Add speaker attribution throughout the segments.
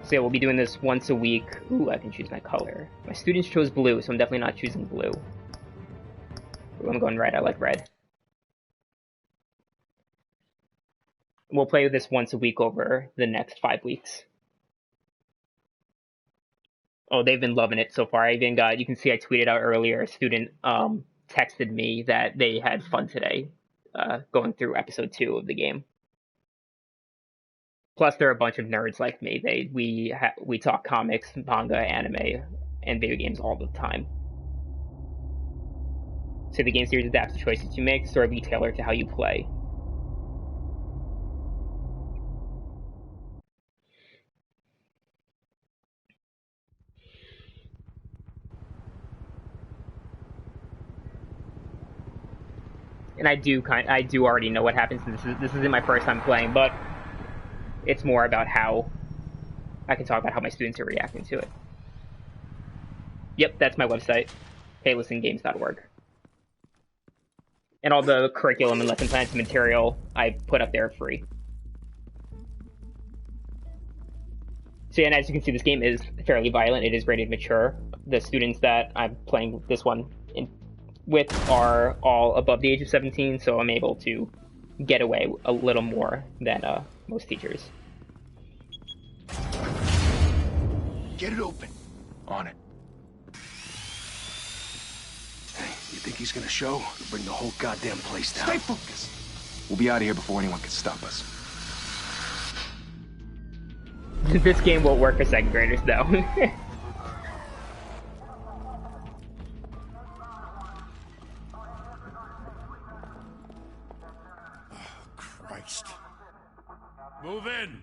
Speaker 1: So yeah, we'll be doing this once a week. Ooh, I can choose my color. My students chose blue, so I'm definitely not choosing blue. Ooh, I'm going red. I like red. We'll play this once a week over the next 5 weeks. Oh, they've been loving it so far. I even got, you can see I tweeted out earlier, a student texted me that they had fun today going through episode 2 of the game. Plus, they're a bunch of nerds like me. We talk comics, manga, anime, and video games all the time. So the game series adapts the choices you make. The story will be tailored to how you play. And I do already know what happens. And this isn't my first time playing, but it's more about how I can talk about how my students are reacting to it. Yep, that's my website, paylistengames.org. And all the curriculum and lesson plans and material I put up there free. So yeah, and as you can see, this game is fairly violent. It is rated mature. The students that I'm playing this one with are all above the age of 17, so I'm able to get away a little more than most teachers.
Speaker 2: Get it open. On it. Hey, you think he's gonna show? We'll bring the whole goddamn place down. Stay focused. We'll be out of here before anyone can stop us.
Speaker 1: This game won't work for 2nd graders, though.
Speaker 3: Christ. Move in.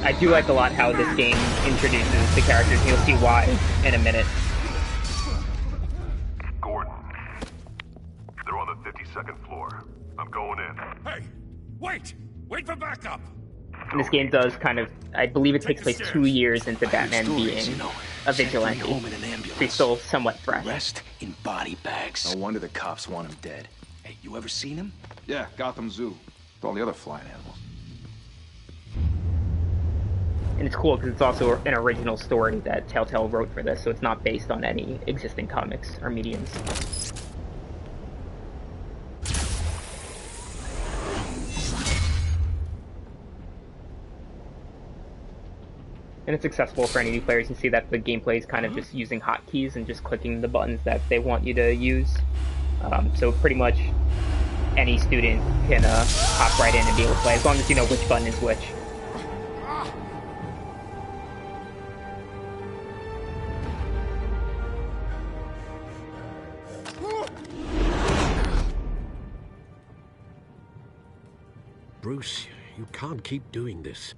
Speaker 1: I do like a lot how this game introduces the characters, and you'll see why in a minute.
Speaker 4: Gordon, they're on the 52nd floor. I'm going in.
Speaker 3: Hey, wait! Wait for backup!
Speaker 1: And this game does kind of, I believe it takes place 2 years into Batman being a vigilante. So he's still somewhat fresh.
Speaker 2: Rest in body bags. No wonder the cops want him dead. Hey, you ever seen him?
Speaker 5: Yeah, Gotham Zoo. With all the other flying animals.
Speaker 1: And it's cool because it's also an original story that Telltale wrote for this, so it's not based on any existing comics or mediums. And it's accessible for any new players. You can see that the gameplay is kind of just using hotkeys and just clicking the buttons that they want you to use. So pretty much any student can hop right in and be able to play, as long as you know which button is which.
Speaker 6: Bruce, you can't keep doing this.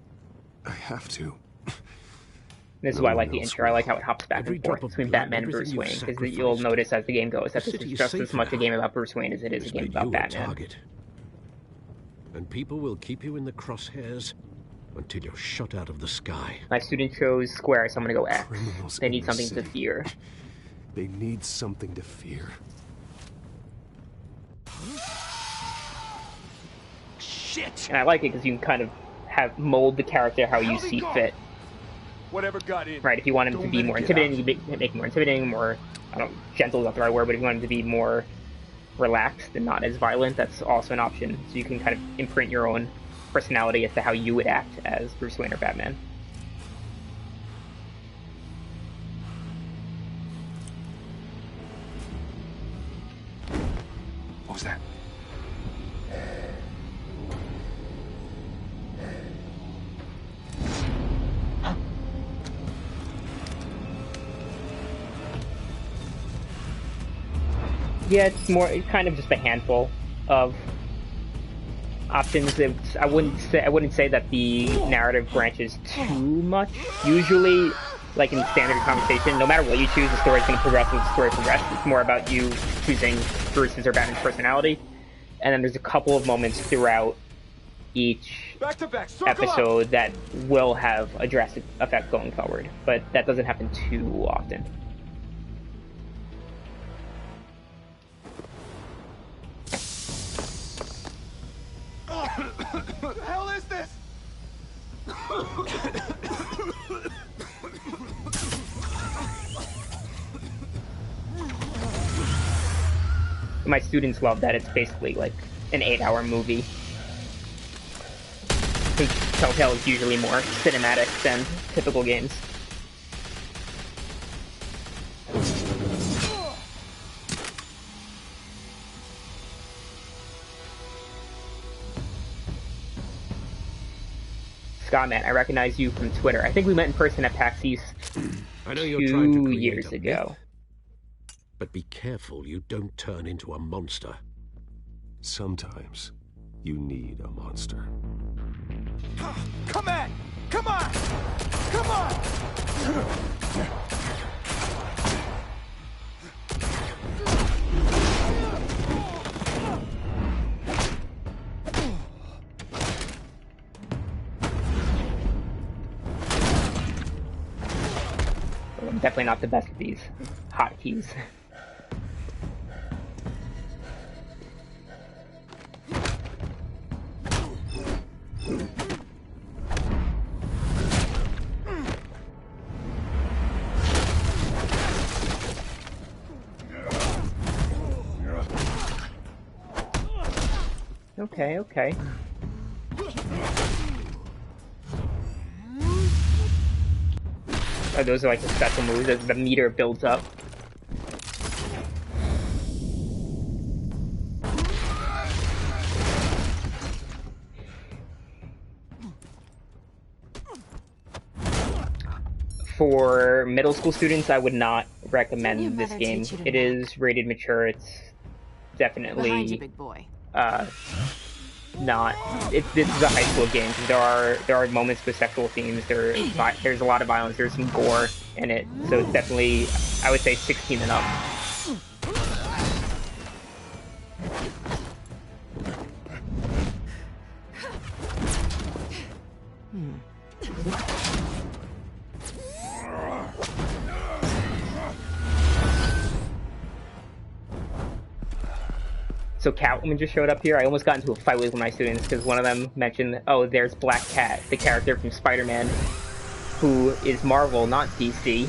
Speaker 2: I have to.
Speaker 1: This is why I like the intro. I like how it hops back and forth between Batman and Bruce Wayne, because you'll notice as the game goes that this is just as much a game about Bruce Wayne as it is a game about Batman.
Speaker 6: And people will keep you in the crosshairs until you're shot out of the sky.
Speaker 1: My student chose square, so I'm gonna go X. They need something to fear.
Speaker 2: They need something to fear. Shit!
Speaker 1: And I like it because you can kind of mold the character how you see fit.
Speaker 2: Whatever got in.
Speaker 1: Right, if you want him to be more intimidating, you can make him more intimidating, more, I don't know, gentle is not the right word, but if you want him to be more relaxed and not as violent, that's also an option. So you can kind of imprint your own personality as to how you would act as Bruce Wayne or Batman.
Speaker 2: What was that?
Speaker 1: Yeah, it's kind of just a handful of options. I wouldn't say that the narrative branches too much. Usually, like in standard conversation, no matter what you choose, the story's going to progress as the story progresses. It's more about you choosing Bruce's or Batman's personality. And then there's a couple of moments throughout each episode that will have a drastic effect going forward. But that doesn't happen too often. My students love that it's basically like an 8-hour movie. I think Telltale is usually more cinematic than typical games. Scott, man, I recognize you from Twitter. I think we met in person at PAX East
Speaker 6: I know you're trying to
Speaker 1: 2
Speaker 6: create
Speaker 1: years
Speaker 6: a
Speaker 1: ago.
Speaker 6: myth, but be careful you don't turn into a monster.
Speaker 7: Sometimes you need a monster.
Speaker 2: Come on! Come on! Come on!
Speaker 1: I'm definitely not the best at these hotkeys. Okay, okay. Oh, those are like the special moves as the meter builds up. For middle school students, I would not recommend this game. It is rated mature. It's definitely
Speaker 8: big boy.
Speaker 1: Not. This is a high school game. There are moments with sexual themes. There's a lot of violence. There's some gore in it. So it's definitely, I would say, 16 and up. So Catwoman just showed up here. I almost got into a fight with one of my students because one of them mentioned, oh, there's Black Cat, the character from Spider-Man, who is Marvel, not DC.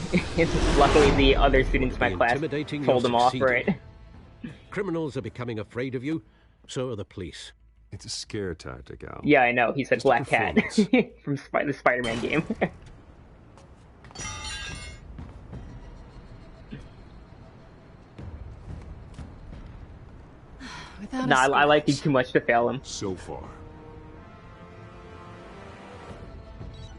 Speaker 1: Luckily, the other students in my class told him off for it.
Speaker 6: Criminals are becoming afraid of you, so are the police.
Speaker 7: It's a scare tactic, Al.
Speaker 1: Yeah, I know. He said
Speaker 7: Just a
Speaker 1: Black Cat from the Spider-Man game. No, I like you too much to fail him.
Speaker 3: So far.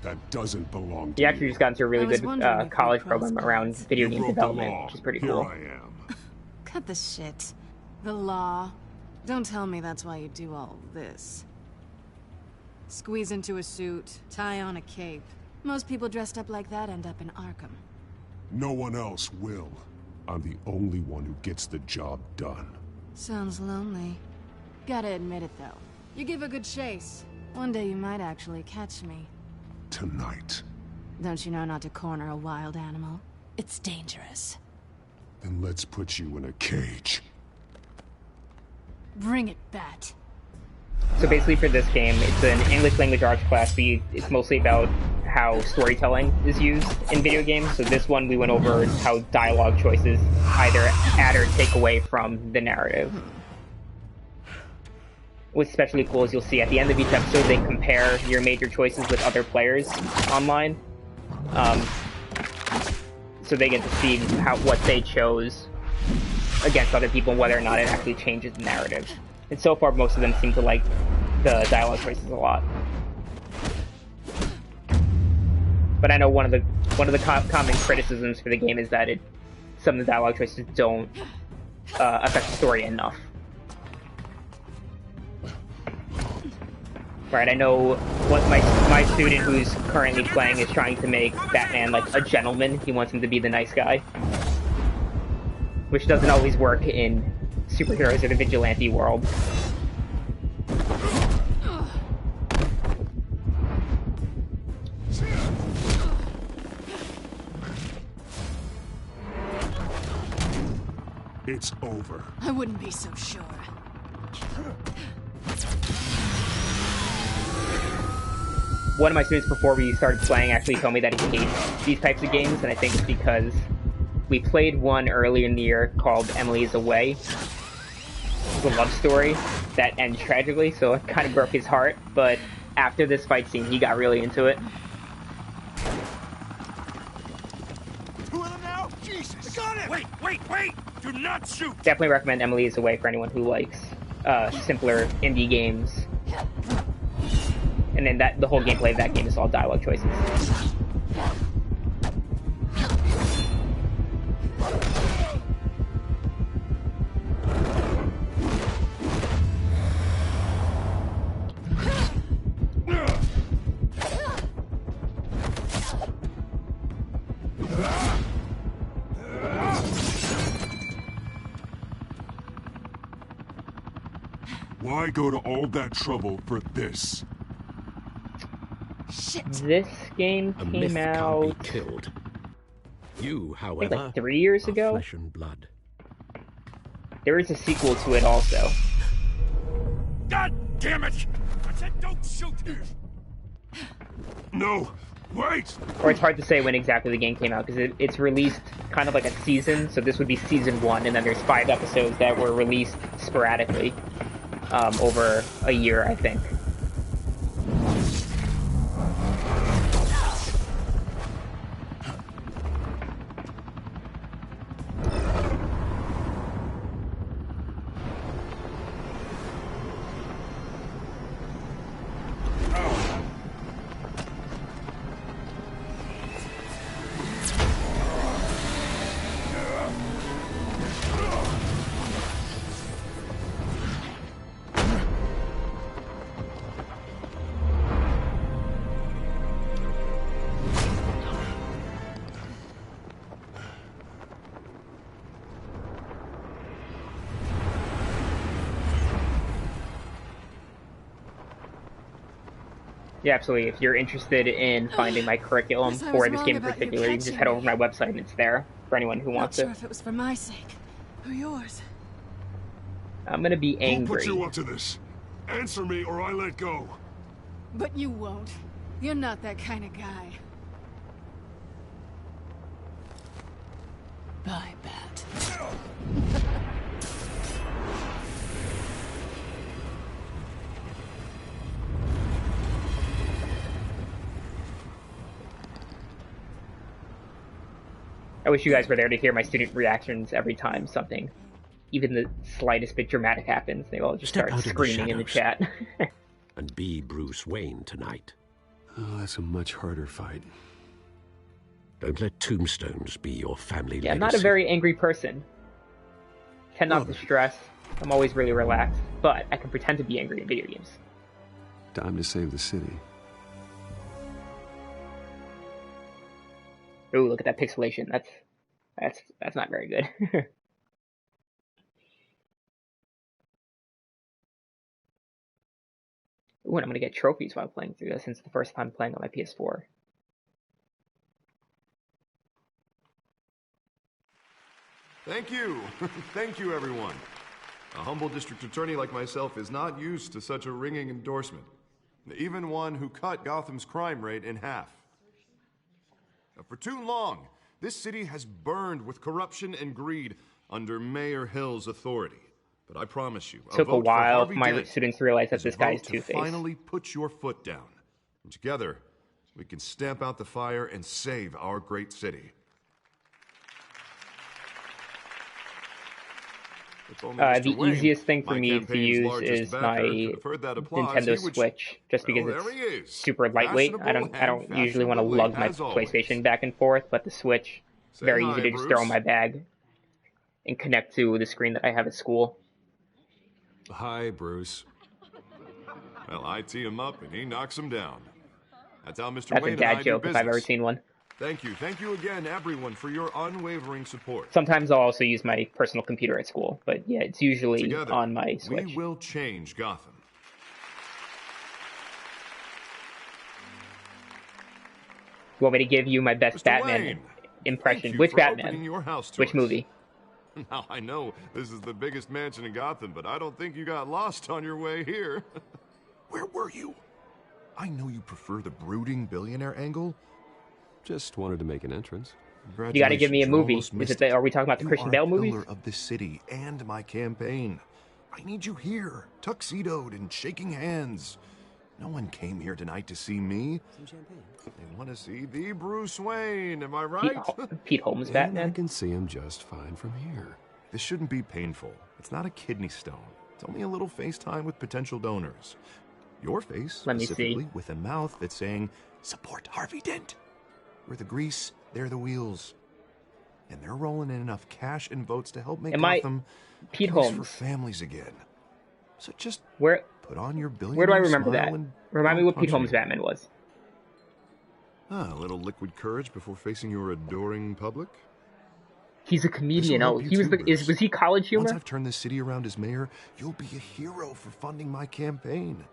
Speaker 3: That doesn't belong to
Speaker 1: He actually
Speaker 3: you.
Speaker 1: just got into a really
Speaker 8: I was
Speaker 1: good
Speaker 8: wondering if
Speaker 1: college
Speaker 8: we crossed
Speaker 1: program around
Speaker 8: paths.
Speaker 1: video
Speaker 3: You
Speaker 1: game
Speaker 3: broke the
Speaker 1: development,
Speaker 3: law.
Speaker 1: which is pretty
Speaker 3: Here
Speaker 1: cool.
Speaker 3: I am.
Speaker 8: Cut the shit. The law. Don't tell me that's why you do all this. Squeeze into a suit, tie on a cape. Most people dressed up like that end up in Arkham.
Speaker 3: No one else will. I'm the only one who gets the job done.
Speaker 8: Sounds lonely. Gotta admit it, though. You give a good chase. One day you might actually catch me.
Speaker 3: Tonight.
Speaker 8: Don't you know not to corner a wild animal? It's dangerous.
Speaker 3: Then let's put you in a cage.
Speaker 8: Bring it, Bat.
Speaker 1: So basically for this game, it's an English language arts class. It's mostly about how storytelling is used in video games. So this one, we went over how dialogue choices either add or take away from the narrative. What's especially cool is you'll see at the end of each episode, they compare your major choices with other players online. So they get to see what they chose against other people and whether or not it actually changes the narrative. And so far, most of them seem to like the dialogue choices a lot. But I know one of the common criticisms for the game is that some of the dialogue choices don't affect the story enough. Right, I know what my student who's currently playing is trying to make Batman like a gentleman. He wants him to be the nice guy, which doesn't always work in superheroes or the vigilante world.
Speaker 3: It's over.
Speaker 8: I wouldn't be so sure.
Speaker 1: one of my students before we started playing actually told me that he hates these types of games, and I think it's because we played one earlier in the year called Emily is Away. It's a love story that ends tragically, so it kind of broke his heart, but after this fight scene, he got really into it.
Speaker 2: Who are them now? Jesus! I got it! Wait! Do not shoot!
Speaker 1: Definitely recommend Emily is Away for anyone who likes simpler indie games. And then the whole gameplay of that game is all dialogue choices.
Speaker 3: Why go to all that trouble for this?
Speaker 8: Shit.
Speaker 1: This game
Speaker 6: A
Speaker 1: came
Speaker 6: myth
Speaker 1: out
Speaker 6: can't be killed. You,
Speaker 1: I think
Speaker 6: however,
Speaker 1: like 3 years
Speaker 6: are
Speaker 1: ago.
Speaker 6: flesh and blood.
Speaker 1: There is a sequel to it also.
Speaker 2: God damn it! I said don't shoot!
Speaker 3: No! Wait!
Speaker 1: Or it's hard to say when exactly the game came out, because it's released kind of like a season, so this would be season 1, and then there's 5 episodes that were released sporadically over a year, I think. Yeah, absolutely. If you're interested in finding my curriculum
Speaker 8: Guess I
Speaker 1: for
Speaker 8: was
Speaker 1: this
Speaker 8: wrong
Speaker 1: game in
Speaker 8: about you
Speaker 1: particular, you can just
Speaker 8: catching
Speaker 1: head over to
Speaker 8: me.
Speaker 1: my website and it's there for anyone who
Speaker 8: Not
Speaker 1: wants
Speaker 8: sure
Speaker 1: it.
Speaker 8: if it was for my sake or yours.
Speaker 1: I'm gonna be
Speaker 3: Who
Speaker 1: angry.
Speaker 3: put you up to this? Answer me or I let go.
Speaker 8: But you won't. You're not that kind of guy. Bye, Bat.
Speaker 1: I wish you guys were there to hear my student reactions every time something, even the slightest bit dramatic happens. They all just
Speaker 6: Step
Speaker 1: start
Speaker 6: out of the
Speaker 1: screaming in the chat.
Speaker 6: And be Bruce Wayne tonight.
Speaker 7: Oh, that's a much harder fight.
Speaker 6: Don't let tombstones be your family
Speaker 1: Yeah, I'm
Speaker 6: legacy.
Speaker 1: not a very angry person. Tend not to
Speaker 7: Robert.
Speaker 1: stress. I'm always really relaxed, but I can pretend to be angry in video games.
Speaker 7: Time to save the city.
Speaker 1: Ooh, look at that pixelation. That's not very good. Ooh, and I'm gonna get trophies while playing through this since it's the first time playing on my PS4.
Speaker 4: Thank you. Thank you, everyone. A humble district attorney like myself is not used to such a ringing endorsement. Even one who cut Gotham's crime rate in half. For too long, this city has burned with corruption and greed under Mayor Hill's authority. But I promise you,
Speaker 1: Took a
Speaker 4: vote for
Speaker 1: while
Speaker 4: Harvey
Speaker 1: for my
Speaker 4: Dent
Speaker 1: students to realize that
Speaker 4: is a
Speaker 1: this guy is
Speaker 4: vote to
Speaker 1: Two-Face.
Speaker 4: finally put your foot down. And together, we can stamp out the fire and save our great city. If only Mr.
Speaker 1: The
Speaker 4: Wayne,
Speaker 1: easiest thing for
Speaker 4: my
Speaker 1: me to
Speaker 4: campaign's
Speaker 1: use
Speaker 4: largest
Speaker 1: is
Speaker 4: backer,
Speaker 1: my
Speaker 4: could have heard that applause,
Speaker 1: Nintendo
Speaker 4: he would-
Speaker 1: Switch, just because
Speaker 4: Well, there he
Speaker 1: it's
Speaker 4: is.
Speaker 1: super lightweight. I don't
Speaker 4: Fashionable
Speaker 1: usually want to
Speaker 4: and
Speaker 1: lug my
Speaker 4: fashionably, as
Speaker 1: PlayStation
Speaker 4: always.
Speaker 1: back and forth, but the Switch,
Speaker 4: Say
Speaker 1: very
Speaker 4: hi,
Speaker 1: easy to just throw in
Speaker 4: Bruce.
Speaker 1: my bag and connect to the screen that I have at school.
Speaker 7: Hi, Bruce.
Speaker 4: Well, I tee him up and he knocks him down. That's how Mr.
Speaker 1: That's
Speaker 4: Wayne
Speaker 1: a
Speaker 4: and I
Speaker 1: dad
Speaker 4: do
Speaker 1: joke if I've ever
Speaker 4: business.
Speaker 1: seen one.
Speaker 4: Thank you again, everyone, for your unwavering support.
Speaker 1: Sometimes I'll also use my personal computer at school, but yeah, it's usually
Speaker 4: Together,
Speaker 1: on my Switch.
Speaker 4: we will change Gotham.
Speaker 1: You want me to give you my best
Speaker 4: Mr.
Speaker 1: Batman
Speaker 4: Wayne,
Speaker 1: impression?
Speaker 4: thank you
Speaker 1: Which
Speaker 4: for
Speaker 1: Batman?
Speaker 4: opening your house to
Speaker 1: Which
Speaker 4: us.
Speaker 1: movie?
Speaker 4: Now, I know this is the biggest mansion in Gotham, but I don't think you got lost on your way here.
Speaker 3: Where were you?
Speaker 4: I know you prefer the brooding billionaire angle.
Speaker 7: Just wanted to make an entrance.
Speaker 1: You got to give me a
Speaker 4: You
Speaker 1: movie.
Speaker 4: almost
Speaker 1: Is
Speaker 4: missed
Speaker 1: it? Are we talking about the
Speaker 4: You
Speaker 1: Christian
Speaker 4: are
Speaker 1: Bale
Speaker 4: a
Speaker 1: movies?
Speaker 4: pillar of this city and my campaign. I need you here, tuxedoed and shaking hands. No one came here tonight to see me.
Speaker 2: Some champagne.
Speaker 4: They want to see the Bruce Wayne, am I
Speaker 1: Pete,
Speaker 4: right?
Speaker 1: Pete Holmes
Speaker 7: And I
Speaker 1: Batman.
Speaker 7: can see him just fine from here.
Speaker 4: This shouldn't be painful. It's not a kidney stone. It's only a little FaceTime with potential donors. Your face,
Speaker 1: Let me
Speaker 4: specifically,
Speaker 1: see.
Speaker 4: with a mouth that's saying, support Harvey Dent. We're the grease, they're the wheels. And they're rolling in enough cash and votes to help make
Speaker 1: Am I
Speaker 4: Gotham
Speaker 1: Pete
Speaker 4: a place for
Speaker 1: Holmes?
Speaker 4: families again. So just
Speaker 1: Where
Speaker 4: put on your billionaire
Speaker 1: where do I remember
Speaker 4: smile
Speaker 1: that?
Speaker 4: and
Speaker 1: Remind me
Speaker 4: don't
Speaker 1: what Pete
Speaker 4: punch
Speaker 1: Holmes
Speaker 4: me.
Speaker 1: Batman was.
Speaker 4: A little liquid courage before facing your adoring public.
Speaker 1: He's a
Speaker 4: This'll
Speaker 1: comedian.
Speaker 4: help
Speaker 1: Oh,
Speaker 4: you
Speaker 1: he was
Speaker 4: too,
Speaker 1: the
Speaker 4: Bruce.
Speaker 1: was he college humor?
Speaker 4: Once I've turned this city around as mayor, you'll be a hero for funding my campaign.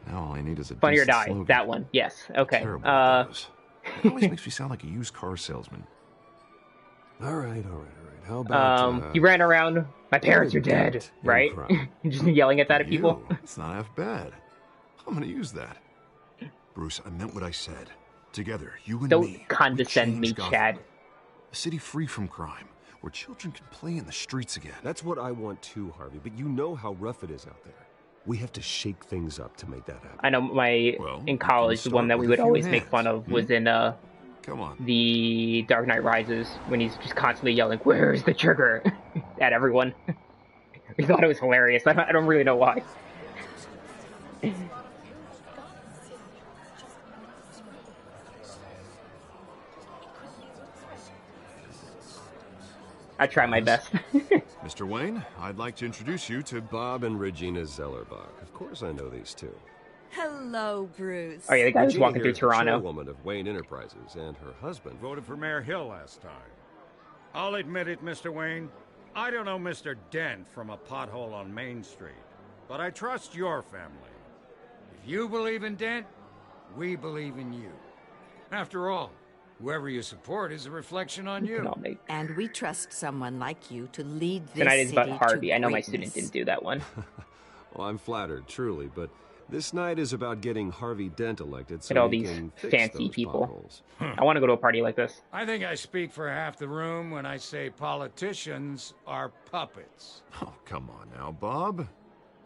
Speaker 4: Now all I need is a
Speaker 1: Funny or
Speaker 4: decent
Speaker 1: Die.
Speaker 4: slogan.
Speaker 1: That one. Yes. Okay.
Speaker 4: Terrible at those. It always makes me sound like a used car salesman.
Speaker 7: All right. How about,
Speaker 1: he ran around. My parents are
Speaker 7: Harvey
Speaker 1: dead.
Speaker 7: Dent in
Speaker 1: Right?
Speaker 7: crime.
Speaker 1: Just yelling at that at people.
Speaker 4: It's not half bad. I'm gonna use that. Bruce, I meant what I said. Together, you and
Speaker 1: Don't
Speaker 4: me. we
Speaker 1: condescend me,
Speaker 4: change Gotham.
Speaker 1: Chad.
Speaker 4: A city free from crime, where children can play in the streets again.
Speaker 7: That's what I want too, Harvey, but you know how rough it is out there. We have to shake things up to make that happen.
Speaker 1: I know my
Speaker 4: Well,
Speaker 1: in
Speaker 4: you
Speaker 1: college,
Speaker 4: can
Speaker 1: the one
Speaker 4: start
Speaker 1: that we
Speaker 4: with a
Speaker 1: would
Speaker 4: few
Speaker 1: always make
Speaker 4: hands.
Speaker 1: fun of was in
Speaker 4: Come on.
Speaker 1: the Dark Knight Rises when he's just constantly yelling, "Where's the trigger?" at everyone. We thought it was hilarious. I don't really know why. I try my best.
Speaker 4: Mr. Wayne, I'd like to introduce you to
Speaker 7: Bob and Regina Zellerbach. Of course I know these two.
Speaker 9: Hello, Bruce.
Speaker 1: Oh yeah, the guy who's
Speaker 7: Regina
Speaker 1: walking
Speaker 7: here
Speaker 1: through
Speaker 7: is the
Speaker 1: Toronto.
Speaker 7: chairwoman of Wayne Enterprises, and her husband
Speaker 10: Voted for Mayor Hill last time. I'll admit it, Mr. Wayne. I don't know Mr. Dent from a pothole on Main Street, but I trust your family. If you believe in Dent, we believe in you. After all, whoever you support is a reflection on you.
Speaker 9: And we trust someone like you to lead this
Speaker 1: Tonight is about
Speaker 9: city
Speaker 1: Harvey.
Speaker 9: to
Speaker 1: I know my
Speaker 9: greatness.
Speaker 1: student didn't do that one.
Speaker 7: Well, I'm flattered, truly, but this night is about getting Harvey Dent elected so
Speaker 1: Look at all
Speaker 7: he
Speaker 1: these
Speaker 7: can fix
Speaker 1: fancy
Speaker 7: those
Speaker 1: people.
Speaker 7: potholes.
Speaker 1: I want to go to a party like this.
Speaker 10: I think I speak for half the room when I say politicians are puppets.
Speaker 4: Oh, come on now, Bob.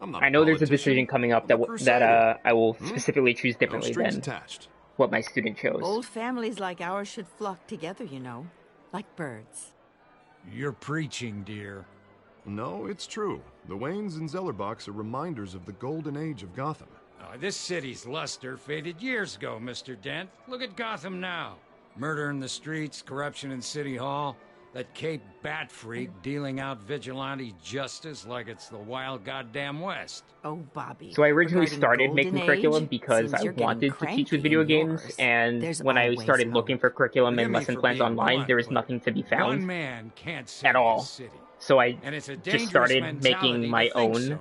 Speaker 4: I'm not
Speaker 1: I know there's a
Speaker 4: politician.
Speaker 1: decision coming up that
Speaker 4: I'm a crusader.
Speaker 1: I will specifically choose
Speaker 4: No
Speaker 1: differently
Speaker 4: strings
Speaker 1: than
Speaker 4: attached.
Speaker 1: what my student chose.
Speaker 9: Old families like ours should flock together, you know, like birds.
Speaker 10: You're preaching, dear.
Speaker 4: No, it's true. The Waynes and Zellerbachs are reminders of the golden age of Gotham.
Speaker 10: This city's luster faded years ago, Mr. Dent. Look at Gotham now. Murder in the streets, corruption in City Hall, that Cape Bat freak dealing out vigilante justice like it's the wild goddamn West.
Speaker 9: Oh, Bobby.
Speaker 1: So I originally
Speaker 9: regarding
Speaker 1: started
Speaker 9: Golden
Speaker 1: making
Speaker 9: Age,
Speaker 1: curriculum because
Speaker 9: seems
Speaker 1: I
Speaker 9: you're getting
Speaker 1: wanted to teach with
Speaker 9: cranky
Speaker 1: video
Speaker 9: in
Speaker 1: games,
Speaker 9: yours.
Speaker 1: and
Speaker 9: There's
Speaker 1: when I
Speaker 9: always
Speaker 1: started
Speaker 9: hope.
Speaker 1: looking for curriculum
Speaker 10: Forgive
Speaker 1: and
Speaker 10: me
Speaker 1: lesson
Speaker 10: for
Speaker 1: plans
Speaker 10: being
Speaker 1: online,
Speaker 10: blunt,
Speaker 1: there was
Speaker 10: but
Speaker 1: nothing to be
Speaker 10: One
Speaker 1: found
Speaker 10: man can't save
Speaker 1: at all.
Speaker 10: the city.
Speaker 1: So I
Speaker 10: And it's a
Speaker 1: just
Speaker 10: dangerous
Speaker 1: started
Speaker 10: mentality
Speaker 1: making my
Speaker 10: to think
Speaker 1: own.
Speaker 10: so.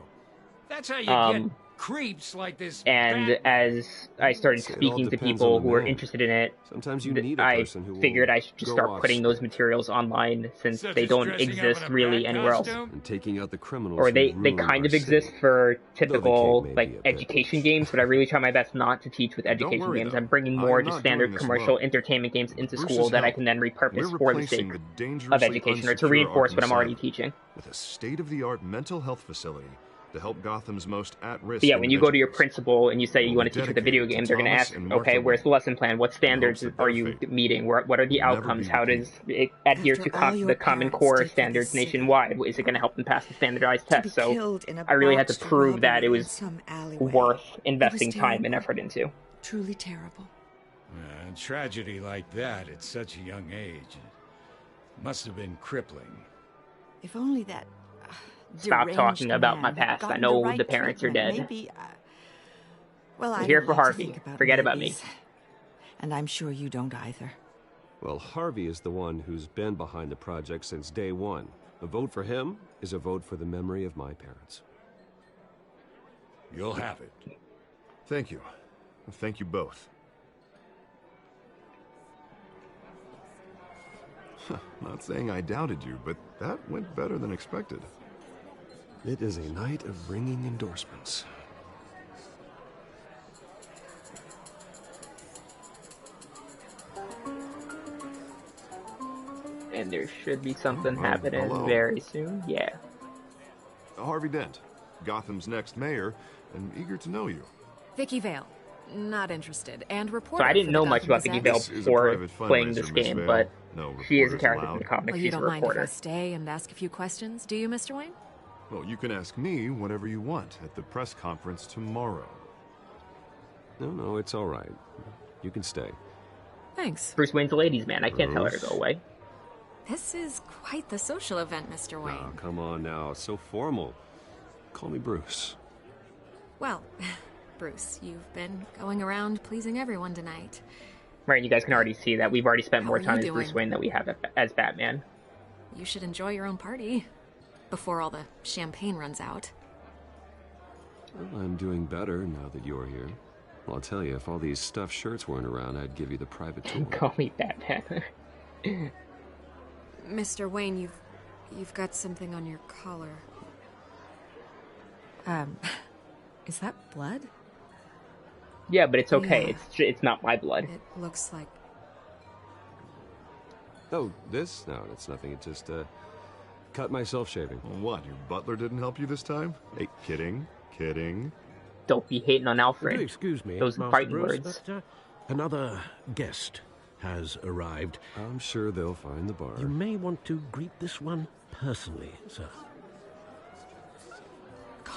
Speaker 10: That's how you get
Speaker 1: Um,
Speaker 10: creeps like this.
Speaker 1: and
Speaker 10: Batman.
Speaker 1: as I started
Speaker 7: It all
Speaker 1: speaking to
Speaker 7: depends
Speaker 1: people
Speaker 7: on the
Speaker 1: who were
Speaker 7: man.
Speaker 1: interested in it,
Speaker 7: Sometimes you need a
Speaker 1: I
Speaker 7: person who will
Speaker 1: figured I should just
Speaker 7: go
Speaker 1: start
Speaker 7: off
Speaker 1: putting those
Speaker 7: script.
Speaker 1: materials online since
Speaker 10: Such
Speaker 1: they
Speaker 10: as
Speaker 1: don't
Speaker 10: dressing up in
Speaker 1: exist
Speaker 10: a
Speaker 1: really
Speaker 10: bat
Speaker 1: anywhere else.
Speaker 10: costume?
Speaker 7: And taking out the criminals
Speaker 1: Or
Speaker 7: who
Speaker 1: they
Speaker 7: ruin
Speaker 1: kind
Speaker 7: our
Speaker 1: of exist
Speaker 7: city.
Speaker 1: for
Speaker 7: Though the
Speaker 1: typical
Speaker 7: cape may
Speaker 1: like
Speaker 7: be a bit
Speaker 1: education
Speaker 7: much.
Speaker 1: games, but I really try my best not to teach with education
Speaker 4: worry,
Speaker 1: games.
Speaker 4: though.
Speaker 1: I'm bringing
Speaker 4: I
Speaker 1: more
Speaker 4: am
Speaker 1: just
Speaker 4: not
Speaker 1: standard
Speaker 4: doing this
Speaker 1: commercial
Speaker 4: alone.
Speaker 1: entertainment games into
Speaker 4: Bruce's
Speaker 1: school that I
Speaker 4: help,
Speaker 1: can then
Speaker 4: we're
Speaker 1: repurpose for the
Speaker 4: replacing
Speaker 1: sake
Speaker 4: the
Speaker 1: of
Speaker 4: dangerously
Speaker 1: education or to
Speaker 4: unsecure
Speaker 1: reinforce what
Speaker 4: Arkham
Speaker 1: I'm already
Speaker 4: Asylum
Speaker 1: teaching.
Speaker 4: with a state-of-the-art mental health facility to help Gotham's most at-risk
Speaker 1: But yeah, when you go to your
Speaker 4: individuals.
Speaker 1: principal and you say you
Speaker 4: We'll
Speaker 1: want
Speaker 4: be
Speaker 1: to teach with a video
Speaker 4: dedicated
Speaker 1: game,
Speaker 4: to
Speaker 1: they're going to
Speaker 4: Thomas
Speaker 1: ask,
Speaker 4: and Martha
Speaker 1: okay, where's the
Speaker 4: Wayne,
Speaker 1: lesson plan? What
Speaker 4: hopes
Speaker 1: standards
Speaker 4: that
Speaker 1: are
Speaker 4: their
Speaker 1: you
Speaker 4: fate
Speaker 1: meeting? What are the
Speaker 4: will never
Speaker 1: outcomes?
Speaker 4: be
Speaker 1: How does
Speaker 4: repeated.
Speaker 1: it adhere to
Speaker 9: After all your
Speaker 1: the Common
Speaker 9: parents
Speaker 1: Core
Speaker 9: did for the
Speaker 1: standards
Speaker 9: city.
Speaker 1: nationwide? Is it going to help them pass the standardized
Speaker 9: To be
Speaker 1: test? So
Speaker 9: killed in a
Speaker 1: I really had to
Speaker 9: botched
Speaker 1: prove that it
Speaker 9: robbery in
Speaker 1: was
Speaker 9: some alleyway.
Speaker 1: worth investing
Speaker 9: It was
Speaker 1: time and
Speaker 9: terrible.
Speaker 1: effort into.
Speaker 9: Truly terrible.
Speaker 10: A tragedy like that at such a young age must have been crippling.
Speaker 9: If only that
Speaker 1: Stop
Speaker 9: deranged
Speaker 1: talking about my
Speaker 9: man had
Speaker 1: past. I
Speaker 9: gotten
Speaker 1: know
Speaker 9: the right
Speaker 1: the parents are
Speaker 9: treatment,
Speaker 1: dead.
Speaker 9: Maybe, well, I
Speaker 1: We're here
Speaker 9: don't
Speaker 1: for
Speaker 9: like to
Speaker 1: Harvey.
Speaker 9: think about
Speaker 1: Forget about me.
Speaker 9: maybes. And I'm sure you don't either.
Speaker 7: Well, Harvey is the one who's been behind the project since day one. A vote for him is a vote for the memory of my parents.
Speaker 10: You'll have it.
Speaker 4: Thank you. Thank you both. Not saying I doubted you, but that went better than expected.
Speaker 7: It is a night of ringing endorsements.
Speaker 1: And there should be something happening
Speaker 4: hello.
Speaker 1: very soon. Yeah.
Speaker 4: Harvey Dent, Gotham's next mayor, and eager to know you.
Speaker 11: Vicky Vale. Not interested. And
Speaker 1: So
Speaker 11: reporter.
Speaker 1: I didn't
Speaker 11: for
Speaker 1: know
Speaker 11: the
Speaker 1: much
Speaker 11: Gotham
Speaker 1: about Vicky
Speaker 11: Gazette.
Speaker 1: Vale
Speaker 4: This is a
Speaker 1: before
Speaker 4: private
Speaker 1: playing this
Speaker 4: fundraiser, Miss
Speaker 1: game,
Speaker 4: Vale.
Speaker 1: but
Speaker 4: No
Speaker 1: she is a
Speaker 4: reporters
Speaker 1: character
Speaker 4: allowed.
Speaker 1: from the comics.
Speaker 11: Well, you
Speaker 1: She's a
Speaker 11: don't mind if I
Speaker 1: reporter.
Speaker 11: stay and ask a few questions, do you, Mr. Wayne?
Speaker 4: Well, you can ask me whatever you want at the press conference tomorrow.
Speaker 7: No, it's all right. You can stay.
Speaker 11: Thanks.
Speaker 1: Bruce Wayne's a ladies' man. I can't tell her to
Speaker 7: Bruce?
Speaker 1: go away.
Speaker 11: This is quite the social event, Mr. Wayne.
Speaker 7: Oh, come on now. It's so formal. Call me Bruce.
Speaker 11: Well, Bruce, you've been going around pleasing everyone tonight.
Speaker 1: Right, you guys can already see that we've already spent
Speaker 11: How
Speaker 1: more
Speaker 11: are you
Speaker 1: time as
Speaker 11: doing?
Speaker 1: Bruce Wayne than we have as Batman.
Speaker 11: You should enjoy your own party before all the champagne runs out.
Speaker 7: Well, I'm doing better now that you're here. Well, I'll tell you, if all these stuffed shirts weren't around, I'd give you the private tour.
Speaker 1: Call me Batman.
Speaker 11: Mr. Wayne, you've got something on your collar. Is that blood?
Speaker 1: Yeah, but it's okay.
Speaker 11: Yeah.
Speaker 1: It's not my blood.
Speaker 11: It looks like...
Speaker 7: Oh, this? No, that's nothing. It just, cut myself shaving.
Speaker 4: What, your butler didn't help you this time? Hey, kidding.
Speaker 1: Don't be hating on Alfred.
Speaker 6: Do excuse me,
Speaker 1: Those
Speaker 6: Master
Speaker 1: fighting
Speaker 6: Bruce,
Speaker 1: words.
Speaker 6: but another guest has arrived.
Speaker 7: I'm sure they'll find the bar.
Speaker 6: You may want to greet this one personally, sir.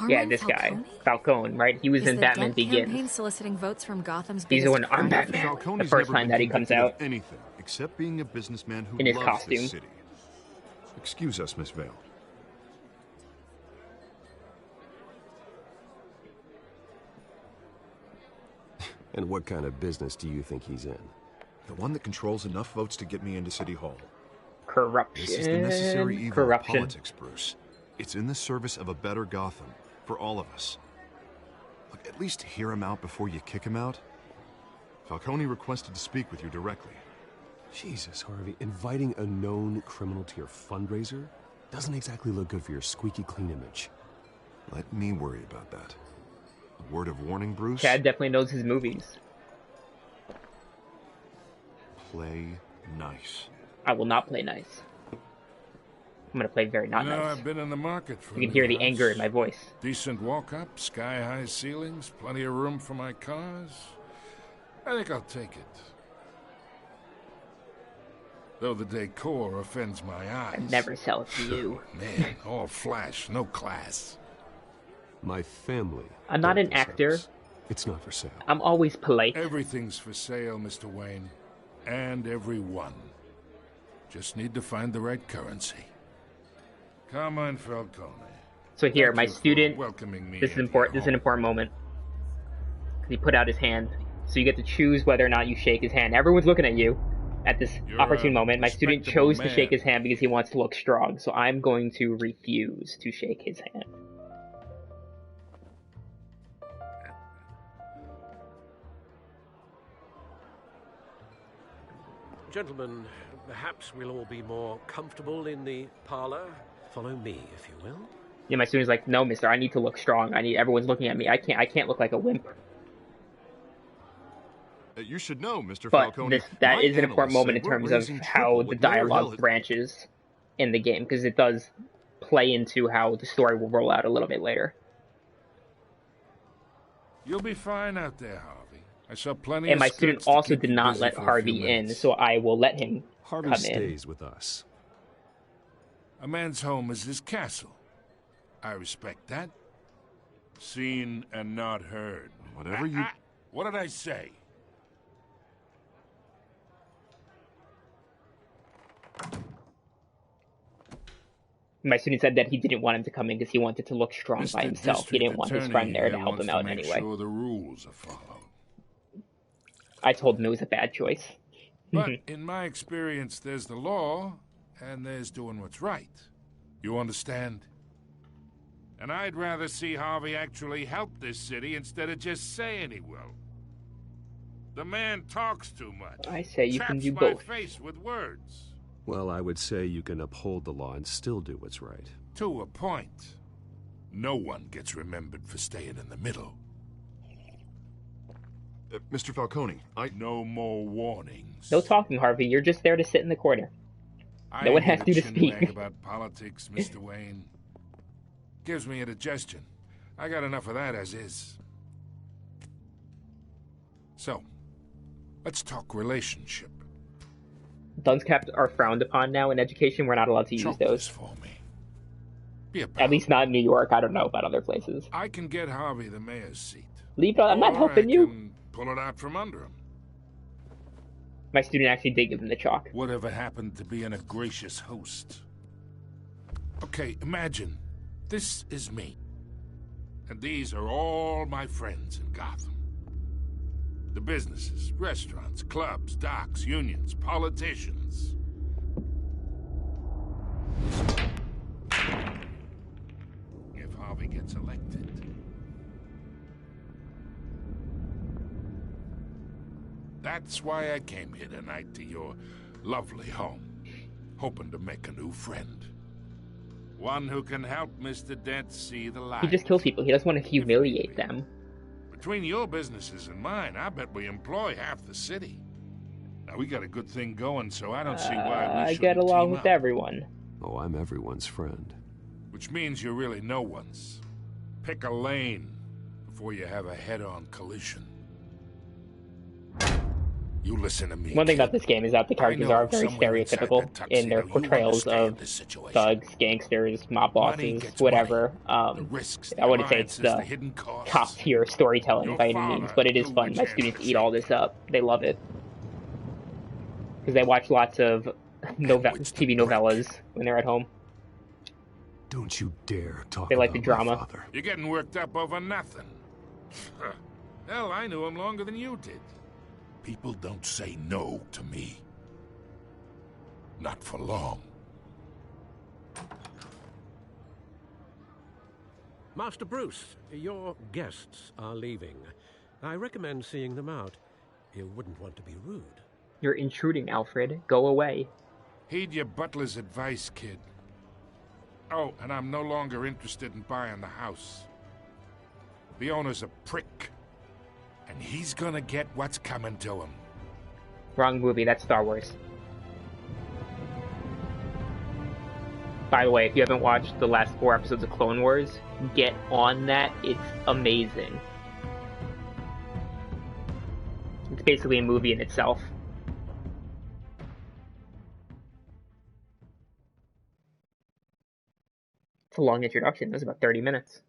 Speaker 1: Yeah, this guy, Falcone, right? He was
Speaker 11: Is
Speaker 1: in
Speaker 11: the
Speaker 1: Batman
Speaker 11: Dent campaign
Speaker 1: Begins.
Speaker 11: soliciting votes from Gotham's
Speaker 1: He's
Speaker 11: biggest
Speaker 1: the one I'm
Speaker 11: crime?
Speaker 1: Batman.
Speaker 4: Falcone's
Speaker 1: The first
Speaker 4: never
Speaker 1: time
Speaker 4: been
Speaker 1: that he comes
Speaker 4: convicted
Speaker 1: out
Speaker 4: of anything except being a businessman who
Speaker 1: in his
Speaker 4: loves
Speaker 1: costume.
Speaker 4: this city. Excuse us, Miss Vale.
Speaker 7: And what kind of business do you think he's in?
Speaker 4: The one that controls enough votes to get me into City Hall.
Speaker 1: Corruption.
Speaker 4: This is the necessary evil of
Speaker 1: Corruption.
Speaker 4: politics, Bruce. It's in the service of a better Gotham, for all of us. Look, at least hear him out before you kick him out. Falcone requested to speak with you directly.
Speaker 7: Jesus, Harvey, inviting a known criminal to your fundraiser doesn't exactly look good for your squeaky clean image.
Speaker 4: Let me worry about that. A word of warning, Bruce?
Speaker 1: Chad definitely knows his movies.
Speaker 4: Play nice.
Speaker 1: I will not play nice. I'm gonna play very not nice.
Speaker 12: I've been in the market for
Speaker 1: You can hear the anger in my voice.
Speaker 12: Decent walk-up, sky-high ceilings, plenty of room for my cars. I think I'll take it. Though the decor offends my eyes.
Speaker 1: I'd never sell it to you.
Speaker 12: Man, all flash, no class.
Speaker 7: My family.
Speaker 1: I'm not an
Speaker 7: built this
Speaker 1: actor.
Speaker 7: house. It's not for sale.
Speaker 1: I'm always polite.
Speaker 12: Everything's for sale, Mr. Wayne. And everyone. Just need to find the right currency. Come on, Falcone.
Speaker 1: So here,
Speaker 12: Thank
Speaker 1: my
Speaker 12: you for
Speaker 1: student.
Speaker 12: welcoming me
Speaker 1: This is
Speaker 12: into
Speaker 1: important.
Speaker 12: your
Speaker 1: This is an important moment. He put out his hand, so you get to choose whether or not you shake his hand. Everyone's looking at you at this
Speaker 12: You're
Speaker 1: opportune
Speaker 12: a
Speaker 1: moment. My student
Speaker 12: respectable
Speaker 1: chose to shake
Speaker 12: man.
Speaker 1: his hand because he wants to look strong. So I'm going to refuse to shake his hand.
Speaker 6: Gentlemen, perhaps we'll all be more comfortable in the parlor. Follow me, if you will.
Speaker 1: Yeah, my student's like, no, mister, I need to look strong. Everyone's looking at me. I can't look like a wimp.
Speaker 4: You should know, Mr.
Speaker 1: But
Speaker 4: Falcone.
Speaker 1: that
Speaker 4: my
Speaker 1: is an important
Speaker 4: analysts
Speaker 1: moment
Speaker 4: say
Speaker 1: in
Speaker 4: we're
Speaker 1: terms of
Speaker 4: raising
Speaker 1: how
Speaker 4: triple
Speaker 1: the
Speaker 4: what Mayor Hill
Speaker 1: dialogue
Speaker 4: has-
Speaker 1: branches in the game, because it does play into how the story will roll out a little bit later.
Speaker 12: You'll be fine out there, Harvey. I saw plenty
Speaker 1: And
Speaker 12: of
Speaker 1: my student
Speaker 12: skirts to
Speaker 1: also
Speaker 12: keep
Speaker 1: did
Speaker 12: you
Speaker 1: not
Speaker 12: busy
Speaker 1: let
Speaker 12: for a
Speaker 1: Harvey
Speaker 12: few
Speaker 1: in,
Speaker 12: minutes.
Speaker 1: so I will let him
Speaker 7: Harvey
Speaker 1: come in.
Speaker 7: stays with us.
Speaker 12: A man's home is his castle. I respect that. Seen and not heard.
Speaker 4: Whatever you...
Speaker 12: What did I say?
Speaker 1: My student said that he didn't want him to come in because he wanted to look strong by himself. He didn't want his friend there to help him out in any way.
Speaker 12: Sure the rules are followed.
Speaker 1: I told him it was a bad choice.
Speaker 12: But in my experience, there's the law, and there's doing what's right. You understand? And I'd rather see Harvey actually help this city instead of just saying he will. The man talks too much.
Speaker 1: I say you can
Speaker 12: Chaps
Speaker 1: do
Speaker 12: my
Speaker 1: both.
Speaker 12: face with words.
Speaker 7: Well, I would say you can uphold the law and still do what's right.
Speaker 12: To a point. No one gets remembered for staying in the middle.
Speaker 4: Mr. Falcone,
Speaker 12: No more warnings.
Speaker 1: No talking, Harvey. You're just there to sit in the corner. No one has to speak.
Speaker 12: About politics, Mr. Wayne. Gives me indigestion. I got enough of that as is. So, let's talk relationship.
Speaker 1: Duns caps are frowned upon now in education. We're not allowed to use those.
Speaker 12: For me. Be a
Speaker 1: At least not in New York. I don't know about other places.
Speaker 12: I can get Harvey the mayor's seat.
Speaker 1: Leave it. I'm not helping you.
Speaker 12: Pull it out from under him.
Speaker 1: My student actually did give him the chalk.
Speaker 12: Whatever happened to being a gracious host? Okay, imagine this is me. And these are all my friends in Gotham. The businesses, restaurants, clubs, docks, unions, politicians. If Harvey gets elected. That's why I came here tonight to your lovely home, hoping to make a new friend. One who can help Mr. Dent see the light.
Speaker 1: He just kills people. He doesn't want to humiliate them.
Speaker 12: Between your businesses and mine, I bet we employ half the city. Now, we got a good thing going, so I don't see why we
Speaker 1: I
Speaker 12: shouldn't
Speaker 1: get along
Speaker 12: team
Speaker 1: with
Speaker 12: up.
Speaker 1: everyone.
Speaker 7: Oh, I'm everyone's friend.
Speaker 12: Which means you're really no one's. Pick a lane before you have a head-on collision. You listen to me.
Speaker 1: One thing about this game is that the characters are very stereotypical in their portrayals of thugs, gangsters, mob bosses, whatever. I wouldn't say it's the top tier storytelling by any means, but it is fun. My students eat all this up. They love it. Because they watch lots of TV novellas when they're at home.
Speaker 7: Don't you dare talk
Speaker 1: They like
Speaker 7: about
Speaker 1: the drama.
Speaker 7: my father.
Speaker 12: You're getting worked up over nothing. Hell, I knew him longer than you did. People don't say no to me. Not for long.
Speaker 6: Master Bruce, your guests are leaving. I recommend seeing them out. You wouldn't want to be rude.
Speaker 1: You're intruding, Alfred. Go away.
Speaker 12: Heed your butler's advice, kid. Oh, and I'm no longer interested in buying the house. The owner's a prick. And he's gonna get what's coming to him.
Speaker 1: Wrong movie. That's Star Wars. By the way, if you haven't watched the last 4 episodes of Clone Wars, get on that. It's amazing. It's basically a movie in itself. It's a long introduction. It was about 30 minutes.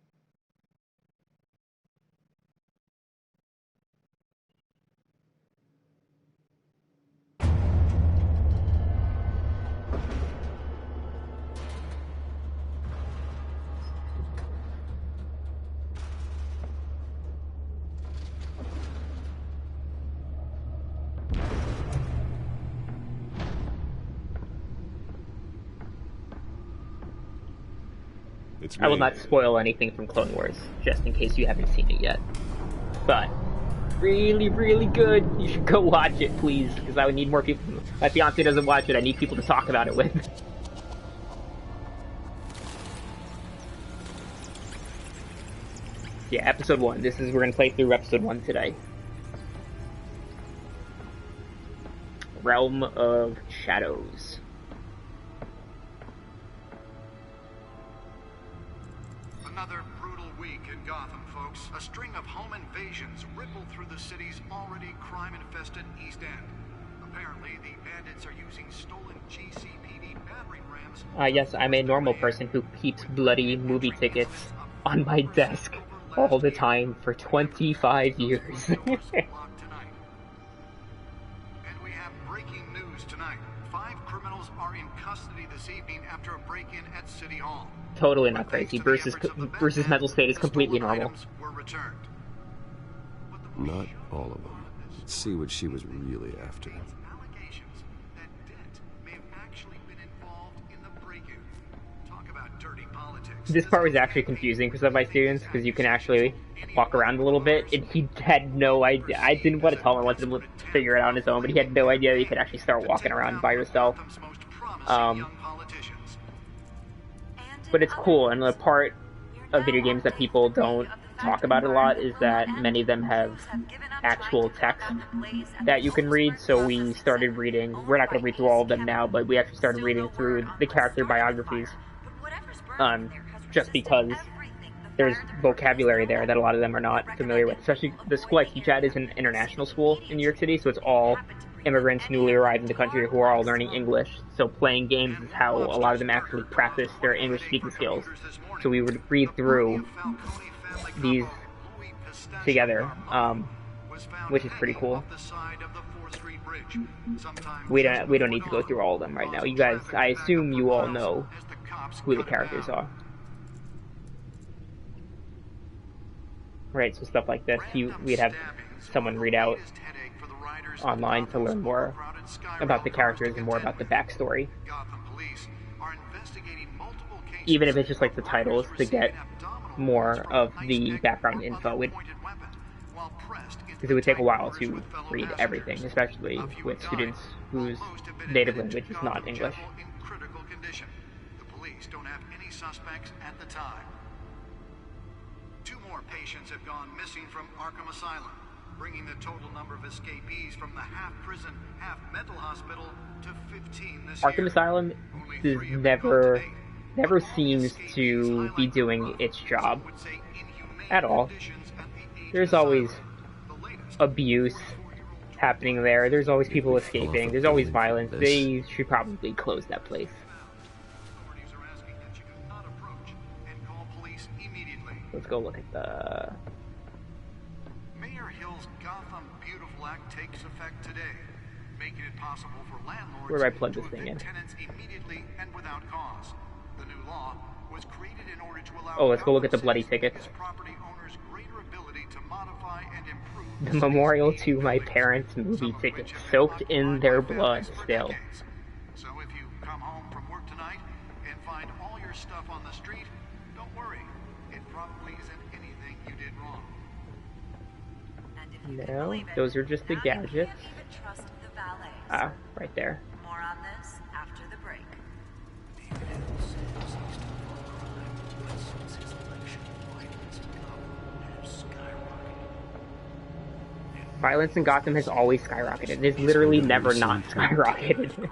Speaker 1: I will not spoil anything from Clone Wars, just in case you haven't seen it yet. But, really, really good. You should go watch it, please, because I would need more people. My fiance doesn't watch it. I need people to talk about it with. Yeah, episode 1. We're gonna play through episode 1 today. Realm of Shadows.
Speaker 13: Another brutal week in Gotham, folks. A string of home invasions rippled through the city's already crime-infested East End. Apparently, the bandits are using stolen GCPD battering rams.
Speaker 1: Yes, I'm a normal person who keeps bloody movie tickets on my desk all the time for 25 years.
Speaker 13: And we have breaking news tonight. 5 criminals are in custody this evening after a break-in at City Hall.
Speaker 1: Totally not crazy. Bruce's mental state is completely normal.
Speaker 7: Not all of them. Let's see what she was really after.
Speaker 13: Allegations that Dent may have actually been involved in the break-in. Talk about dirty politics.
Speaker 1: This part was actually confusing for some of my students, because you can actually walk around a little bit, and he had no idea. I didn't want to tell him. I wanted him to figure it out on his own, but he had no idea that you could actually start walking around by yourself. But it's cool, and the part of video games that people don't talk about a lot is that many of them have actual text that you can read, so we started reading. We're not going to read through all of them now, but we actually started reading through the character biographies, just because there's vocabulary there that a lot of them are not familiar with. Especially the school I teach at is an international school in New York City, so it's all immigrants newly arrived in the country who are all learning English. So playing games is how a lot of them actually practice their English speaking skills. So we would read through these together, which is pretty cool. We don't need to go through all of them right now. You guys, I assume you all know who the characters are. Right, so stuff like this, we'd have someone read out online to learn more about the characters and more about the backstory. Even if it's just like the titles, to get more of the background info, because it would take a while to read everything, especially with students whose native language is not English.
Speaker 13: The police don't have any suspects at the time. 2 more patients have gone missing from Arkham Asylum, bringing the total number of escapees from the half-prison, half-mental hospital to 15 this year.
Speaker 1: Arkham Asylum never seems to be doing its job at all. There's always abuse happening there. There's always people escaping. There's always violence. They should probably close that place. Let's go look at the...
Speaker 13: Mayor Hill's Gotham Beautiful Act takes effect today, making it possible for landlords
Speaker 1: Where do I plug this thing in?
Speaker 13: tenants immediately and without cause. The new law was created in order to allow
Speaker 1: Oh, let's go look at the bloody tickets.
Speaker 13: property owners greater ability to modify and improve
Speaker 1: The memorial to my parents' movie tickets, soaked in their blood still.
Speaker 13: So if you come home from work tonight and find all your stuff on the street, don't worry. It probably isn't anything you did wrong.
Speaker 1: No, those are just the gadgets. Ah, right there.
Speaker 14: More on this after the break.
Speaker 1: Violence in Gotham has always skyrocketed. It has literally never not skyrocketed.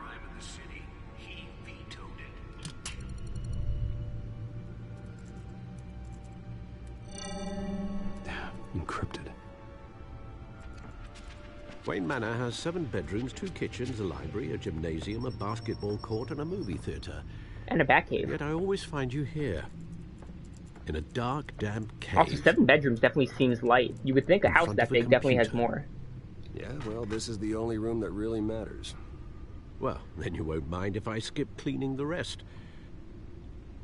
Speaker 7: Encrypted.
Speaker 6: Wayne Manor has 7 bedrooms, 2 kitchens, a library, a gymnasium, a basketball court, and a movie theater.
Speaker 1: And a Batcave.
Speaker 6: Yet I always find you here, in a dark, damp cave.
Speaker 1: Also, 7 bedrooms definitely seems light. You would think a house that big definitely has more.
Speaker 7: Yeah, well, this is the only room that really matters.
Speaker 6: Well, then you won't mind if I skip cleaning the rest.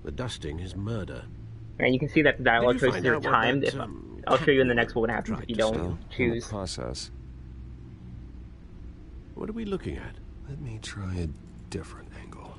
Speaker 6: The dusting is murder.
Speaker 1: And you can see that the dialogue choices are timed. I'll show you in the next one what happens if you don't choose.
Speaker 7: Process.
Speaker 6: What are we looking at?
Speaker 7: Let me try a different angle.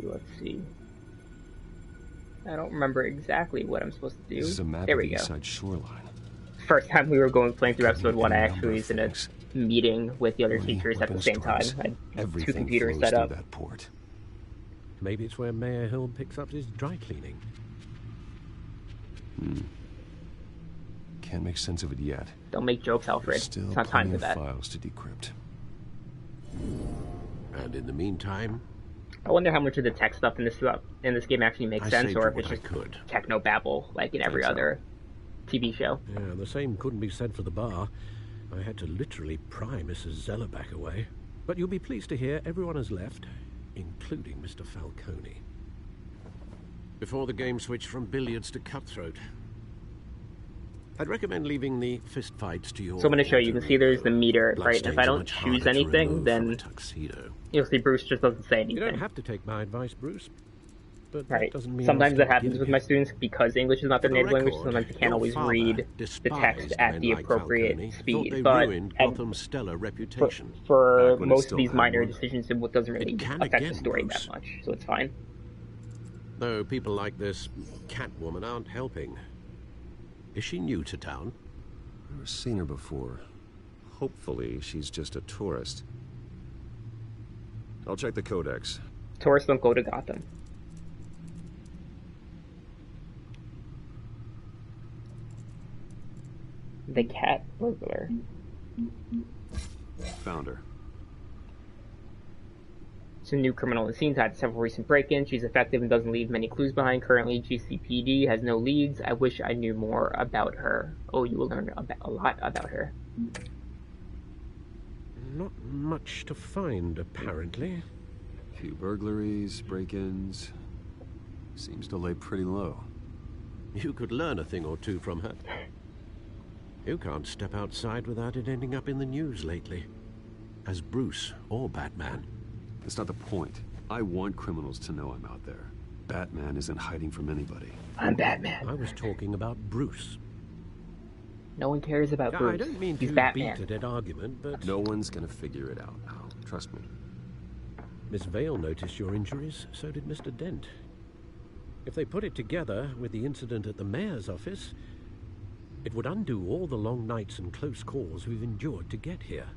Speaker 1: Let's see. I don't remember exactly what I'm supposed to do.
Speaker 7: This is a map
Speaker 1: there
Speaker 7: of
Speaker 1: we
Speaker 7: the
Speaker 1: go.
Speaker 7: East Side shoreline.
Speaker 1: First time we were playing through episode 1, I actually was in a meeting with the other teachers at the same time. I had 2 computers set up.
Speaker 7: That port.
Speaker 6: Maybe it's where Mayor Hill picks up his dry cleaning.
Speaker 7: Can't make sense of it yet.
Speaker 1: Don't make jokes, Alfred.
Speaker 7: There's still
Speaker 1: it's not time
Speaker 7: plenty
Speaker 1: for that.
Speaker 7: of files to decrypt.
Speaker 6: And in the meantime,
Speaker 1: I wonder how much of the tech stuff in this game actually makes sense, or if it's just techno babble like in every other TV show.
Speaker 6: Yeah, the same couldn't be said for the bar. I had to literally pry Mrs. Zellerback away. But you'll be pleased to hear everyone has left, including Mr. Falcone. Before the game switched from billiards to cutthroat. I'd recommend leaving the fistfights to your...
Speaker 1: So I'm going to show you. You can see there's the meter, right? And if I don't choose anything, then you'll see Bruce just doesn't say anything.
Speaker 6: You don't have to take my advice, Bruce. But
Speaker 1: right.
Speaker 6: Doesn't mean
Speaker 1: sometimes that happens with my students because English is not their native language. Sometimes they can't always read the text at the appropriate speed. But for most of these minor decisions, it doesn't really affect the story that much, so it's fine.
Speaker 6: Though people like this Catwoman aren't helping. Is she new to town?
Speaker 7: I've never seen her before. Hopefully, she's just a tourist. I'll check the codex.
Speaker 1: Tourists don't go to Gotham. The cat burglar.
Speaker 7: Found her.
Speaker 1: She's a new criminal on the scene, had several recent break-ins. She's effective and doesn't leave many clues behind. Currently, GCPD has no leads. I wish I knew more about her. Oh, you will learn a lot about her.
Speaker 6: Not much to find, apparently.
Speaker 7: A few burglaries, break-ins. Seems to lay pretty low.
Speaker 6: You could learn a thing or two from her. You can't step outside without it ending up in the news lately. As Bruce or Batman.
Speaker 7: That's not the point. I want criminals to know I'm out there. Batman isn't hiding from anybody.
Speaker 1: I'm Batman.
Speaker 6: I was talking about Bruce.
Speaker 1: No one cares about Bruce.
Speaker 6: I don't mean
Speaker 1: He's
Speaker 6: to
Speaker 1: Batman.
Speaker 6: beat a dead argument, but...
Speaker 7: No one's gonna figure it out now. Trust me.
Speaker 6: Miss Vale noticed your injuries, so did Mr. Dent. If they put it together with the incident at the mayor's office, it would undo all the long nights and close calls we've endured to get here.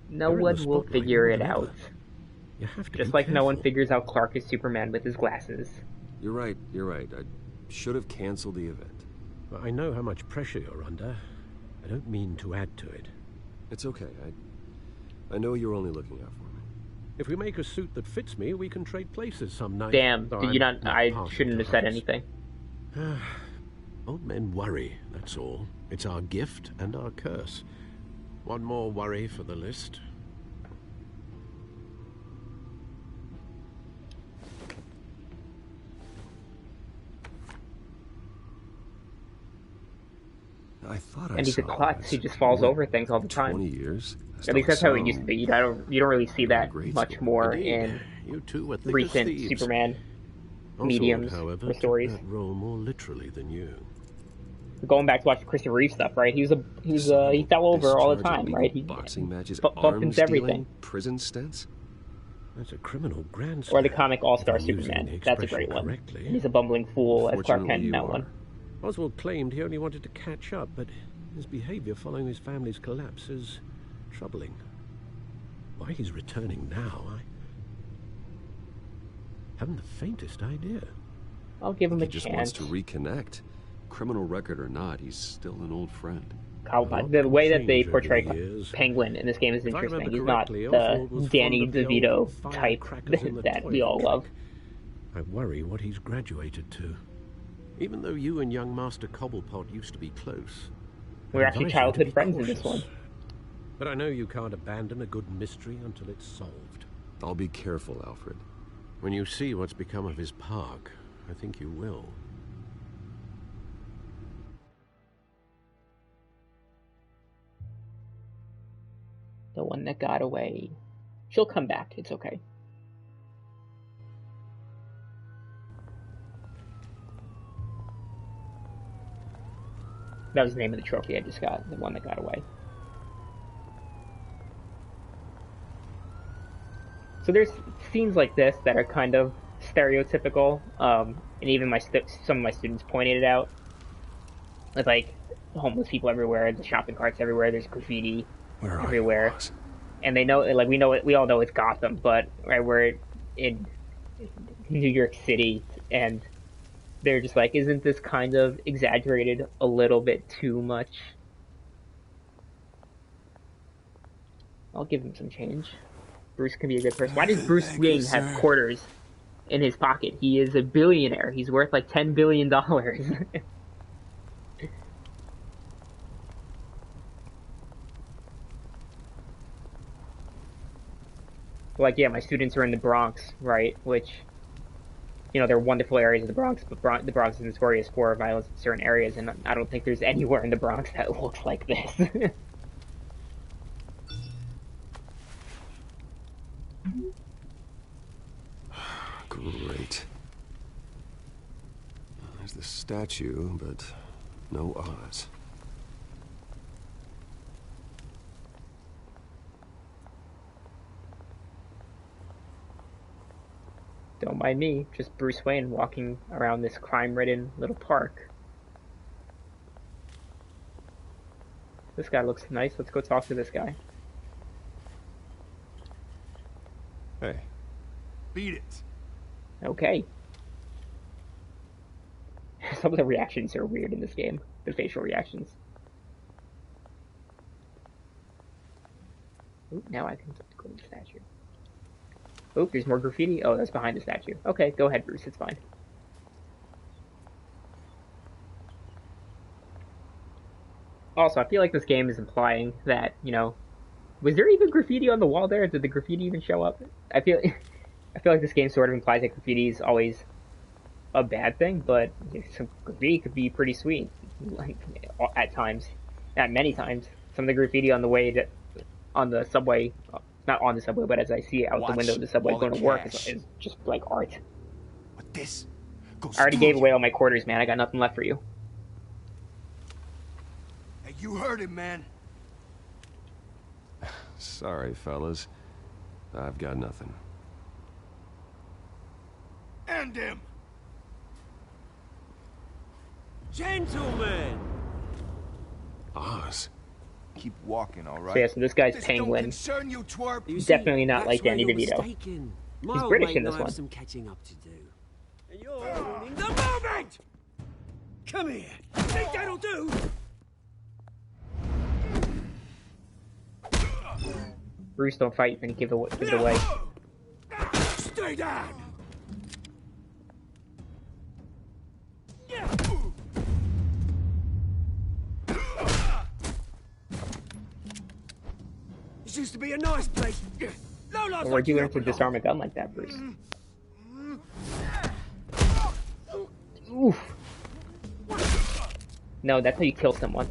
Speaker 1: No one will figure it out.
Speaker 6: You have to
Speaker 1: Just like no one figures out Clark is Superman with his glasses.
Speaker 7: You're right, you're right. I should have canceled the event.
Speaker 6: I know how much pressure you're under. I don't mean to add to it.
Speaker 7: It's okay. I know you're only looking out for me.
Speaker 6: If we make a suit that fits me, we can trade places some night.
Speaker 1: Damn, did you not? I shouldn't have said anything.
Speaker 6: Old men worry, that's all. It's our gift and our curse. One more worry for the list.
Speaker 7: I thought
Speaker 1: and he's a klutz. He just falls over things all the time.
Speaker 7: 20 years?
Speaker 1: At least that's how it used to be. You don't really see that much more in recent Superman mediums or stories.
Speaker 6: That role more literally than you.
Speaker 1: Going back to watch the Christopher Reeve stuff, right? He fell over all the time, right? He
Speaker 7: boxing matches,
Speaker 1: bumped into everything.
Speaker 7: Prison stints.
Speaker 6: That's a criminal grandstand.
Speaker 1: Or the comic All-Star Superman. That's a great one. He's a bumbling fool as Clark Kent in that one.
Speaker 6: Oswald claimed he only wanted to catch up, but his behavior following his family's collapse is troubling. Why he's returning now, I haven't the faintest idea.
Speaker 1: I'll give him a
Speaker 7: chance. He just wants to reconnect. Criminal record or not, he's still an old friend.
Speaker 1: The way that they portray Penguin in this game is interesting. He's not the Danny DeVito type that we all love.
Speaker 6: I worry what he's graduated to. Even though you and young Master Cobblepot used to be close.
Speaker 1: We're actually childhood friends in this one.
Speaker 6: But I know you can't abandon a good mystery until it's solved.
Speaker 7: I'll be careful, Alfred.
Speaker 6: When you see what's become of his park, I think you will.
Speaker 1: The one that got away. She'll come back. It's okay. That was the name of the trophy I just got. The one that got away. So there's scenes like this that are kind of stereotypical, and even some of my students pointed it out. With like homeless people everywhere, the shopping carts everywhere, there's graffiti everywhere, and they know, like we all know it's Gotham, but right, we're in New York City, and they're just like, isn't this kind of exaggerated a little bit too much? I'll give him some change. Bruce can be a good person. Why does Bruce Wayne have quarters in his pocket? He is a billionaire. He's worth like $10 billion. Like, yeah, my students are in the Bronx, right? Which, you know, they're wonderful areas of the Bronx, but the Bronx is notorious for violence in certain areas, and I don't think there's anywhere in the Bronx that looks like this.
Speaker 7: Great. There's the statue, but no Oz.
Speaker 1: Don't mind me, just Bruce Wayne walking around this crime-ridden little park. This guy looks nice. Let's go talk to this guy.
Speaker 7: Hey.
Speaker 2: Beat it.
Speaker 1: Okay. Some of the reactions are weird in this game. The facial reactions. Ooh, now I can go to the statue. Oh, there's more graffiti. Oh, that's behind the statue. Okay, go ahead, Bruce. It's fine. Also, I feel like this game is implying that, you know, was there even graffiti on the wall there? Did the graffiti even show up? I feel like this game sort of implies that graffiti is always a bad thing, but some graffiti could be pretty sweet, like at times, at many times. Some of the graffiti on the way on the subway, not on the subway, but as I see it out the window of the subway going to work, is just like art.
Speaker 2: But this
Speaker 1: I already gave away all my quarters, man. I got nothing left for you.
Speaker 2: Hey, you heard him, man.
Speaker 7: Sorry, fellas. I've got nothing.
Speaker 2: End him.
Speaker 15: Gentlemen!
Speaker 7: Oz.
Speaker 2: Keep walking, all right?
Speaker 1: So yeah, so this guy's
Speaker 2: This
Speaker 1: Penguin.
Speaker 2: don't concern you, twerp.
Speaker 1: He's definitely not like Danny DeVito. He's British in this one.
Speaker 15: Some catching up to do. And you're ruining the moment! Come here. Think that'll do?
Speaker 1: Bruce, don't fight. You're gonna give it away.
Speaker 15: Stay down! This used to be a nice place.
Speaker 1: Or where'd you learn to disarm a gun like that, Bruce? Oof. No, that's how you kill someone.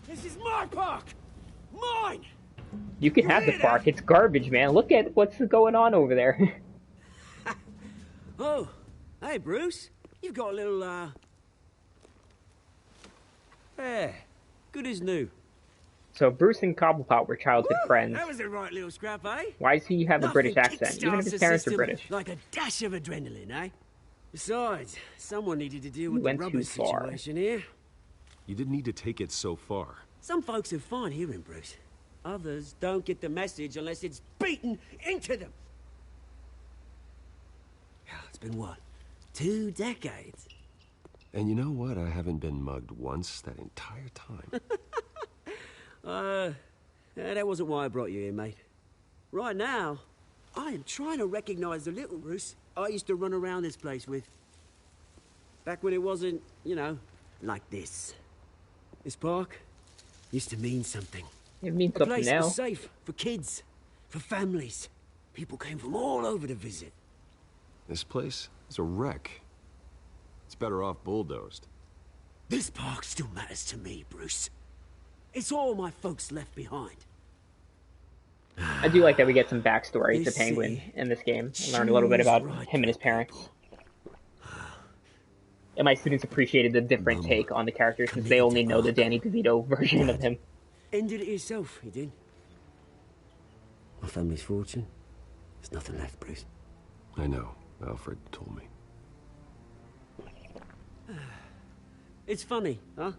Speaker 15: This is my park! Mine!
Speaker 1: You can have the park. It's garbage, man. Look at what's going on over there.
Speaker 15: Oh, hey, Bruce. You've got a little, Yeah, good as new.
Speaker 1: So Bruce and Cobblepot were childhood friends.
Speaker 15: That was a right little scrap, eh?
Speaker 1: Why does he have a British accent, even if his parents are British?
Speaker 15: Like a dash of adrenaline, eh? Besides, someone needed to deal with the rubber situation here.
Speaker 7: You didn't need to take it so far.
Speaker 15: Some folks are fine hearing, Bruce. Others don't get the message unless it's beaten into them. It's been what? 2 decades?
Speaker 7: And you know what? I haven't been mugged once that entire time.
Speaker 15: That wasn't why I brought you here, mate. Right now, I am trying to recognize the little Bruce I used to run around this place with. Back when it wasn't, you know, like this. This park used to mean something.
Speaker 1: It means something now.
Speaker 15: A place was safe for kids, for families. People came from all over to visit.
Speaker 7: This place is a wreck. It's better off bulldozed.
Speaker 15: This park still matters to me, Bruce. It's all my folks left behind.
Speaker 1: I do like that we get some backstory to Penguin in this game. And learn a little bit about him and his parents. And my students appreciated the different take on the character since they only know the Danny DeVito version of him.
Speaker 15: Ended it yourself, you did. My family's fortune. There's nothing left, Bruce.
Speaker 7: I know. Alfred told me.
Speaker 15: It's funny, huh?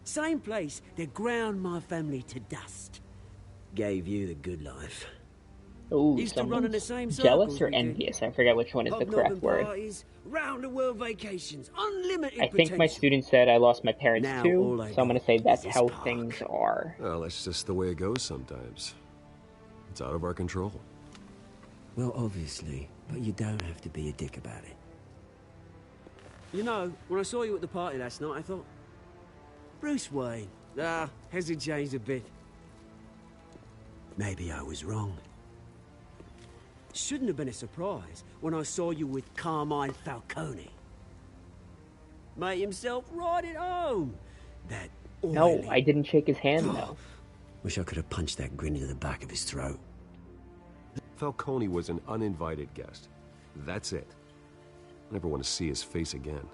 Speaker 15: Same place that ground my family to dust. Gave you the good life.
Speaker 1: Ooh,
Speaker 15: Used to run in the same
Speaker 1: jealous
Speaker 15: circles,
Speaker 1: or envious? I forget which one is the correct word.
Speaker 15: Parties, round the world vacations, unlimited
Speaker 1: I think my student said I lost my parents
Speaker 15: now
Speaker 1: too, so I'm going to say that's how things are.
Speaker 7: Well, that's just the way it goes sometimes. It's out of our control.
Speaker 15: Well, obviously, but you don't have to be a dick about it. You know, when I saw you at the party last night, I thought, Bruce Wayne. Hasn't changed a bit. Maybe I was wrong. Shouldn't have been a surprise when I saw you with Carmine Falcone. Made himself right at home. That
Speaker 1: No, I didn't shake his hand, though.
Speaker 15: Wish I could have punched that grin into the back of his throat.
Speaker 7: Falcone was an uninvited guest. That's it. I never want to see his face again.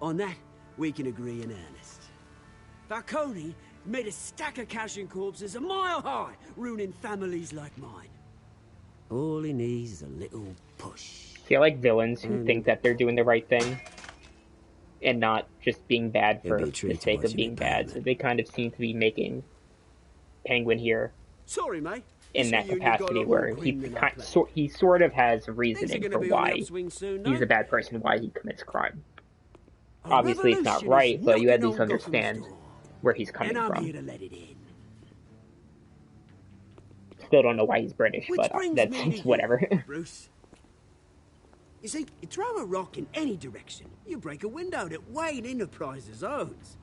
Speaker 15: On that, we can agree in earnest. Falcone made a stack of cash and corpses a mile high, ruining families like mine. All he needs is a little push.
Speaker 1: See, I like villains who think that they're doing the right thing and not just being bad
Speaker 15: It'll
Speaker 1: for
Speaker 15: be a treat
Speaker 1: the
Speaker 15: to
Speaker 1: sake
Speaker 15: watch
Speaker 1: of
Speaker 15: him
Speaker 1: being
Speaker 15: in
Speaker 1: bad.
Speaker 15: pain,
Speaker 1: So they kind of seem to be making Penguin here
Speaker 15: Sorry, mate.
Speaker 1: in
Speaker 15: This
Speaker 1: that
Speaker 15: reunion's got a
Speaker 1: capacity
Speaker 15: lot more
Speaker 1: where
Speaker 15: cream than I planned.
Speaker 1: he sort of has
Speaker 15: Things are
Speaker 1: reasoning
Speaker 15: gonna
Speaker 1: for
Speaker 15: be on the
Speaker 1: why
Speaker 15: upswing soon,
Speaker 1: he's
Speaker 15: no?
Speaker 1: a bad person, why he commits crime.
Speaker 15: A
Speaker 1: Obviously, it's not
Speaker 15: revolution is
Speaker 1: right, but you at
Speaker 15: knocking
Speaker 1: least
Speaker 15: on Gotham's
Speaker 1: understand
Speaker 15: door,
Speaker 1: where he's coming
Speaker 15: and I'm
Speaker 1: from.
Speaker 15: here to let it in.
Speaker 1: Still don't know why he's British,
Speaker 15: Which
Speaker 1: but
Speaker 15: brings
Speaker 1: that's
Speaker 15: me to
Speaker 1: it's whatever.
Speaker 15: you, Bruce. You see, you throw a rock in any direction, you break a window that Wayne Enterprises owns.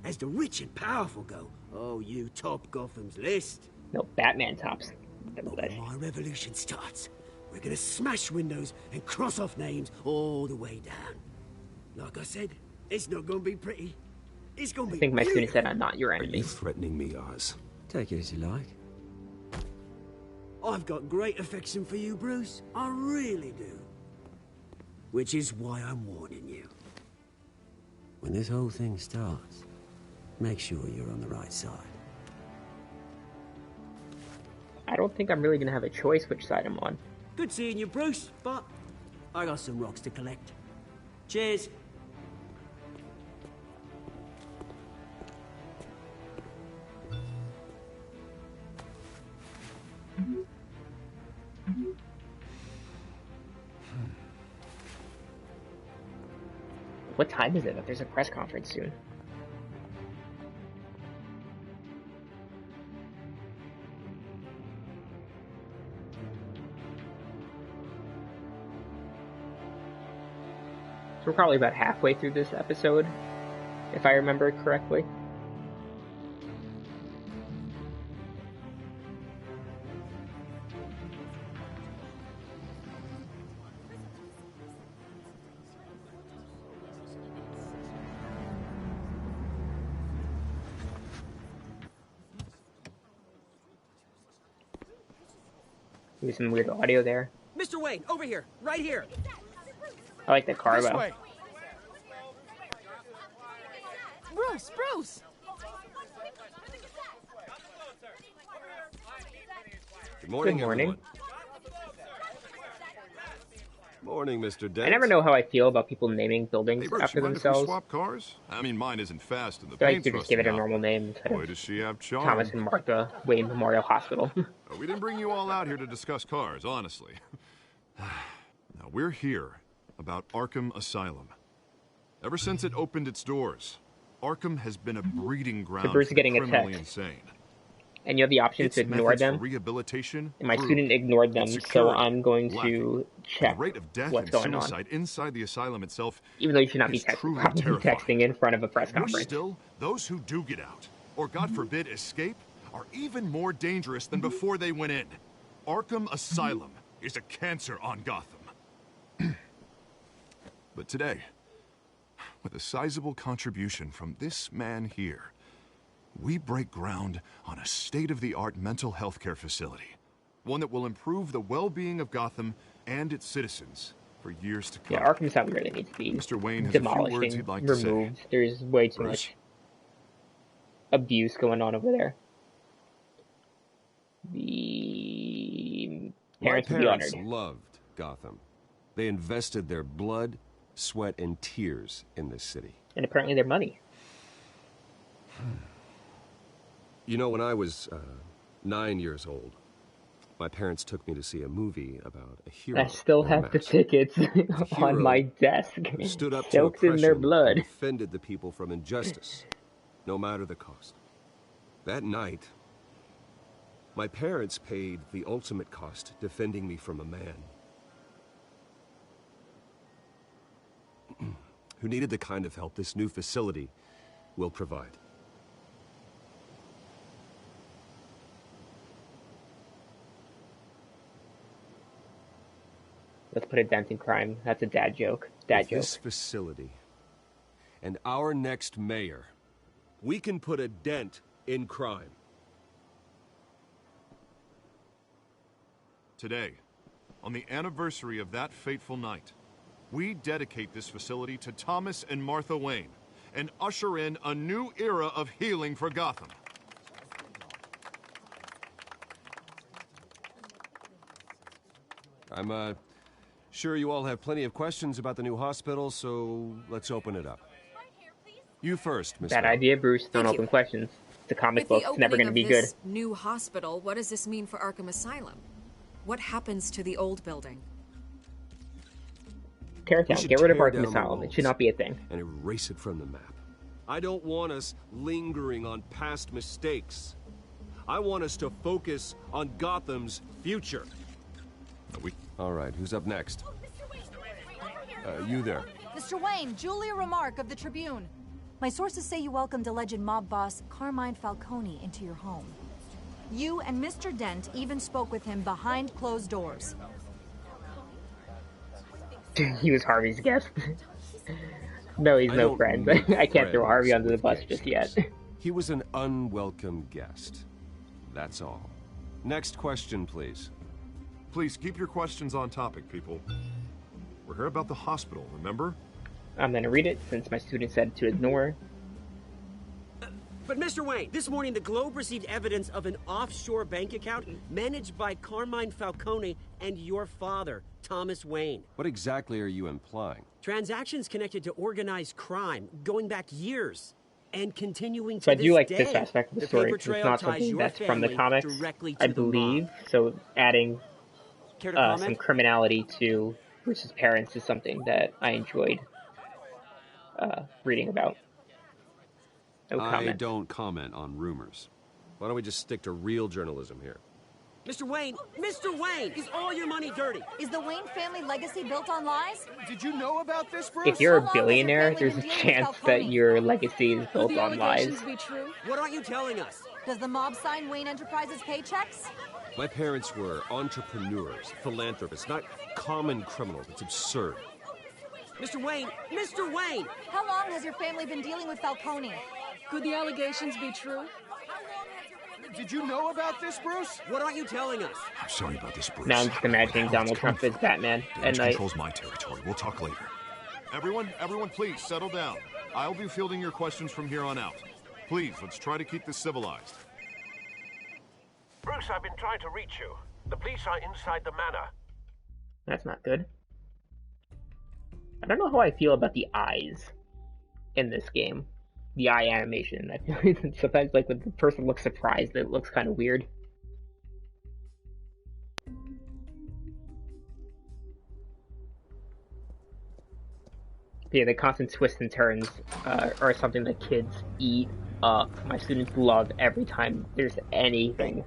Speaker 15: As the rich and powerful go, oh, you top Gotham's list.
Speaker 1: No, Batman tops the
Speaker 15: But
Speaker 1: list.
Speaker 15: when my revolution starts, we're gonna smash windows and cross off names all the way down. Like I said, it's not gonna be pretty. It's gonna be
Speaker 1: I think my student
Speaker 15: beautiful.
Speaker 1: said I'm not your
Speaker 7: Are
Speaker 1: enemy.
Speaker 7: you threatening me, Oz?
Speaker 15: Take it as you like. I've got great affection for you, Bruce. I really do. Which is why I'm warning you. When this whole thing starts, make sure you're on the right side.
Speaker 1: I don't think I'm really gonna have a choice which side I'm on.
Speaker 15: Good seeing you, Bruce, but I got some rocks to collect. Cheers.
Speaker 1: What time is it? There's a press conference soon. So we're probably about halfway through this episode, if I remember correctly. Maybe some weird audio there.
Speaker 15: Mr. Wayne, over here, right here.
Speaker 1: I like the car
Speaker 15: This
Speaker 1: though.
Speaker 15: way.
Speaker 9: Bruce, Bruce!
Speaker 7: Good morning,
Speaker 1: Good morning.
Speaker 7: everyone. Morning, Mr. Dent.
Speaker 1: I never know how I feel about people naming buildings
Speaker 4: Hey, Bruce,
Speaker 1: after
Speaker 4: you mind if we
Speaker 1: themselves.
Speaker 4: swap cars? I mean, mine isn't fast and the
Speaker 1: I feel like
Speaker 4: paint's
Speaker 1: you just give it a
Speaker 4: rusting out.
Speaker 1: normal name instead
Speaker 4: Boy,
Speaker 1: of
Speaker 4: does she have charm.
Speaker 1: Thomas and Martha Wayne Memorial Hospital.
Speaker 4: We didn't bring you all out here to discuss cars, honestly. Now, we're here about Arkham Asylum. Ever since it opened its doors, Arkham has been a breeding ground
Speaker 1: Bruce is
Speaker 4: for
Speaker 1: getting
Speaker 4: the
Speaker 1: a
Speaker 4: criminally
Speaker 1: text.
Speaker 4: insane.
Speaker 1: And you have the option
Speaker 4: Its
Speaker 1: to ignore
Speaker 4: methods for
Speaker 1: them.
Speaker 4: rehabilitation
Speaker 1: And my
Speaker 4: proved,
Speaker 1: student ignored them,
Speaker 4: its
Speaker 1: so
Speaker 4: security
Speaker 1: I'm going
Speaker 4: lacking.
Speaker 1: to
Speaker 4: The
Speaker 1: check
Speaker 4: rate of death
Speaker 1: what's
Speaker 4: and
Speaker 1: going on.
Speaker 4: suicide inside the asylum itself
Speaker 1: Even though you should not be
Speaker 4: is truly
Speaker 1: probably
Speaker 4: terrifying.
Speaker 1: texting in front of a press
Speaker 4: Worse
Speaker 1: conference.
Speaker 4: still, those who do get out, or God forbid escape, are even more dangerous than before they went in. Arkham Asylum is a cancer on Gotham. But today, with a sizable contribution from this man here, we break ground on a state-of-the-art mental health care facility. One that will improve the well-being of Gotham and its citizens for years to come.
Speaker 1: Yeah, Arkham Asylum really needs to be
Speaker 4: Mr. Wayne has a few
Speaker 1: demolished
Speaker 4: words
Speaker 1: and
Speaker 4: he'd like to say.
Speaker 1: removed. There's way too
Speaker 4: Bruce?
Speaker 1: much abuse going on over there. The parents
Speaker 7: My
Speaker 1: would be
Speaker 7: parents
Speaker 1: honored.
Speaker 7: loved Gotham. They invested their blood, sweat, and tears in this city.
Speaker 1: And apparently their money.
Speaker 7: You know, when I was 9 years old, my parents took me to see a movie about a hero.
Speaker 1: I still
Speaker 7: in a
Speaker 1: have the
Speaker 7: mask.
Speaker 1: tickets
Speaker 7: A
Speaker 1: on
Speaker 7: hero
Speaker 1: my desk.
Speaker 7: who stood up to
Speaker 1: Soaked in their
Speaker 7: oppression
Speaker 1: blood.
Speaker 7: and defended the people from injustice, no matter the cost. That night, my parents paid the ultimate cost defending me from a man who needed the kind of help this new facility will provide.
Speaker 1: Let's put a dent in crime. That's a dad joke. Dad
Speaker 7: With
Speaker 1: joke.
Speaker 7: this facility and our next mayor, we can put a dent in crime.
Speaker 4: Today, on the anniversary of that fateful night, we dedicate this facility to Thomas and Martha Wayne and usher in a new era of healing for Gotham.
Speaker 7: I'm, sure you all have plenty of questions about the new hospital, so let's open it up. You first, Miss
Speaker 1: Bad
Speaker 7: Bell.
Speaker 1: idea, Bruce. Don't
Speaker 11: Thank
Speaker 1: open
Speaker 11: you.
Speaker 1: questions. The comic
Speaker 11: With the
Speaker 1: book's never
Speaker 11: opening
Speaker 1: going to
Speaker 11: of
Speaker 1: be
Speaker 11: this
Speaker 1: good.
Speaker 11: new hospital, what does this mean for Arkham Asylum? What happens to the old building?
Speaker 1: Tear it
Speaker 7: We
Speaker 1: down.
Speaker 7: should
Speaker 1: Get rid of
Speaker 7: tear
Speaker 1: Arkham
Speaker 7: down the
Speaker 1: Asylum. It
Speaker 7: walls
Speaker 1: should not be a thing.
Speaker 7: and erase it from the map. I don't want us lingering on past mistakes. I want us to focus on Gotham's future. All right, who's up next? You there.
Speaker 16: Mr. Wayne, Julia Remark of the Tribune. My sources say you welcomed alleged mob boss Carmine Falcone into your home. You and Mr. Dent even spoke with him behind closed doors.
Speaker 1: He was Harvey's guest. No, he's no friend. I can't throw Harvey under the bus just yet.
Speaker 7: He was an unwelcome guest. That's all. Next question, please.
Speaker 4: Please keep your questions on topic, people. We're here about the hospital, remember?
Speaker 1: I'm gonna read it since my student said to ignore.
Speaker 15: But Mr. Wayne, this morning the Globe received evidence of an offshore bank account managed by Carmine Falcone and your father, Thomas Wayne.
Speaker 7: What exactly are you implying?
Speaker 15: Transactions connected to organized crime going back years and continuing to
Speaker 1: So I
Speaker 15: this
Speaker 1: do like
Speaker 15: day.
Speaker 1: this aspect of the story.
Speaker 15: paper
Speaker 1: It's
Speaker 15: trail
Speaker 1: not
Speaker 15: ties
Speaker 1: something
Speaker 15: your
Speaker 1: that's from the
Speaker 15: family
Speaker 1: comics,
Speaker 15: directly to
Speaker 1: I
Speaker 15: the
Speaker 1: believe.
Speaker 15: mob.
Speaker 1: So adding
Speaker 15: Care to comment?
Speaker 1: some criminality to Bruce's parents is something that I enjoyed reading about. No
Speaker 7: I
Speaker 1: comment.
Speaker 7: don't comment on rumors. Why don't we just stick to real journalism here?
Speaker 15: Mr. Wayne, is all your money dirty?
Speaker 16: Is the Wayne family legacy built on lies?
Speaker 2: Did you know about this, Bruce?
Speaker 1: If you're
Speaker 16: How
Speaker 1: a
Speaker 16: long has your
Speaker 1: billionaire,
Speaker 16: family
Speaker 1: there's
Speaker 16: been
Speaker 1: a
Speaker 16: dealing with
Speaker 1: chance that
Speaker 16: Falcone?
Speaker 1: your legacy is
Speaker 16: Could
Speaker 1: built
Speaker 16: the
Speaker 1: on lies.
Speaker 16: allegations be true?
Speaker 15: What aren't you telling us?
Speaker 16: Does the mob sign Wayne Enterprises paychecks?
Speaker 7: My parents were entrepreneurs, philanthropists, not common criminals. It's absurd.
Speaker 15: Mr. Wayne!
Speaker 16: How long has your family been dealing with Falcone?
Speaker 17: Could the allegations be true?
Speaker 2: Did you know about this, Bruce?
Speaker 15: What aren't you telling us?
Speaker 2: I'm sorry about this, Bruce.
Speaker 1: Now I'm just imagining Donald Trump as Batman at
Speaker 4: Damage
Speaker 1: night.
Speaker 4: controls my territory. We'll talk later. Everyone, please settle down. I'll be fielding your questions from here on out. Please, let's try to keep this civilized.
Speaker 18: Bruce, I've been trying to reach you. The police are inside the manor.
Speaker 1: That's not good. I don't know how I feel about the eyes in this game. The eye animation. I feel like sometimes, like, when the person looks surprised, it looks kind of weird. But yeah, the constant twists and turns are something that kids eat up. My students love every time there's anything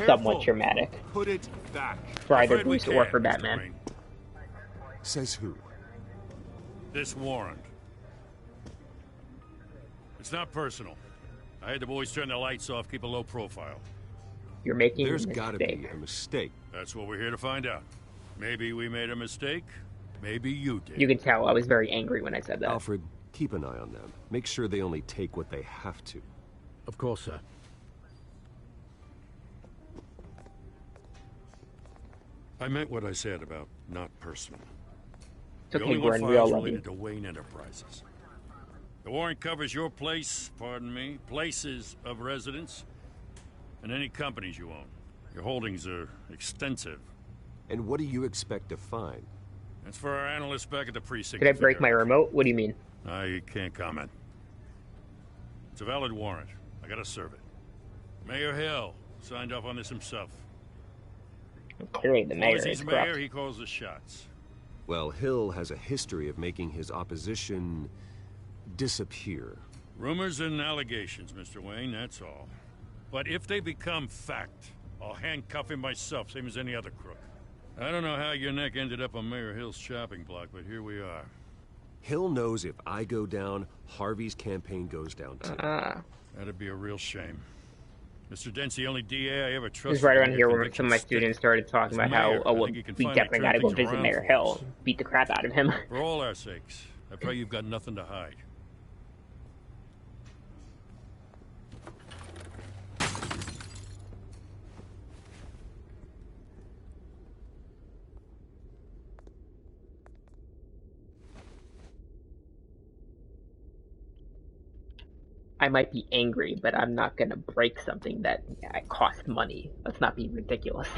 Speaker 1: somewhat dramatic.
Speaker 7: Put it back.
Speaker 1: For either
Speaker 10: Afraid we
Speaker 1: Bruce or
Speaker 10: can't,
Speaker 1: for
Speaker 10: Mr.
Speaker 1: Batman.
Speaker 10: Wayne.
Speaker 7: Says who?
Speaker 10: This warrant. It's not personal. I had the boys turn the lights off, keep a low profile.
Speaker 1: You're making
Speaker 7: There's
Speaker 1: a
Speaker 7: gotta
Speaker 1: mistake.
Speaker 7: be a mistake.
Speaker 10: That's what we're here to find out. Maybe we made a mistake. Maybe you did.
Speaker 1: You can tell I was very angry when I said that.
Speaker 7: Alfred, keep an eye on them. Make sure they only take what they have to.
Speaker 6: Of course, sir.
Speaker 10: I meant what I said about not personal.
Speaker 1: It's
Speaker 10: The
Speaker 1: okay,
Speaker 10: only one
Speaker 1: Gordon, we all
Speaker 10: files
Speaker 1: love
Speaker 10: related
Speaker 1: you.
Speaker 10: to Wayne Enterprises. The warrant covers your place, pardon me, places of residence, and any companies you own. Your holdings are extensive.
Speaker 7: And what do you expect to find?
Speaker 10: That's for our analysts back at the precinct.
Speaker 1: Did I
Speaker 10: to
Speaker 1: break
Speaker 10: figure
Speaker 1: my remote? What do you mean?
Speaker 10: out. I can't comment. It's a valid warrant. I gotta serve it. Mayor Hill signed off on this himself.
Speaker 1: Clearly the
Speaker 10: As long
Speaker 1: mayor
Speaker 10: as
Speaker 1: is
Speaker 10: he's
Speaker 1: corrupt.
Speaker 10: mayor, he calls the shots.
Speaker 7: Well, Hill has a history of making his opposition disappear.
Speaker 10: Rumors and allegations, Mr. Wayne, that's all. But if they become fact, I'll handcuff him myself, same as any other crook. I don't know how your neck ended up on Mayor Hill's shopping block, but here we are.
Speaker 7: Hill knows if I go down, Harvey's campaign goes down too.
Speaker 10: That'd be a real shame. Mr. Dent's the only DA I ever
Speaker 1: It
Speaker 10: trusted.
Speaker 1: was right
Speaker 10: to
Speaker 1: around
Speaker 10: get
Speaker 1: here where
Speaker 10: convictions
Speaker 1: some of my
Speaker 10: stick.
Speaker 1: students started talking
Speaker 10: As
Speaker 1: about how,
Speaker 10: mayor,
Speaker 1: oh,
Speaker 10: I
Speaker 1: well,
Speaker 10: think you can
Speaker 1: we
Speaker 10: finally
Speaker 1: definitely
Speaker 10: turn
Speaker 1: gotta go
Speaker 10: things
Speaker 1: visit
Speaker 10: around
Speaker 1: Mayor
Speaker 10: for
Speaker 1: Hill.
Speaker 10: us.
Speaker 1: Beat the crap out of him.
Speaker 10: For all our sakes, I pray you've got nothing to hide.
Speaker 1: I might be angry, but I'm not gonna break something that cost money. Let's not be ridiculous.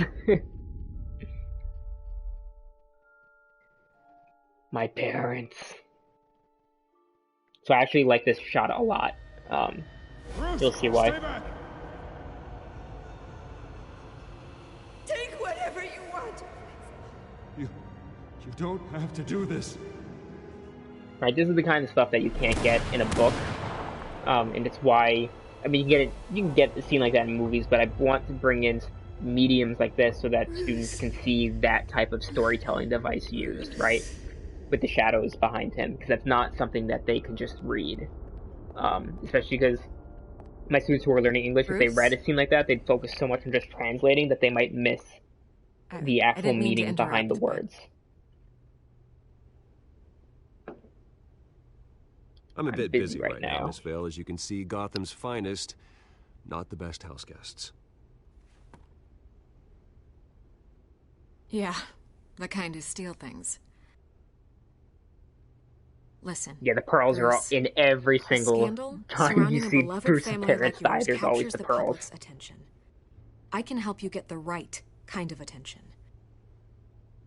Speaker 1: My parents. So I actually like this shot a lot. You'll see why.
Speaker 9: Take whatever you want.
Speaker 7: You don't have to do this.
Speaker 1: Right, this is the kind of stuff that you can't get in a book, and it's why. I mean, you can get a scene like that in movies, but I want to bring in mediums like this so that students can see that type of storytelling device used, right? With the shadows behind him, because that's not something that they can just read. Especially because my students who are learning English, if they read a scene like that, they'd focus so much on just translating that they might miss the actual meaning behind the words.
Speaker 7: I'm a bit busy right now, Miss Vale. As you can see, Gotham's finest, not the best house guests.
Speaker 11: Yeah, the kind who steal things. Listen.
Speaker 1: Yeah, the pearls
Speaker 11: Bruce,
Speaker 1: are in every single time you see Bruce's parents die. There's always the pearls.
Speaker 11: Attention. I can help you get the right kind of attention.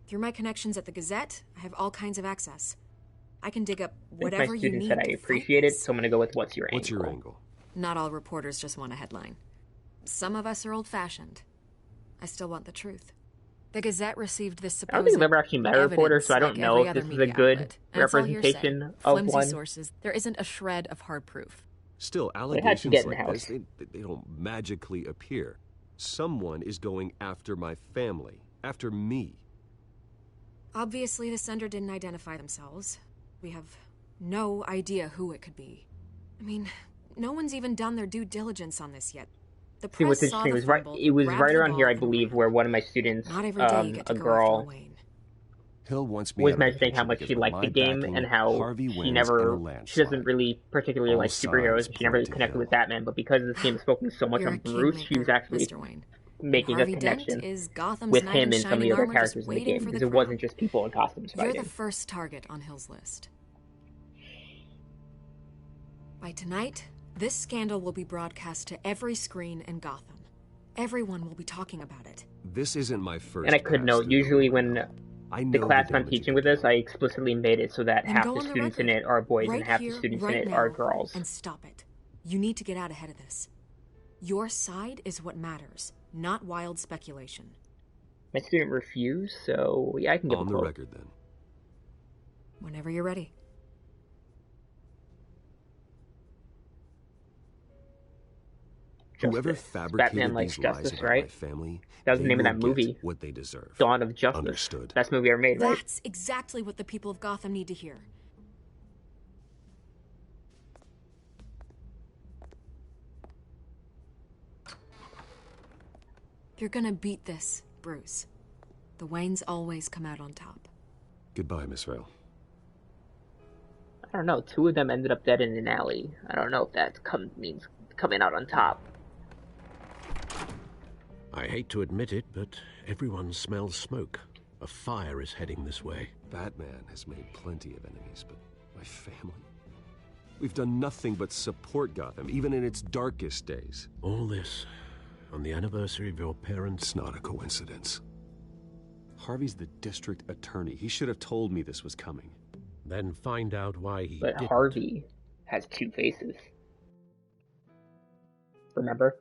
Speaker 11: Through my connections at the Gazette, I have all kinds of access. I can dig up whatever you need.
Speaker 1: My students said I appreciate it, so I'm gonna go with what's your angle.
Speaker 7: What's your angle?
Speaker 11: Not all reporters just want a headline. Some of us are old-fashioned. I still want the truth. The Gazette received this supposed
Speaker 1: I don't think I've ever actually met a reporter, so I don't know if this is a good representation of one.
Speaker 11: Sources, there isn't a shred of hard proof.
Speaker 7: Still, allegations like this, they don't magically appear. Someone is going after my family, after me.
Speaker 11: Obviously, the sender didn't identify themselves. We have no idea who it could be. I mean, no one's even done their due diligence on this yet. The press
Speaker 1: what's interesting was it was right around here, I believe, where one of my students, a girl,
Speaker 7: Hill wants me
Speaker 1: was mentioning how much she liked the game and how she doesn't really particularly like superheroes. She never really connected with Batman, but because this game is focusing so much on Bruce, she was actually making a connection with him and some of the other characters in the game, because it wasn't just people in costumes fighting.
Speaker 11: You're the first target on Hill's list. By tonight, this scandal will be broadcast to every screen in Gotham. Everyone will be talking about it.
Speaker 7: This isn't my first.
Speaker 1: And I could note, usually when the class I'm teaching with this, I explicitly made it so that half the students in it are boys and half the students in it are girls.
Speaker 11: And stop it. You need to get out ahead of this. Your side is what matters, not wild speculation.
Speaker 1: My student refused, so yeah, I can give
Speaker 7: on the record then.
Speaker 11: Whenever you're ready.
Speaker 7: Whoever fabricated
Speaker 1: Batman Likes
Speaker 7: these lies
Speaker 1: Justice,
Speaker 7: about
Speaker 1: right?
Speaker 7: my family,
Speaker 1: that was the name of that movie.
Speaker 7: What they deserve.
Speaker 1: Dawn of Justice.
Speaker 7: Understood.
Speaker 1: Best movie ever made, right?
Speaker 11: That's exactly what the people of Gotham need to hear. You're gonna beat this, Bruce. The Waynes always come out on top.
Speaker 7: Goodbye, Miss Vale.
Speaker 1: I don't know. 2 of them ended up dead in an alley. I don't know if that means coming out on top.
Speaker 6: I hate to admit it, but everyone smells smoke. A fire is heading this way.
Speaker 7: Batman has made plenty of enemies, but my family? We've done nothing but support Gotham, even in its darkest days.
Speaker 6: All this on the anniversary of your parents'...
Speaker 7: It's not a coincidence. Harvey's the district attorney. He should have told me this was coming.
Speaker 6: Then find out why he
Speaker 1: But
Speaker 6: didn't.
Speaker 1: Harvey has 2 faces. Remember?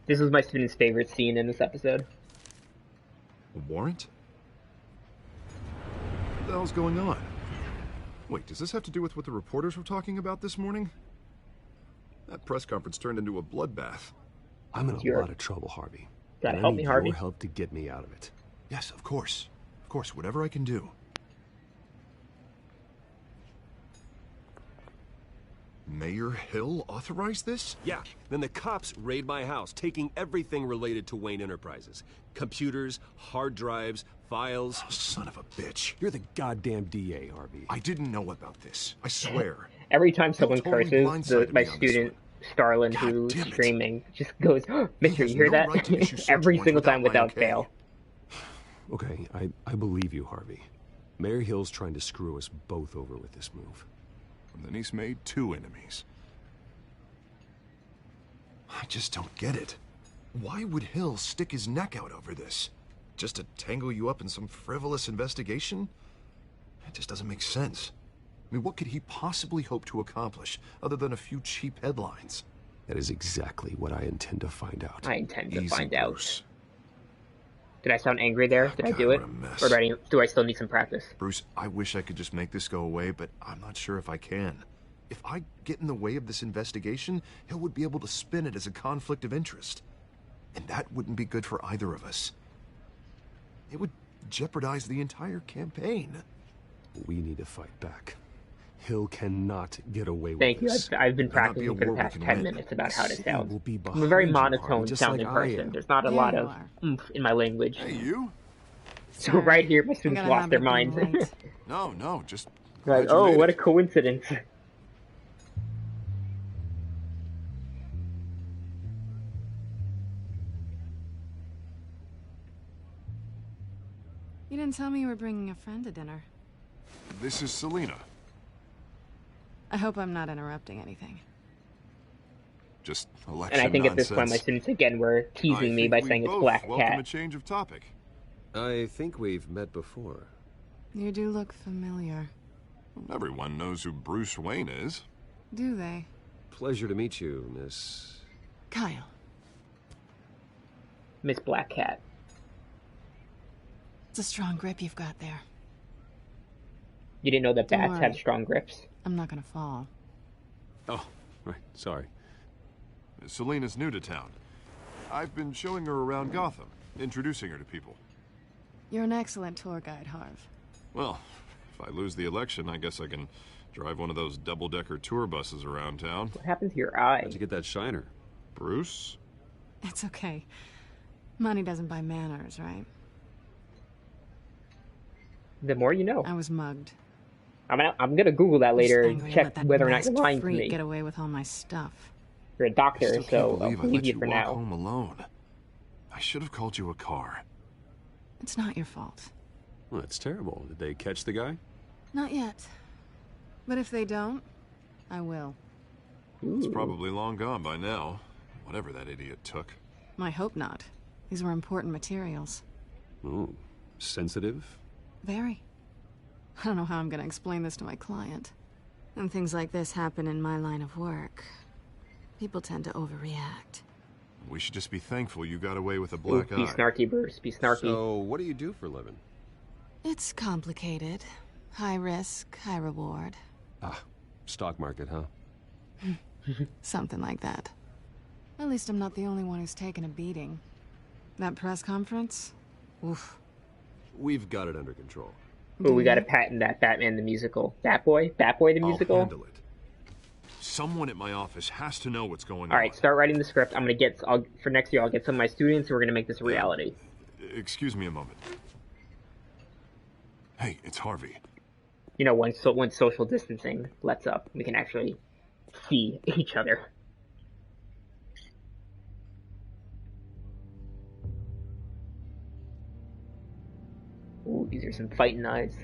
Speaker 1: This was my student's favorite scene in this episode.
Speaker 4: A warrant? What the hell's going on? Wait, does this have to do with what the reporters were talking about this morning? That press conference turned into a bloodbath.
Speaker 7: I'm in a lot of trouble, Harvey.
Speaker 1: Gotta help me, Harvey.
Speaker 7: Your help to get me out of it.
Speaker 4: Yes, of course. Of course, whatever I can do. Mayor Hill authorized this?
Speaker 7: Yeah, then the cops raid my house, taking everything related to Wayne Enterprises. Computers, hard drives, files.
Speaker 4: Oh, son of a bitch.
Speaker 7: You're the goddamn DA, Harvey.
Speaker 4: I didn't know about this. I swear.
Speaker 1: Every time someone curses, my student, Starlin, who's streaming, just goes, oh, Mister, you hear that? Every single time without fail.
Speaker 7: Okay, I believe you, Harvey. Mayor Hill's trying to screw us both over with this move.
Speaker 4: And then he's made 2 enemies. I just don't get it. Why would Hill stick his neck out over this? Just to tangle you up in some frivolous investigation? It just doesn't make sense. I mean, what could he possibly hope to accomplish other than a few cheap headlines?
Speaker 7: That is exactly what I intend to find out.
Speaker 1: I intend to
Speaker 4: Easy,
Speaker 1: find out.
Speaker 4: Bruce.
Speaker 1: Did I sound angry there? Did I do it?
Speaker 4: What a mess.
Speaker 1: Or do I still need some practice?
Speaker 4: Bruce, I wish I could just make this go away, but I'm not sure if I can. If I get in the way of this investigation, Hill would be able to spin it as a conflict of interest. And that wouldn't be good for either of us. It would jeopardize the entire campaign.
Speaker 7: We need to fight back. Hill cannot get away with
Speaker 1: Thank you.
Speaker 7: this.
Speaker 1: I've been
Speaker 4: There not be a
Speaker 1: practicing for the
Speaker 4: war we
Speaker 1: past
Speaker 4: can
Speaker 1: 10
Speaker 4: win.
Speaker 1: minutes about how to sound.
Speaker 7: Will be
Speaker 1: I'm a very
Speaker 7: behind you,
Speaker 1: monotone
Speaker 7: Harvey, just
Speaker 1: sounding
Speaker 7: like I
Speaker 1: person.
Speaker 7: am.
Speaker 1: There's not a
Speaker 16: There
Speaker 1: lot
Speaker 16: you
Speaker 1: of
Speaker 16: are.
Speaker 1: oomph in my language.
Speaker 4: Hey, you?
Speaker 1: So right here, my students
Speaker 16: got a
Speaker 1: lost their
Speaker 16: habit of being
Speaker 1: minds.
Speaker 16: late.
Speaker 4: No, just...
Speaker 1: Like,
Speaker 4: glad you
Speaker 1: oh,
Speaker 4: made
Speaker 1: what a
Speaker 4: it.
Speaker 1: coincidence.
Speaker 8: You didn't tell me you were bringing a friend to dinner.
Speaker 4: This is Selena.
Speaker 8: I hope I'm not interrupting anything.
Speaker 4: Just election
Speaker 1: And I think at this point, my
Speaker 4: nonsense.
Speaker 1: students again were
Speaker 4: I
Speaker 1: teasing me
Speaker 4: think
Speaker 1: by
Speaker 4: we
Speaker 1: saying it's
Speaker 4: both
Speaker 1: Black
Speaker 4: welcome a
Speaker 1: Cat.
Speaker 4: change of topic.
Speaker 7: I think we've met before.
Speaker 8: You do look familiar.
Speaker 4: Everyone knows who Bruce Wayne is.
Speaker 8: Do they?
Speaker 7: Pleasure to meet you, Miss...
Speaker 8: Kyle.
Speaker 1: Miss Black Cat.
Speaker 8: It's a strong grip you've got there.
Speaker 1: You didn't know that
Speaker 8: Don't
Speaker 1: bats
Speaker 8: worry.
Speaker 1: have strong grips?
Speaker 8: I'm not gonna fall.
Speaker 7: Oh, right, sorry.
Speaker 4: Selena's new to town. I've been showing her around Gotham, introducing her to people.
Speaker 8: You're an excellent tour guide, Harv.
Speaker 4: Well, if I lose the election, I guess I can drive one of those double-decker tour buses around town.
Speaker 1: What happened to your eye?
Speaker 7: How'd you get that shiner?
Speaker 4: Bruce?
Speaker 8: It's okay. Money doesn't buy manners, right?
Speaker 1: The more you know.
Speaker 8: I was mugged.
Speaker 1: I'm gonna Google that later
Speaker 8: I'm
Speaker 1: and
Speaker 8: just angry I
Speaker 1: check
Speaker 8: let that
Speaker 1: whether or not you're
Speaker 8: masked
Speaker 1: lying to
Speaker 8: freak
Speaker 1: me.
Speaker 8: get away with all my stuff.
Speaker 1: You're a
Speaker 4: I
Speaker 1: doctor,
Speaker 4: still
Speaker 1: so
Speaker 4: can't
Speaker 1: I'll
Speaker 4: believe I
Speaker 1: believe
Speaker 4: let
Speaker 1: you
Speaker 4: you
Speaker 1: for
Speaker 4: walk
Speaker 1: now.
Speaker 4: home alone. I should have called you a car.
Speaker 8: It's not your fault.
Speaker 7: Well, that's terrible. Did they catch the guy?
Speaker 8: Not yet. But if they don't, I will.
Speaker 4: It's probably long gone by now. Whatever that idiot took.
Speaker 8: I hope not. These were important materials.
Speaker 7: Ooh, sensitive?
Speaker 8: Very. I don't know how I'm gonna explain this to my client. When things like this happen in my line of work, people tend to overreact.
Speaker 4: We should just be thankful you got away with a
Speaker 1: Ooh,
Speaker 4: black
Speaker 1: be
Speaker 4: eye.
Speaker 1: snarky, Bruce. Be snarky.
Speaker 7: So, what do you do for a living?
Speaker 8: It's complicated. High risk, high reward.
Speaker 7: Ah, stock market, huh?
Speaker 8: Something like that. At least I'm not the only one who's taken a beating. That press conference? Oof.
Speaker 7: We've got it under control.
Speaker 1: Ooh, we gotta patent that Batman the musical. Batboy the musical?
Speaker 4: I'll handle it. Someone at my office has to know what's going on.
Speaker 1: Alright, start writing the script. For next year, I'll get some of my students and we're gonna make this a reality.
Speaker 4: Excuse me a moment. Hey, it's Harvey.
Speaker 1: You know, once social distancing lets up, we can actually see each other. Ooh, these are some fighting eyes.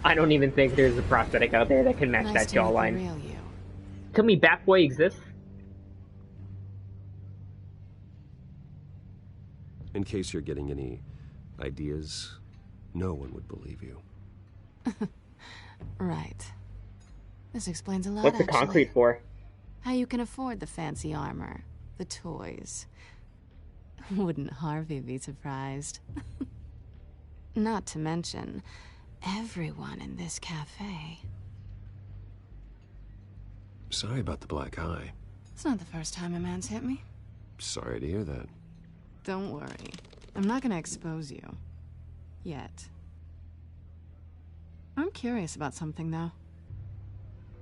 Speaker 1: I don't even think there's a prosthetic out there that can match
Speaker 8: Nice
Speaker 1: that
Speaker 8: to meet the
Speaker 1: jawline.
Speaker 8: real you.
Speaker 1: Tell me Batboy exists?
Speaker 7: In case you're getting any ideas, no one would believe you.
Speaker 8: Right. This explains a lot,
Speaker 1: What's the
Speaker 8: actually.
Speaker 1: concrete for?
Speaker 8: How you can afford the fancy armor, the toys. Wouldn't Harvey be surprised? Not to mention, everyone in this cafe.
Speaker 7: Sorry about the black eye.
Speaker 8: It's not the first time a man's hit me.
Speaker 7: Sorry to hear that.
Speaker 8: Don't worry. I'm not gonna expose you. Yet. I'm curious about something, though.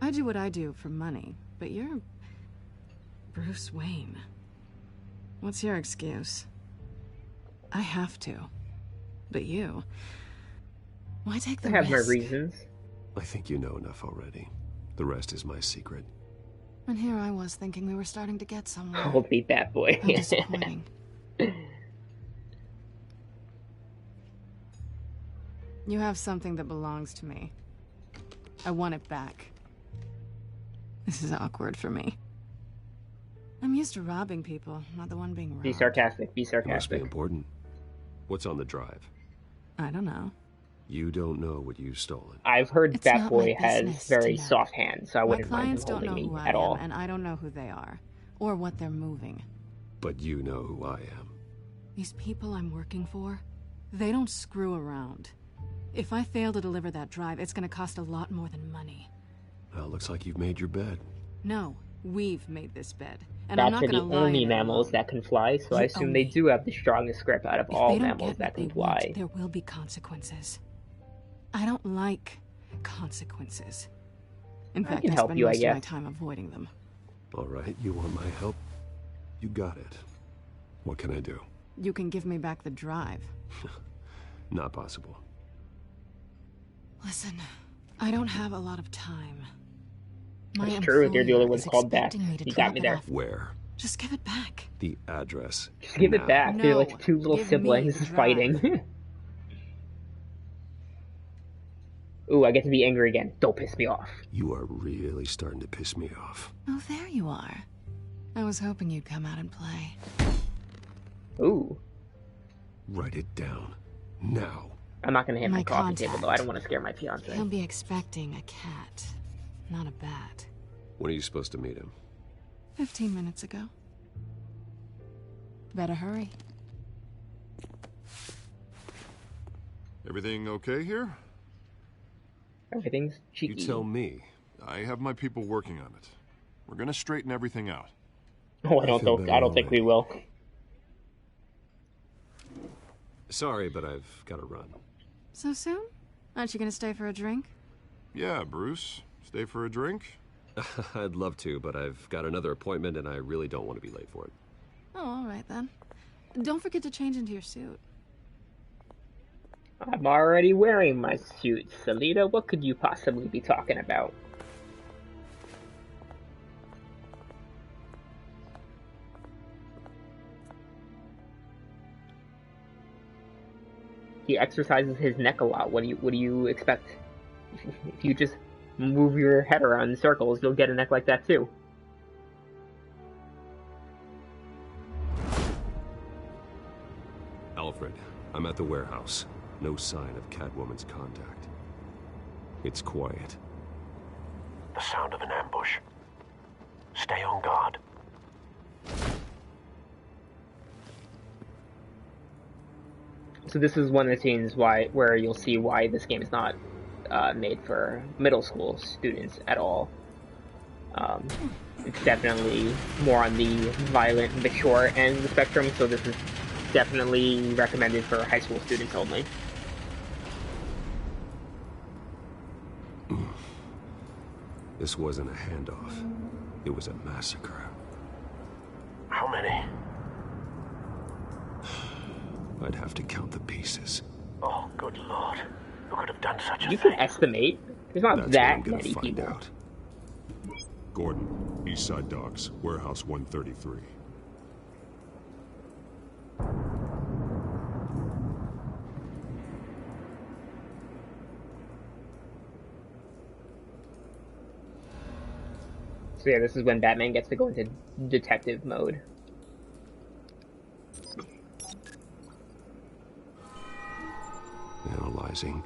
Speaker 8: I do what I do for money, but you're... Bruce Wayne. What's your excuse? I have to. But you... Why take the
Speaker 1: I have
Speaker 8: risk?
Speaker 1: my reasons.
Speaker 7: I think you know enough already. The rest is my secret.
Speaker 8: And here I was thinking we were starting to get somewhere.
Speaker 1: Hold me, Bat Boy.
Speaker 8: How disappointing. You have something that belongs to me. I want it back. This is awkward for me. I'm used to robbing people, not the one being robbed.
Speaker 1: Be sarcastic. Be
Speaker 7: It must be
Speaker 1: sarcastic.
Speaker 7: important. What's on the drive?
Speaker 8: I don't know.
Speaker 7: You don't know what you've stolen.
Speaker 1: I've heard
Speaker 8: It's
Speaker 1: Bat
Speaker 8: not
Speaker 1: Boy
Speaker 8: my
Speaker 1: has
Speaker 8: business
Speaker 1: very
Speaker 8: to know.
Speaker 1: soft hands, so I
Speaker 8: My
Speaker 1: wouldn't mind him
Speaker 8: clients don't
Speaker 1: holding
Speaker 8: know who
Speaker 1: me
Speaker 8: I
Speaker 1: at
Speaker 8: am,
Speaker 1: all.
Speaker 8: and I don't know who they are, or what they're moving.
Speaker 7: But you know who I am.
Speaker 8: These people I'm working for, they don't screw around. If I fail to deliver that drive, it's gonna cost a lot more than money.
Speaker 7: Well, looks like you've made your bed.
Speaker 8: No, we've made this bed. And
Speaker 1: Bats
Speaker 8: I'm not
Speaker 1: are
Speaker 8: gonna
Speaker 1: the
Speaker 8: lie
Speaker 1: only
Speaker 8: in it
Speaker 1: mammals
Speaker 8: alone.
Speaker 1: that can fly, so I
Speaker 8: You
Speaker 1: assume
Speaker 8: owe
Speaker 1: they
Speaker 8: me.
Speaker 1: do have the strongest grip out of
Speaker 8: If
Speaker 1: all
Speaker 8: they don't
Speaker 1: mammals
Speaker 8: get
Speaker 1: that
Speaker 8: what they
Speaker 1: can fly.
Speaker 8: want, there will be consequences. I don't like consequences. In
Speaker 1: I
Speaker 8: fact,
Speaker 1: can
Speaker 8: I
Speaker 1: help
Speaker 8: spend
Speaker 1: you, I
Speaker 8: most of my
Speaker 1: guess.
Speaker 8: time avoiding them.
Speaker 7: All right, you want my help? You got it. What can I do?
Speaker 8: You can give me back the drive.
Speaker 7: Not possible.
Speaker 8: Listen, I don't have a lot of time. My
Speaker 1: It's true, they're the only
Speaker 8: employer
Speaker 1: ones
Speaker 8: is
Speaker 1: called Bats.
Speaker 8: expecting me to
Speaker 1: You got
Speaker 8: drop
Speaker 1: me
Speaker 8: it
Speaker 1: there.
Speaker 8: off.
Speaker 7: Where?
Speaker 8: Just give it back.
Speaker 7: The address.
Speaker 1: Just give it
Speaker 7: now.
Speaker 1: back. They're
Speaker 8: No,
Speaker 1: like two little
Speaker 8: give me
Speaker 1: siblings
Speaker 8: the drive.
Speaker 1: fighting. Ooh, I get to be angry again. Don't piss me off.
Speaker 7: You are really starting to piss me off.
Speaker 8: Oh, there you are. I was hoping you'd come out and play.
Speaker 1: Ooh.
Speaker 7: Write it down. Now.
Speaker 1: I'm not gonna hit my
Speaker 8: My
Speaker 1: coffee
Speaker 8: contact.
Speaker 1: table though. I don't want to scare my fiance.
Speaker 8: He'll be expecting a cat, not a bat.
Speaker 7: When are you supposed to meet him?
Speaker 8: 15 minutes ago. Better hurry.
Speaker 4: Everything okay here?
Speaker 1: Everything's cheeky.
Speaker 7: You tell me.
Speaker 4: I have my people working on it. We're gonna straighten everything out.
Speaker 1: Oh, I don't think we will.
Speaker 7: Sorry, but I've got to run.
Speaker 8: So soon? Aren't you gonna stay for a drink?
Speaker 4: Yeah, Bruce. Stay for a drink?
Speaker 7: I'd love to, but I've got another appointment and I really don't want to be late for it.
Speaker 8: Oh, all right then. Don't forget to change into your suit.
Speaker 1: I'm already wearing my suit, Salita. What could you possibly be talking about? He exercises his neck a lot. What do you expect? If you just move your head around in circles, you'll get a neck like that too.
Speaker 7: Alfred, I'm at the warehouse. No sign of Catwoman's contact. It's quiet.
Speaker 18: The sound of an ambush. Stay on guard.
Speaker 1: So this is one of the scenes where you'll see why this game is not made for middle school students at all. It's definitely more on the violent, mature end of the spectrum, so this is definitely recommended for high school students only.
Speaker 7: This wasn't a handoff. It was a massacre.
Speaker 18: How many?
Speaker 7: I'd have to count the pieces.
Speaker 18: Oh, good lord. Who could have done such a
Speaker 1: You
Speaker 18: thing?
Speaker 1: can estimate. There's not
Speaker 7: That's what I'm
Speaker 1: that
Speaker 7: gonna
Speaker 1: many
Speaker 7: find
Speaker 1: people.
Speaker 7: out.
Speaker 3: Gordon, East Side Docks, Warehouse 133.
Speaker 1: So yeah, this is when Batman gets to go into detective mode.
Speaker 7: Analyzing.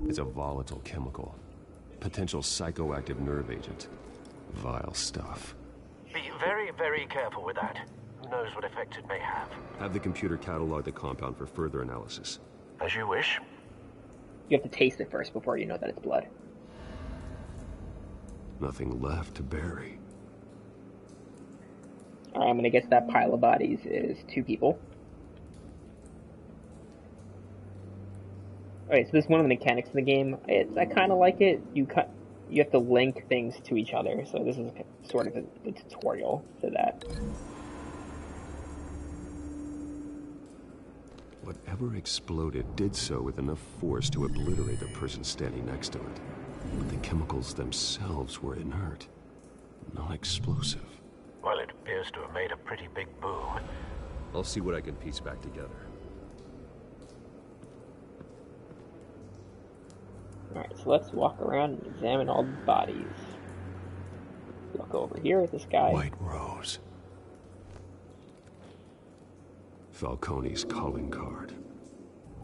Speaker 7: It's a volatile chemical. Potential psychoactive nerve agent. Vile stuff.
Speaker 18: Be very, very careful with that. Who knows what effect it may have.
Speaker 7: Have the computer catalog the compound for further analysis.
Speaker 18: As you wish.
Speaker 1: You have to taste it first before you know that it's blood.
Speaker 7: Nothing left to bury.
Speaker 1: Alright, I'm gonna guess that pile of bodies is 2 people. Alright, so this is one of the mechanics of the game. I kind of like it. You have to link things to each other, so this is sort of a tutorial to that.
Speaker 7: Whatever exploded did so with enough force to obliterate the person standing next to it.
Speaker 19: But the chemicals themselves were inert, not explosive.
Speaker 18: Well, it appears to have made a pretty big boom.
Speaker 7: I'll see what I can piece back together.
Speaker 1: Alright, so let's walk around and examine all the bodies. Look over here at this guy.
Speaker 19: White Rose. Falcone's calling card.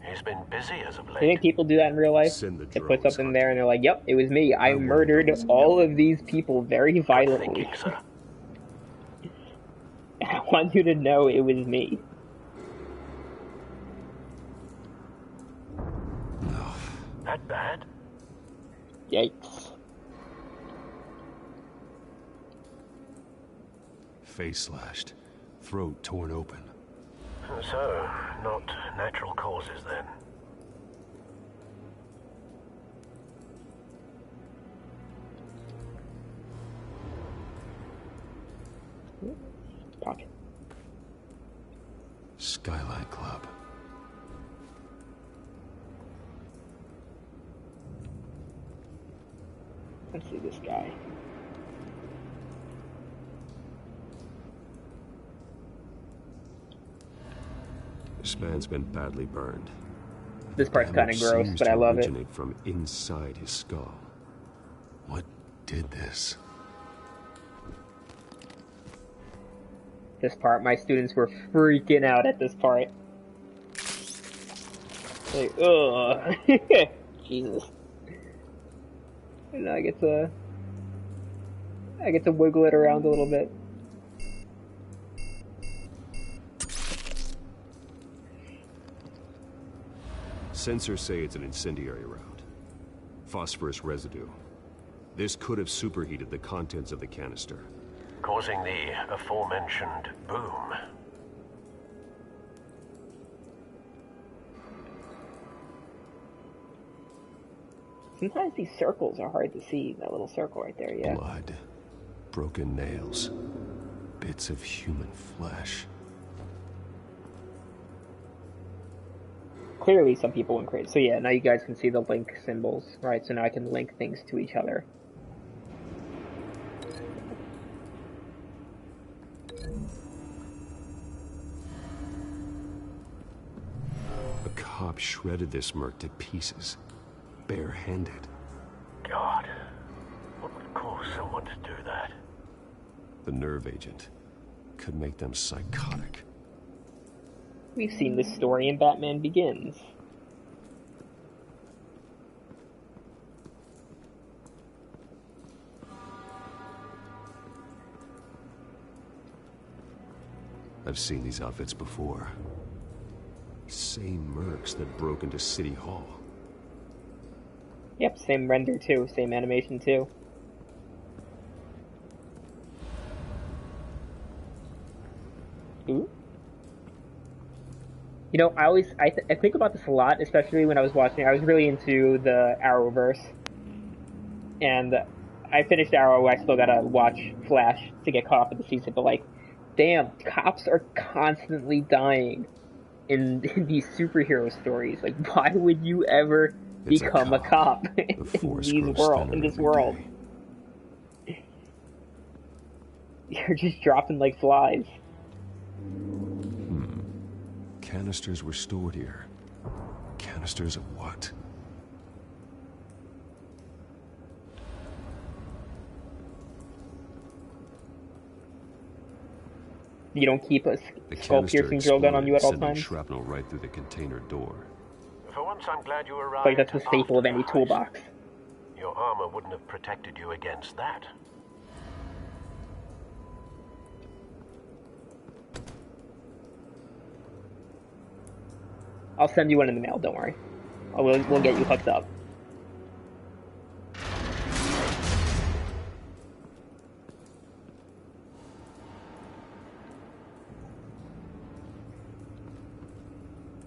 Speaker 18: He's been busy as of
Speaker 1: Do
Speaker 18: late.
Speaker 1: you think people do that in real life? They put something there and they're like, yep, it was me. I murdered all of these people very violently. I want you to know it was me.
Speaker 18: That bad?
Speaker 1: Yikes.
Speaker 19: Face slashed, throat torn open.
Speaker 18: So, not natural causes then.
Speaker 1: Pocket.
Speaker 19: Skylight Club.
Speaker 1: Let's see this guy.
Speaker 19: This man's been badly burned.
Speaker 1: This part's kind of gross, but I love it.
Speaker 19: Originate from inside his skull. What did this?
Speaker 1: This part, my students were freaking out at this part. Like, ugh. Jesus. And I get to wiggle it around a little bit.
Speaker 7: Sensors say it's an incendiary round. Phosphorus residue. This could have superheated the contents of the canister,
Speaker 18: causing the aforementioned boom.
Speaker 1: Sometimes these circles are hard to see. That little circle right there, yeah.
Speaker 19: Blood, broken nails, bits of human flesh.
Speaker 1: Clearly some people went crazy. So yeah, now you guys can see the link symbols, right? So now I can link things to each other.
Speaker 19: A cop shredded this merc to pieces, barehanded.
Speaker 18: God, what would cause someone to do that?
Speaker 19: The nerve agent could make them psychotic.
Speaker 1: We've seen this story in Batman Begins.
Speaker 19: I've seen these outfits before. Same mercs that broke into City Hall.
Speaker 1: Yep, same render too, same animation too. Ooh. You know, I think about this a lot, especially when I was watching. I was really into the Arrowverse, and I finished Arrow. I still gotta watch Flash to get caught up in the season. But like, damn, cops are constantly dying in these superhero stories. Like, why would you ever become a cop in this world? You're just dropping like flies.
Speaker 19: Canisters were stored here. Canisters of what?
Speaker 1: You don't keep a skull-piercing drill gun on you at all times?
Speaker 19: Shrapnel right through the container door.
Speaker 18: For once, I'm glad you arrived.
Speaker 1: Like that's the staple of any toolbox.
Speaker 18: Your armor wouldn't have protected you against that.
Speaker 1: I'll send you one in the mail, don't worry. We'll get you hooked up.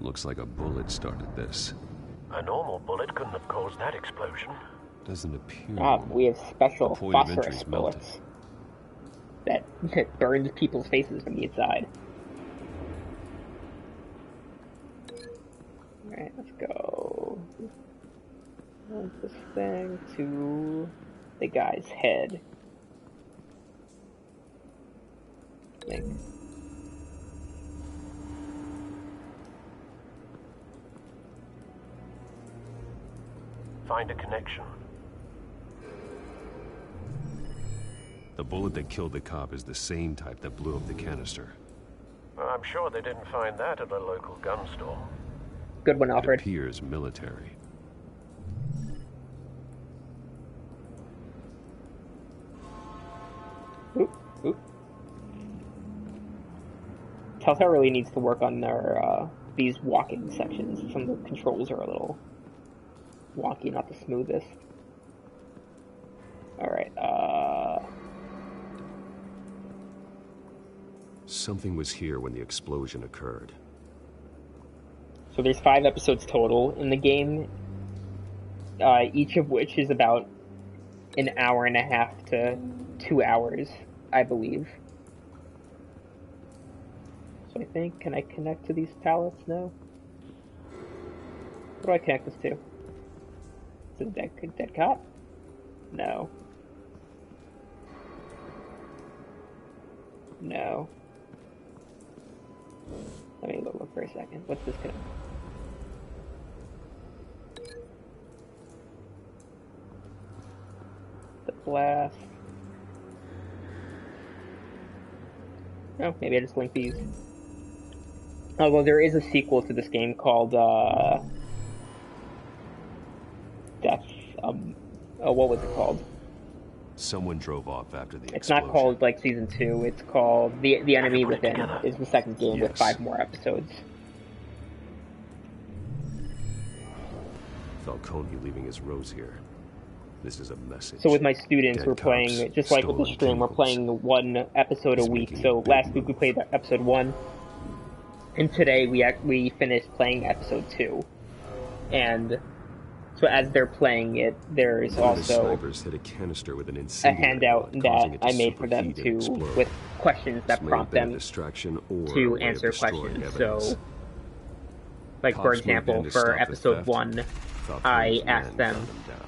Speaker 19: Looks like a bullet started this.
Speaker 18: A normal bullet couldn't have caused that explosion.
Speaker 19: Doesn't appear.
Speaker 1: Ah, we have special phosphorus bullets that burns people's faces from the inside. Alright, let's go. Mount this thing to the guy's head. I think.
Speaker 18: Find a connection.
Speaker 19: The bullet that killed the cop is the same type that blew up the canister.
Speaker 18: I'm sure they didn't find that at a local gun store.
Speaker 1: Good one, Alfred.
Speaker 19: It appears military.
Speaker 1: Oop, oop. Telltale really needs to work on their these walking sections. Some of the controls are a little wonky, not the smoothest. Alright,
Speaker 19: Something was here when the explosion occurred.
Speaker 1: so there's 5 episodes total in the game, each of which is about an hour and a half to 2 hours, I believe. So I think, can I connect to these pallets now? What do I connect this to? Is it a dead cop? No. No. Let me look for a second. What's this connect? The blast. Oh, maybe I just linked these. Although there is a sequel to this game called, Death, what was it called?
Speaker 19: Someone drove off after the
Speaker 1: It's
Speaker 19: explosion.
Speaker 1: not called, like, Season 2, it's called The Enemy Within, is the second game with 5 more episodes.
Speaker 19: Falcone leaving his rose here. This is a message.
Speaker 1: So with my students,
Speaker 19: Dead
Speaker 1: we're
Speaker 19: cops,
Speaker 1: playing, just like with the
Speaker 19: stolen
Speaker 1: stream, we're
Speaker 19: vehicles.
Speaker 1: playing 1 episode a
Speaker 19: He's
Speaker 1: week.
Speaker 19: making
Speaker 1: So
Speaker 19: a big
Speaker 1: last week we
Speaker 19: move.
Speaker 1: played episode 1, and today we finished playing episode 2. And so as they're playing it, there's
Speaker 19: One of the
Speaker 1: also
Speaker 19: snipers hit a canister with an
Speaker 1: a
Speaker 19: incendiary
Speaker 1: handout
Speaker 19: bullet, causing
Speaker 1: that
Speaker 19: it to
Speaker 1: I made for them
Speaker 19: superheat and
Speaker 1: to,
Speaker 19: explode.
Speaker 1: with questions that
Speaker 19: This may
Speaker 1: prompt
Speaker 19: have been a
Speaker 1: them
Speaker 19: distraction or a
Speaker 1: to
Speaker 19: way of
Speaker 1: answer
Speaker 19: destroying
Speaker 1: questions.
Speaker 19: evidence.
Speaker 1: So, like for
Speaker 19: Cops moved in
Speaker 1: example,
Speaker 19: to
Speaker 1: for
Speaker 19: stop the
Speaker 1: episode
Speaker 19: theft.
Speaker 1: 1,
Speaker 19: Falcone's
Speaker 1: I
Speaker 19: men
Speaker 1: asked them
Speaker 19: gunned him down.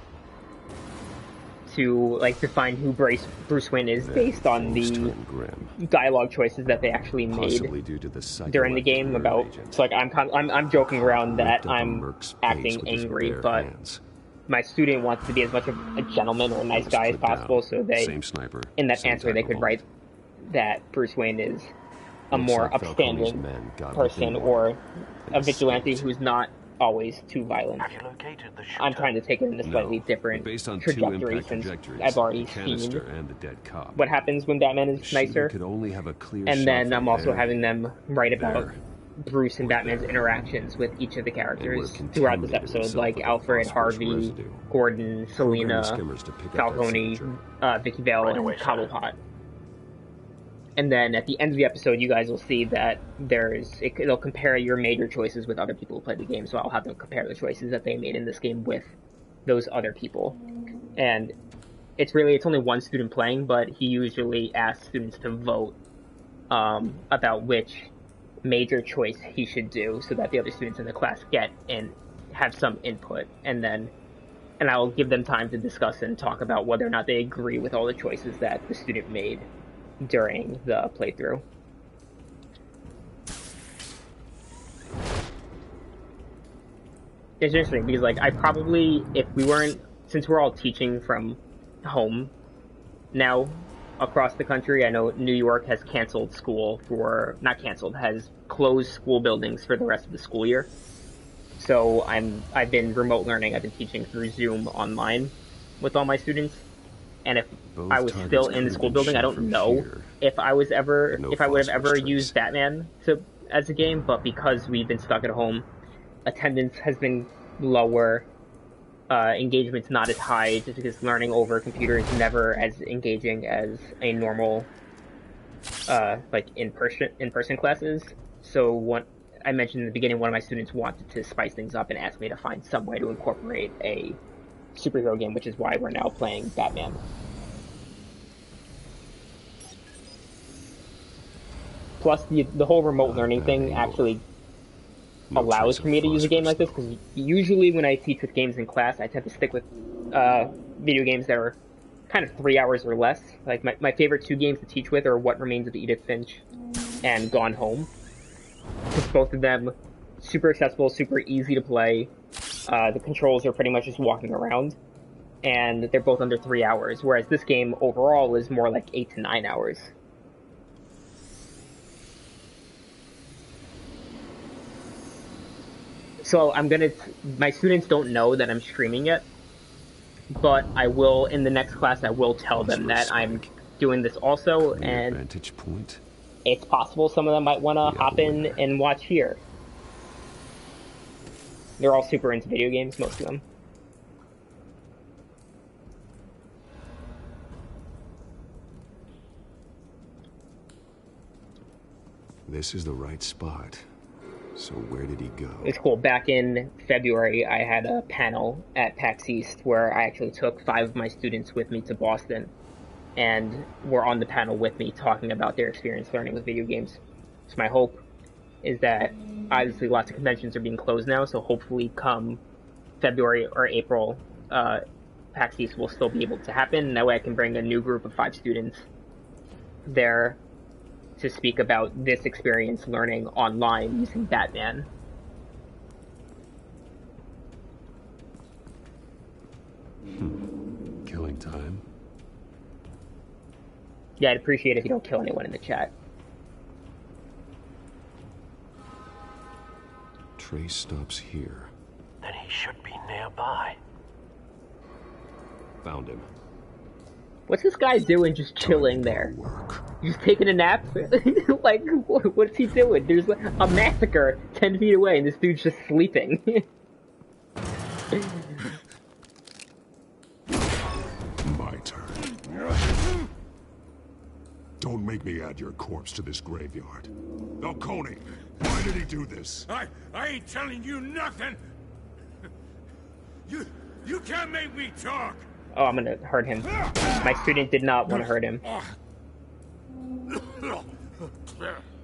Speaker 1: to like define who Bruce Wayne is based on
Speaker 19: things
Speaker 1: the
Speaker 19: turned grim.
Speaker 1: dialogue choices that they actually
Speaker 19: Possibly
Speaker 1: made
Speaker 19: due to the
Speaker 1: during the
Speaker 19: psychoactive
Speaker 1: game.
Speaker 19: nerve
Speaker 1: About
Speaker 19: agent.
Speaker 1: so like I'm joking around that
Speaker 19: Ripped up a
Speaker 1: I'm
Speaker 19: merc's face
Speaker 1: acting
Speaker 19: with his
Speaker 1: angry,
Speaker 19: bare
Speaker 1: but
Speaker 19: hands.
Speaker 1: my student wants to be as much of a gentleman or a nice
Speaker 19: Was
Speaker 1: guy as
Speaker 19: put down.
Speaker 1: possible, so they
Speaker 19: Same sniper,
Speaker 1: in that
Speaker 19: same
Speaker 1: answer
Speaker 19: type
Speaker 1: they
Speaker 19: of
Speaker 1: could
Speaker 19: bullet.
Speaker 1: write that Bruce Wayne is a
Speaker 19: Looks
Speaker 1: more
Speaker 19: like Falcone's
Speaker 1: upstanding
Speaker 19: men got
Speaker 1: person
Speaker 19: within
Speaker 1: or
Speaker 19: one
Speaker 1: a
Speaker 19: and
Speaker 1: vigilante
Speaker 19: escaped.
Speaker 1: who's not always too violent.
Speaker 18: Have you located the shooter?
Speaker 1: I'm trying to take it in a slightly
Speaker 19: No,
Speaker 1: different
Speaker 19: but based on two
Speaker 1: trajectory
Speaker 19: impact
Speaker 1: since
Speaker 19: trajectories,
Speaker 1: I've already
Speaker 19: the canister
Speaker 1: seen
Speaker 19: and the dead cop.
Speaker 1: what happens when Batman
Speaker 19: The
Speaker 1: is
Speaker 19: shooter
Speaker 1: nicer.
Speaker 19: could only have a clear
Speaker 1: And
Speaker 19: shot
Speaker 1: then
Speaker 19: from
Speaker 1: I'm also
Speaker 19: there,
Speaker 1: having them write about
Speaker 19: there,
Speaker 1: Bruce and Batman's interactions with each of the characters throughout this
Speaker 19: contaminated
Speaker 1: episode,
Speaker 19: himself
Speaker 1: like
Speaker 19: with a
Speaker 1: Alfred,
Speaker 19: phosphorus
Speaker 1: Harvey,
Speaker 19: residue.
Speaker 1: Gordon,
Speaker 19: Programming
Speaker 1: Selina,
Speaker 19: skimmers to pick up that
Speaker 1: Falcone,
Speaker 19: signature.
Speaker 1: Vicky Vale,
Speaker 18: Right
Speaker 1: and
Speaker 18: away, sir.
Speaker 1: Cobblepot. And then at the end of the episode, you guys will see that it'll compare your major choices with other people who played the game. So I'll have them compare the choices that they made in this game with those other people. And it's only one student playing, but he usually asks students to vote about which major choice he should do, so that the other students in the class get and have some input. And I'll give them time to discuss and talk about whether or not they agree with all the choices that the student made during the playthrough. It's interesting because, like, I probably, since we're all teaching from home now across the country, I know New York has canceled school has closed school buildings for the rest of the school year. So I've been remote learning. I've been teaching through Zoom online with all my students. And if
Speaker 19: Both
Speaker 1: I was
Speaker 19: targets
Speaker 1: still
Speaker 19: could
Speaker 1: in the
Speaker 19: have
Speaker 1: school
Speaker 19: been
Speaker 1: building, I
Speaker 19: shot
Speaker 1: don't
Speaker 19: from
Speaker 1: know
Speaker 19: here.
Speaker 1: if I would have ever
Speaker 19: phosphorus
Speaker 1: used Batman as a game. But because we've been stuck at home, attendance has been lower. Engagement's not as high, just because learning over a computer is never as engaging as a normal, like in-person classes. So what I mentioned in the beginning, one of my students wanted to spice things up and asked me to find some way to incorporate a superhero game, which is why we're now playing Batman. Plus, the whole remote learning thing actually
Speaker 19: No
Speaker 1: allows
Speaker 19: trace
Speaker 1: for me
Speaker 19: of
Speaker 1: to use a game like this,
Speaker 19: phosphorus,
Speaker 1: because usually when I teach with games in class, I tend to stick with video games that are kind of 3 hours or less. Like my favorite two games to teach with are What Remains of Edith Finch and Gone Home, because both of them super accessible, super easy to play. The controls are pretty much just walking around, and they're both under 3 hours, whereas this game overall is more like 8 to 9 hours. So my students don't know that I'm streaming yet, but I will, in the next class, I will tell them that I'm doing this also,
Speaker 19: clear
Speaker 1: and
Speaker 19: vantage point.
Speaker 1: it's possible some of them might want to hop in and watch here. They're all super into video games, most of them.
Speaker 19: This is the right spot. So where did he go?
Speaker 1: It's cool. Back in February, I had a panel at PAX East where I actually took 5 of my students with me to Boston, and were on the panel with me talking about their experience learning with video games. So my hope is that obviously lots of conventions are being closed now, so hopefully come February or April, PAX East will still be able to happen, and that way I can bring a new group of 5 students there to speak about this experience learning online using Batman.
Speaker 19: Killing time.
Speaker 1: Yeah, I'd appreciate it if you don't kill anyone in the chat.
Speaker 19: Trace stops here.
Speaker 18: Then he should be nearby.
Speaker 19: Found him.
Speaker 1: What's this guy doing just chilling there? He's taking a nap? Like, what's he doing? There's a massacre 10 feet away and this dude's just sleeping.
Speaker 3: My turn. Don't make me add your corpse to this graveyard. Falcone, why did he do this?
Speaker 12: I ain't telling you nothing. You can't make me talk.
Speaker 1: Oh, I'm gonna hurt him. My student did not want to hurt him.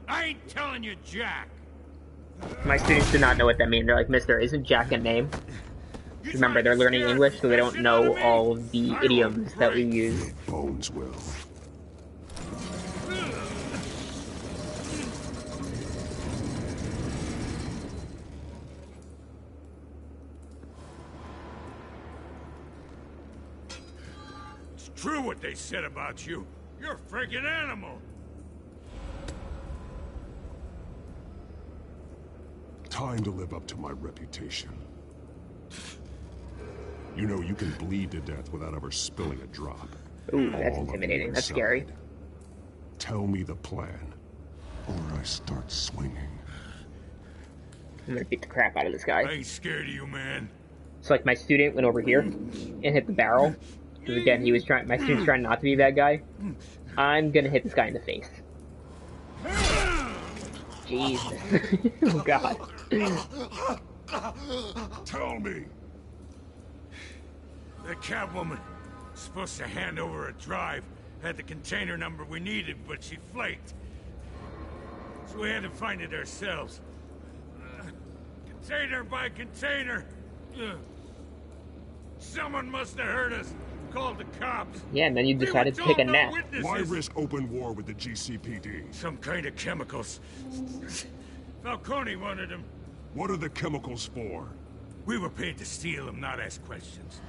Speaker 12: I ain't telling you, Jack.
Speaker 1: My students did not know what that means. They're like, Mister, isn't Jack a name? Remember, they're learning English, so they don't know all of the idioms that we use.
Speaker 3: Bones will.
Speaker 12: It's true what they said about you. You're a friggin' animal.
Speaker 3: Time to live up to my reputation. You know, you can bleed to death without ever spilling a drop.
Speaker 1: Ooh, that's intimidating. That's scary.
Speaker 3: Tell me the plan, or I start swinging.
Speaker 1: I'm gonna beat the crap out of this guy.
Speaker 12: I ain't scared of you, man.
Speaker 1: So, like, my student went over here and hit the barrel. Because, again, my student's trying not to be a bad guy. I'm gonna hit this guy in the face. Jesus. Oh, God.
Speaker 3: Tell me.
Speaker 12: The Catwoman was supposed to hand over a drive. Had the container number we needed, but she flaked. So we had to find it ourselves. Container by container. Someone must have heard us. Called the cops.
Speaker 1: Yeah, and then you decided to take a nap.
Speaker 3: Why risk open war with the GCPD?
Speaker 12: Some kind of chemicals. Falcone wanted them.
Speaker 3: What are the chemicals for?
Speaker 12: We were paid to steal them, not ask questions.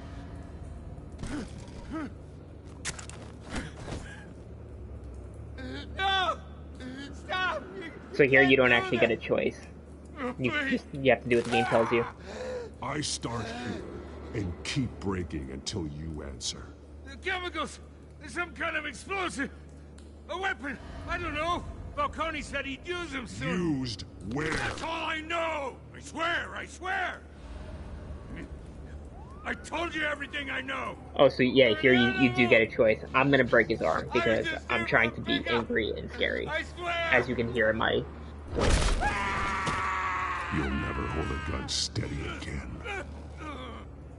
Speaker 12: No! Stop!
Speaker 1: So here you don't actually get a choice. You have to do what the game tells you.
Speaker 3: I start here and keep breaking until you answer.
Speaker 12: The chemicals! There's some kind of explosive! A weapon! I don't know! Falcone said he'd use them soon!
Speaker 3: Used where?
Speaker 12: That's all I know! I swear! I swear! I told you everything I know!
Speaker 1: Oh, so yeah, here you do get a choice. I'm gonna break his arm because I'm trying to be angry and scary. As you can hear in my voice.
Speaker 3: You'll never hold a gun steady again.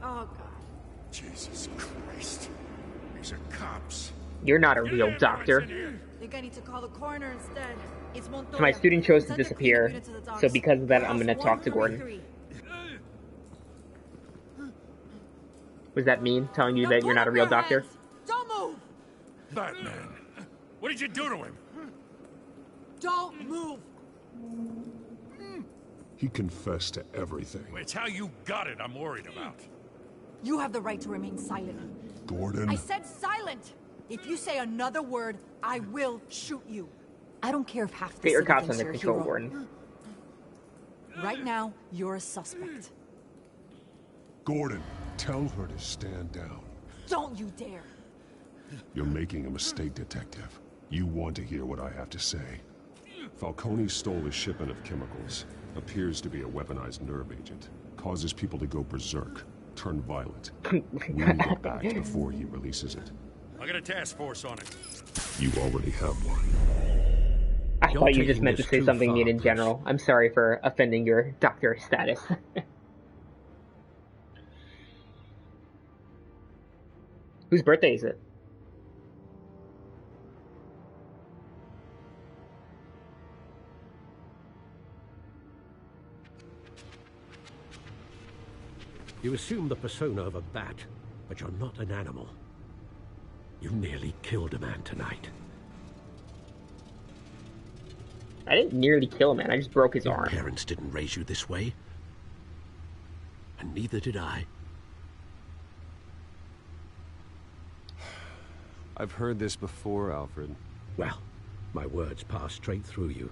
Speaker 9: Oh, God.
Speaker 12: Jesus Christ. These are cops.
Speaker 1: You're not a real doctor.
Speaker 9: Think I need to call the coroner instead. It's
Speaker 1: So
Speaker 9: Montoya.
Speaker 1: my student chose to
Speaker 9: Send the
Speaker 1: disappear,
Speaker 9: unit to the docks.
Speaker 1: so because of that, I'm
Speaker 9: Warehouse
Speaker 1: gonna talk to Gordon.
Speaker 9: 133.
Speaker 1: Was that mean, telling you that you're not a real doctor?
Speaker 9: Don't move!
Speaker 12: Batman, what did you do to him?
Speaker 9: Don't move!
Speaker 3: He confessed to everything.
Speaker 12: It's how you got it I'm worried about.
Speaker 16: You have the right to remain silent.
Speaker 3: Gordon?
Speaker 16: I said silent! If you say another word, I will shoot you. I don't care if half the
Speaker 1: Get your
Speaker 16: city
Speaker 1: cops
Speaker 16: thinks
Speaker 1: under
Speaker 16: you're a
Speaker 1: control,
Speaker 16: hero.
Speaker 1: Gordon.
Speaker 16: Right now, you're a suspect.
Speaker 3: Gordon, tell her to stand down.
Speaker 16: Don't you dare!
Speaker 3: You're making a mistake, Detective. You want to hear what I have to say. Falcone stole a shipment of chemicals. Appears to be a weaponized nerve agent. Causes people to go berserk. Turn violent. We need to act before he releases it.
Speaker 12: I got a task force on it.
Speaker 3: You already have one.
Speaker 1: I thought you just meant to say something mean in general. I'm sorry for offending your doctor status. Whose birthday is it?
Speaker 6: You assume the persona of a bat, but you're not an animal. You nearly killed a man tonight.
Speaker 1: I didn't nearly kill a man, I just broke his
Speaker 6: Your
Speaker 1: arm.
Speaker 6: parents didn't raise you this way. And neither did I.
Speaker 19: I've heard this before, Alfred.
Speaker 6: Well, my words pass straight through you.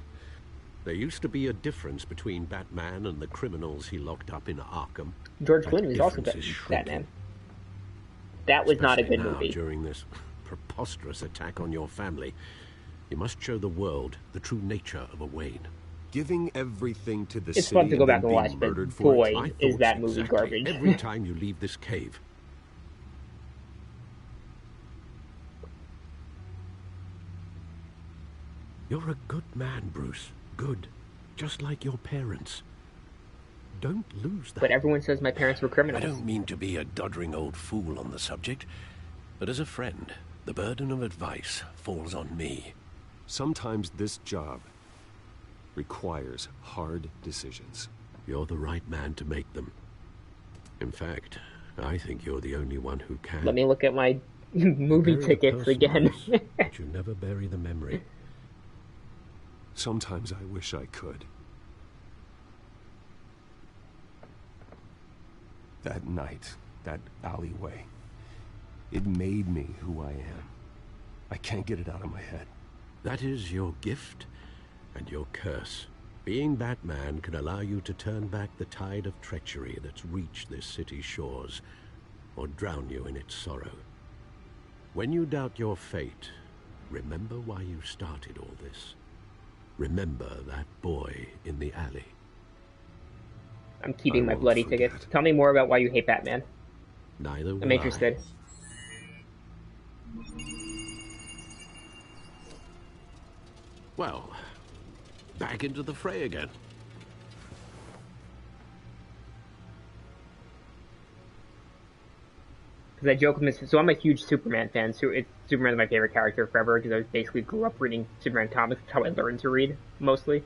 Speaker 6: There used to be a difference between Batman and the criminals he locked up in Arkham.
Speaker 1: George
Speaker 6: That
Speaker 1: Clooney was also
Speaker 6: difference is shrinking.
Speaker 1: Batman. That was not a
Speaker 6: Especially
Speaker 1: good
Speaker 6: now,
Speaker 1: movie.
Speaker 6: During this preposterous attack on your family, you must show the world the true nature of a Wayne.
Speaker 19: Giving everything to the
Speaker 1: It's
Speaker 19: city
Speaker 1: fun to go
Speaker 19: and
Speaker 1: back
Speaker 19: then
Speaker 1: and
Speaker 19: being
Speaker 1: watch, but
Speaker 19: murdered for
Speaker 1: boy,
Speaker 19: it.
Speaker 6: My
Speaker 1: is
Speaker 6: thoughts
Speaker 1: that movie
Speaker 6: exactly
Speaker 1: garbage.
Speaker 6: every time you leave this cave. You're a good man, Bruce. Good. Just like your parents. Don't lose that.
Speaker 1: But everyone says my parents were criminals.
Speaker 6: I don't mean to be a doddering old fool on the subject, but as a friend, the burden of advice falls on me.
Speaker 19: Sometimes this job requires hard decisions.
Speaker 6: You're the right man to make them. In fact, I think you're the only one who can.
Speaker 1: Let me look at my movie
Speaker 6: Bury a
Speaker 1: tickets
Speaker 6: person,
Speaker 1: again.
Speaker 6: Bruce, but you never bury the memory.
Speaker 19: Sometimes I wish I could. That night, that alleyway, it made me who I am. I can't get it out of my head.
Speaker 6: That is your gift and your curse. Being Batman can allow you to turn back the tide of treachery that's reached this city's shores, or drown you in its sorrow. When you doubt your fate, remember why you started all this. Remember that boy in the alley.
Speaker 1: I'm keeping my bloody tickets. Tell me more about why you hate Batman.
Speaker 6: Neither will
Speaker 1: I'm interested.
Speaker 6: Well, back into the fray again.
Speaker 1: Because I joke with so I'm a huge Superman fan. So Superman's my favorite character forever because I basically grew up reading Superman comics. That's how I learned to read, mostly.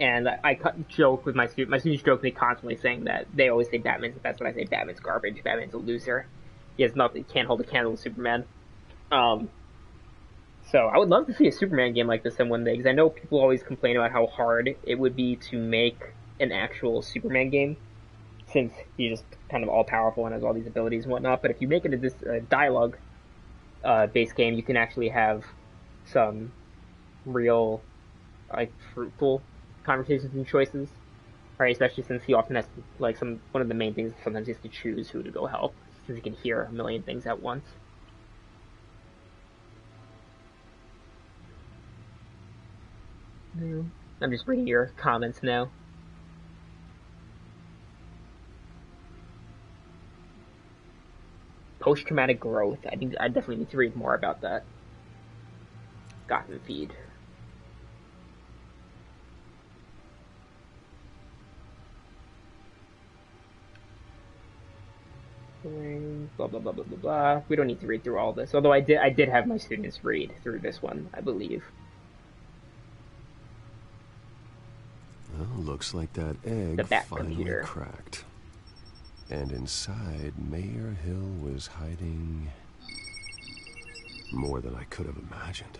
Speaker 1: And I joke with my students. My students joke with me constantly saying that they always say Batman's the best, but I say Batman's garbage. Batman's a loser. He has nothing. Can't hold a candle to Superman. So I would love to see a Superman game like this in one day, because I know people always complain about how hard it would be to make an actual Superman game, since he's just kind of all-powerful and has all these abilities and whatnot. But if you make it a dialogue-based game, you can actually have some real, fruitful conversations and choices, right? Especially since he often has to, one of the main things, sometimes he has to choose who to go help, since he can hear a million things at once. I'm just reading your comments now. Post-traumatic growth. I think I definitely need to read more about that. Gotham feed. blah blah blah blah blah blah. We don't need to read through all this. Although I did have my students read through this one, I believe.
Speaker 19: Well, looks like that egg finally cracked. And inside, Mayor Hill was hiding more than I could have imagined.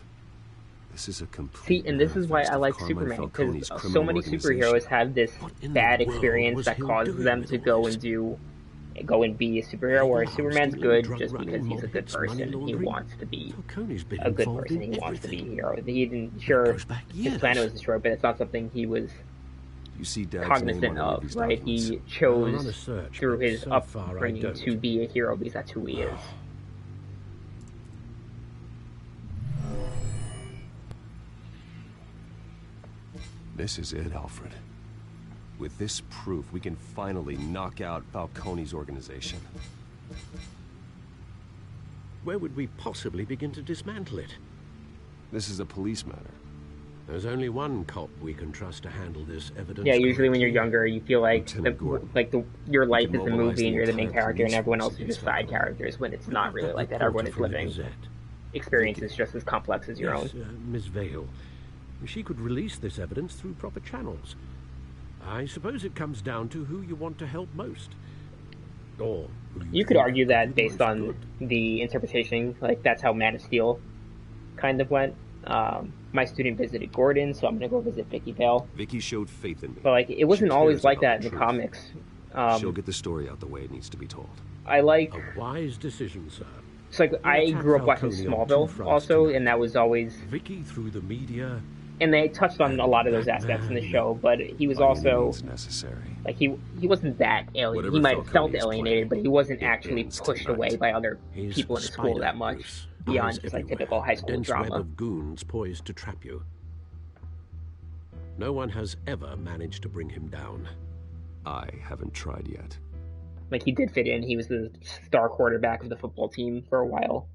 Speaker 19: This is a complete.
Speaker 1: See, and this is why I like Superman, because so many superheroes have this bad experience that causes them to go and be a superhero, whereas Superman's good just because he's a good person and he wants to be a good person. He wants to be a hero. He didn't, sure, his planet was destroyed, but it's not something he was cognizant of, right? He chose through his upbringing to be a hero because that's who he is.
Speaker 19: This is it, Alfred. With this proof, we can finally knock out Falcone's organization.
Speaker 6: Where would we possibly begin to dismantle it?
Speaker 19: This is a police matter.
Speaker 6: There's only one cop we can trust to handle this evidence.
Speaker 1: Yeah, usually when you're younger, you feel like your life is a movie and you're the main character and everyone else is just side characters, when it's not really like that. Everyone is living experiences just as complex as your own.
Speaker 6: Miss Vale. She could release this evidence through proper channels. I suppose it comes down to who you want to help most. Or
Speaker 1: you could argue that based on the interpretation, like that's how Man of Steel kind of went. My student visited Gordon, so I'm gonna go visit Vicky Vale.
Speaker 19: Vicky showed faith in me.
Speaker 1: But like, it wasn't always like that in the comics.
Speaker 19: She'll get the story out the way it needs to be told.
Speaker 1: I like
Speaker 6: a wise decision, sir.
Speaker 1: It's like I grew up watching Smallville also, and that was always
Speaker 6: Vicky through the media.
Speaker 1: And they touched on a lot of those aspects in the show, but he was also
Speaker 19: necessary.
Speaker 1: Like he wasn't that alien. He might have felt alienated, but he wasn't actually pushed away by other people in the school that much beyond just like typical high school drama.
Speaker 6: Web of goons poised to trap you. No one has ever managed to bring him down.
Speaker 19: I haven't tried yet.
Speaker 1: Like he did fit in. He was the star quarterback of the football team for a while.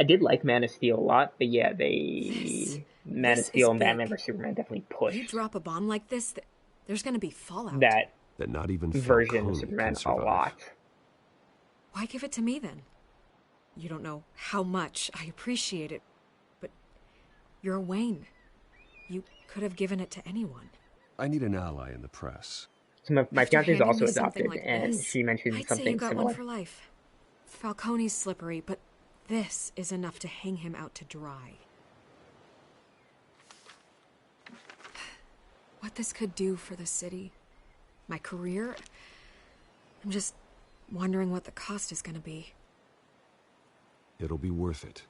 Speaker 1: I did like Man of Steel a lot, but yeah, Man of Steel and Batman vs Superman definitely pushed.
Speaker 11: You drop a bomb like this, there's going to be fallout.
Speaker 1: That
Speaker 19: not even
Speaker 1: version of Superman a lot.
Speaker 11: Why give it to me then? You don't know how much I appreciate it, but you're Wayne. You could have given it to anyone.
Speaker 19: I need an ally in the press.
Speaker 1: So my fiance is also adopted, and she mentioned
Speaker 11: I'd
Speaker 1: something
Speaker 11: say you got
Speaker 1: similar.
Speaker 11: One for life. Falcone's slippery, but this is enough to hang him out to dry. What this could do for the city, my career, I'm just wondering what the cost is going to be.
Speaker 19: It'll be worth it.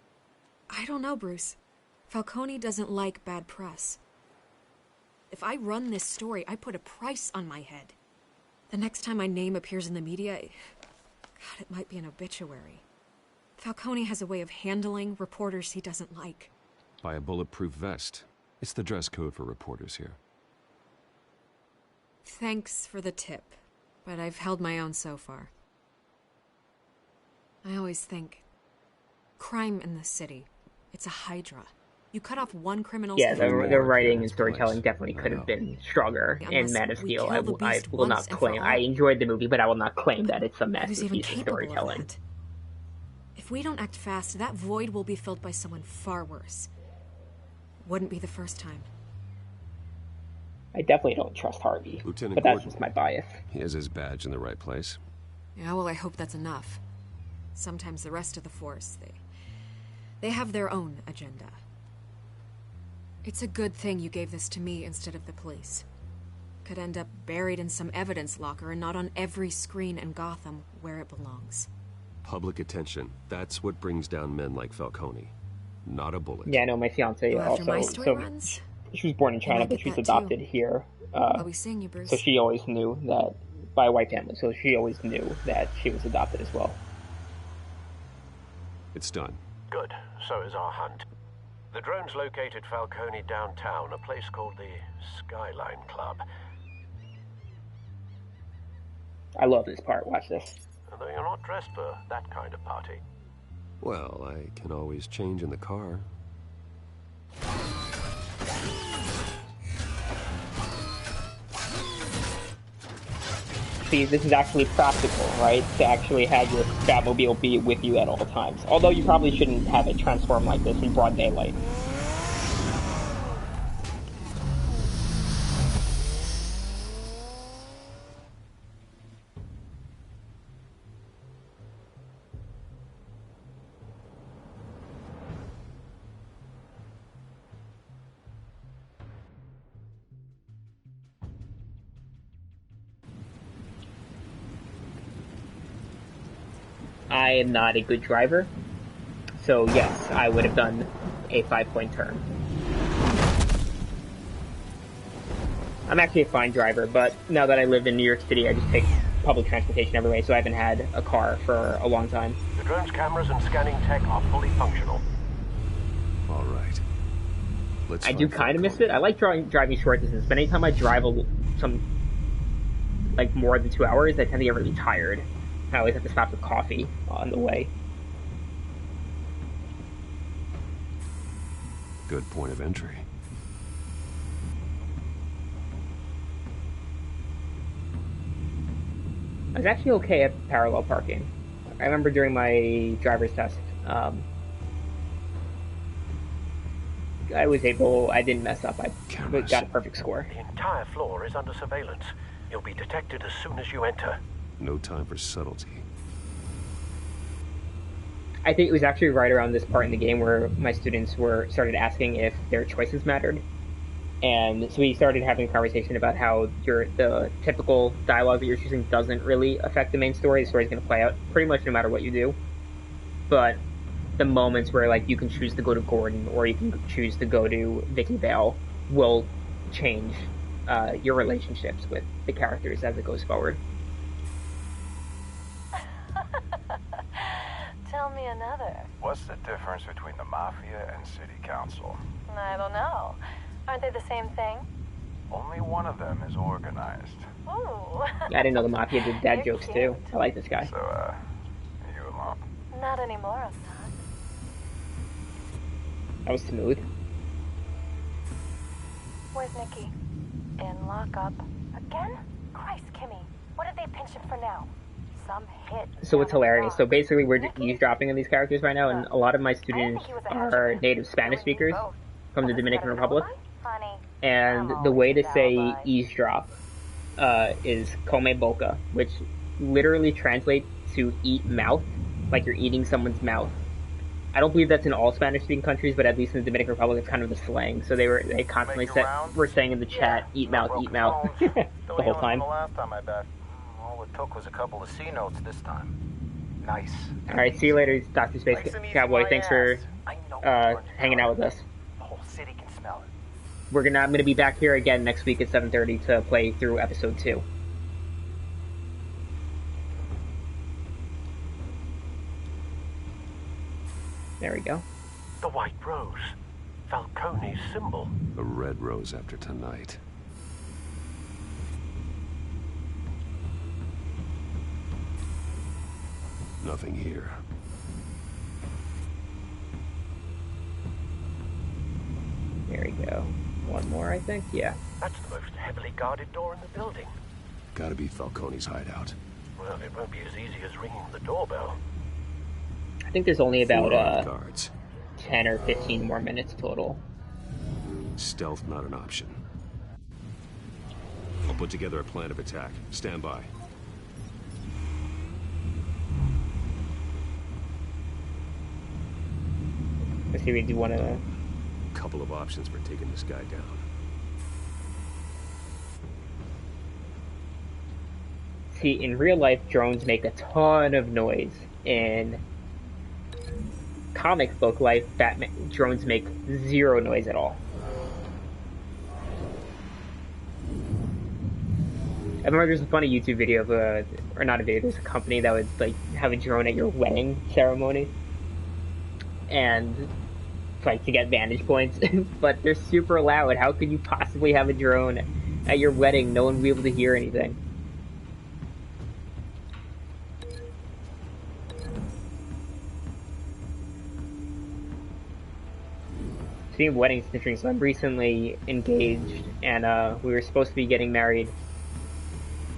Speaker 11: I don't know, Bruce. Falcone doesn't like bad press. If I run this story, I put a price on my head. The next time my name appears in the media, God, it might be an obituary. Falcone has a way of handling reporters he doesn't like.
Speaker 19: Buy a bulletproof vest. It's the dress code for reporters here.
Speaker 11: Thanks for the tip, but I've held my own so far. I always think, crime in the city, it's a hydra. You cut off one criminal's
Speaker 1: head. The writing and storytelling definitely could have been stronger in Man of Steel. I will not claim. I enjoyed the movie, but I will not claim that it's a masterpiece of storytelling.
Speaker 11: If we don't act fast, that void will be filled by someone far worse. Wouldn't be the first time.
Speaker 1: I definitely don't trust Harvey,
Speaker 19: Lieutenant
Speaker 1: but that's
Speaker 19: Gordon.
Speaker 1: just my bias.
Speaker 19: He has his badge in the right place.
Speaker 11: Yeah, well, I hope that's enough. Sometimes the rest of the force, they have their own agenda. It's a good thing you gave this to me instead of the police. Could end up buried in some evidence locker and not on every screen in Gotham where it belongs.
Speaker 19: Public attention. That's what brings down men like Falcone. Not a bullet.
Speaker 1: Yeah, no, my fiance
Speaker 11: Well, after my story
Speaker 1: so
Speaker 11: runs,
Speaker 1: she was born in China, but she's adopted here.
Speaker 11: I'll be seeing you, Bruce.
Speaker 1: So she always knew that, by a white family, so she always knew that she was adopted as well.
Speaker 19: It's done.
Speaker 18: Good. So is our hunt. The drones located Falcone downtown, a place called the Skyline Club.
Speaker 1: I love this part. Watch this.
Speaker 18: Although you're not dressed for that kind of party.
Speaker 19: Well, I can always change in the car.
Speaker 1: See, this is actually practical, right? To actually have your Batmobile be with you at all times. Although you probably shouldn't have it transform like this in broad daylight. I am not a good driver, so yes, I would have done a 5-point turn. I'm actually a fine driver, but now that I live in New York City, I just take public transportation everywhere, so I haven't had a car for a long time.
Speaker 18: The drone's cameras and scanning tech are fully functional.
Speaker 19: All right.
Speaker 1: I do kind of miss it. I like driving short distance, but anytime I drive like more than 2 hours, I tend to get really tired. I always have to stop for coffee on the way.
Speaker 19: Good point of entry.
Speaker 1: I was actually okay at parallel parking. I remember during my driver's test, I didn't mess up. I got a perfect score.
Speaker 18: The entire floor is under surveillance. You'll be detected as soon as you enter.
Speaker 19: No time for subtlety.
Speaker 1: I think it was actually right around this part in the game where my students started asking if their choices mattered. And so we started having a conversation about how the typical dialogue that you're choosing doesn't really affect the main story. The story's going to play out pretty much no matter what you do. But the moments where like you can choose to go to Gordon or you can choose to go to Vicky Vale will change your relationships with the characters as it goes forward.
Speaker 20: Tell me another.
Speaker 21: What's the difference between the Mafia and City Council?
Speaker 20: I don't know. Aren't they the same thing?
Speaker 21: Only one of them is organized.
Speaker 20: Ooh.
Speaker 1: I didn't know the Mafia did dad jokes too. I like this guy.
Speaker 21: So, you alone?
Speaker 20: Not anymore, I'm not.
Speaker 1: That was smooth.
Speaker 20: Where's Nikki? In lockup. Again? Christ, Kimmy. What did they pinch him for now? Some hit.
Speaker 1: So it's hilarious. So basically we're eavesdropping on these characters right now, and a lot of my students are native Spanish speakers from the Dominican Republic. And the way to say eavesdrop is come boca, which literally translates to eat mouth, like you're eating someone's mouth. I don't believe that's in all Spanish-speaking countries, but at least in the Dominican Republic, it's kind of the slang. So they constantly were saying in the chat, eat mouth, the whole time.
Speaker 21: Last time, I bet. All it took was a couple of C notes this time. Nice.
Speaker 1: All right, see you later, Dr. Space Cowboy. Thanks for hanging out with us.
Speaker 21: The whole city can smell it.
Speaker 1: I'm gonna be back here again next week at 7:30 to play through episode 2. There we go.
Speaker 18: The White Rose. Falcone's symbol.
Speaker 19: A red rose after tonight. Nothing here.
Speaker 1: There we go. One more, I think? Yeah.
Speaker 18: That's the most heavily guarded door in the building.
Speaker 19: Gotta be Falcone's hideout.
Speaker 18: Well, it won't be as easy as ringing the doorbell.
Speaker 1: I think there's only about
Speaker 19: 10
Speaker 1: or 15 more minutes total.
Speaker 19: Stealth not an option. I'll put together a plan of attack. Stand by.
Speaker 1: Let's see, we do want to...
Speaker 19: Couple of options for taking this guy down.
Speaker 1: See, in real life, drones make a ton of noise. In comic book life, drones make zero noise at all. I remember there's a funny YouTube video of or not a video, there's a company that would like have a drone at your wedding ceremony. And like to get vantage points, but they're super loud. How could you possibly have a drone at your wedding? No one will be able to hear anything. speaking of weddings, it's interesting. So I'm recently engaged, and we were supposed to be getting married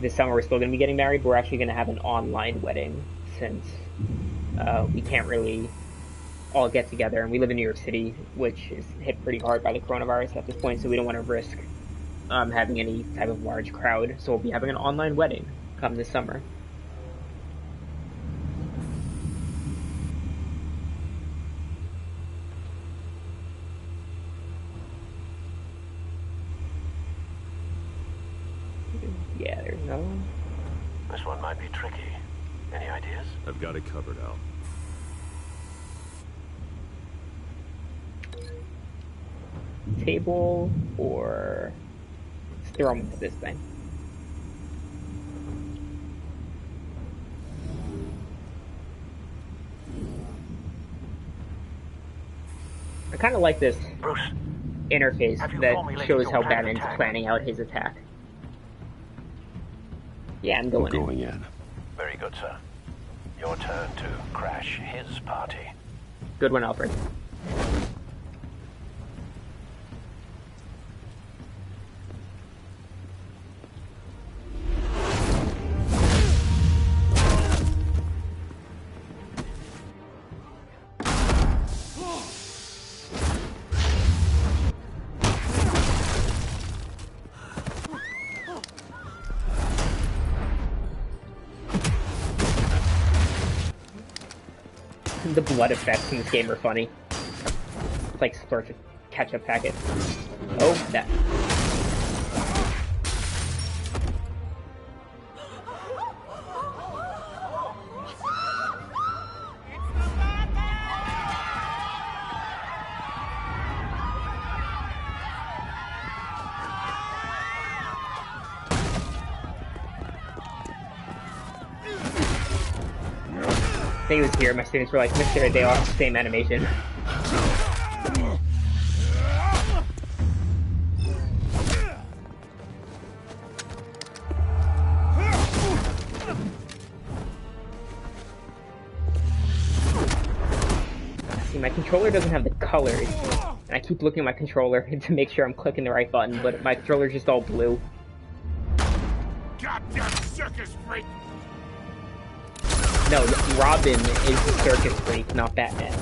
Speaker 1: this summer. We're still going to be getting married, but we're actually going to have an online wedding since we can't really all get together, and we live in New York City, which is hit pretty hard by the coronavirus at this point, so we don't want to risk having any type of large crowd. So we'll be having an online wedding come this summer. Yeah, there's another one.
Speaker 18: This one might be tricky. Any ideas?
Speaker 7: I've got it covered, Al.
Speaker 1: Table, or let's throw them into this thing. I kind of like this
Speaker 18: Bruce,
Speaker 1: interface that shows how Batman's planning out his attack. Yeah, I'm going
Speaker 19: in.
Speaker 18: Very good, sir. Your turn to crash his party.
Speaker 1: Good one, Alfred. The blood effects in this game are funny. It's like splurge a ketchup packet. Oh, that. I think it was here, my students were like, Mr. They all have the same animation. See, my controller doesn't have the colors, and I keep looking at my controller to make sure I'm clicking the right button, but my controller's just all blue.
Speaker 12: Goddamn circus freak!
Speaker 1: No, Robin is the circus freak, not Batman.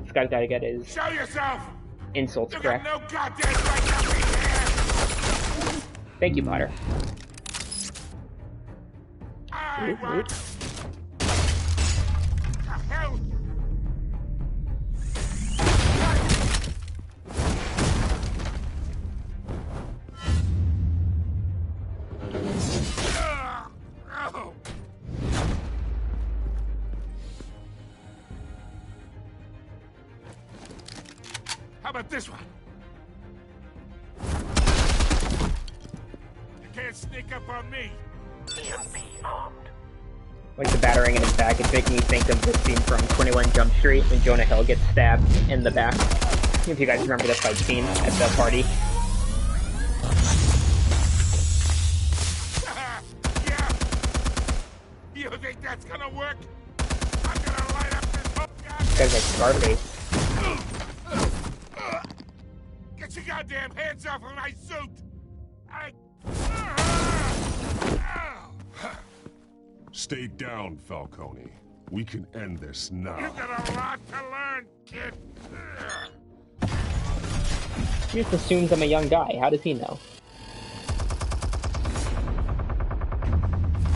Speaker 1: This guy's gotta get his
Speaker 12: Show yourself!
Speaker 1: insults
Speaker 12: You
Speaker 1: correct.
Speaker 12: got no goddamn right to be here!
Speaker 1: Thank you, Potter.
Speaker 12: I want... The hell? Oh. How about this one? You can't sneak up on me.
Speaker 1: Like the battering in his back, it's making me think of the scene from 21 Jump Street when Jonah Hill gets stabbed in the back. If you guys remember that fight scene at the party.
Speaker 12: You think that's gonna work? I'm gonna light up this whole
Speaker 1: This guy's like Scarface.
Speaker 12: Get your goddamn hands off of my suit!
Speaker 3: Stay down, Falcone. We can end this now.
Speaker 12: You've got a lot to learn, kid.
Speaker 1: He just assumes I'm a young guy. How does he know?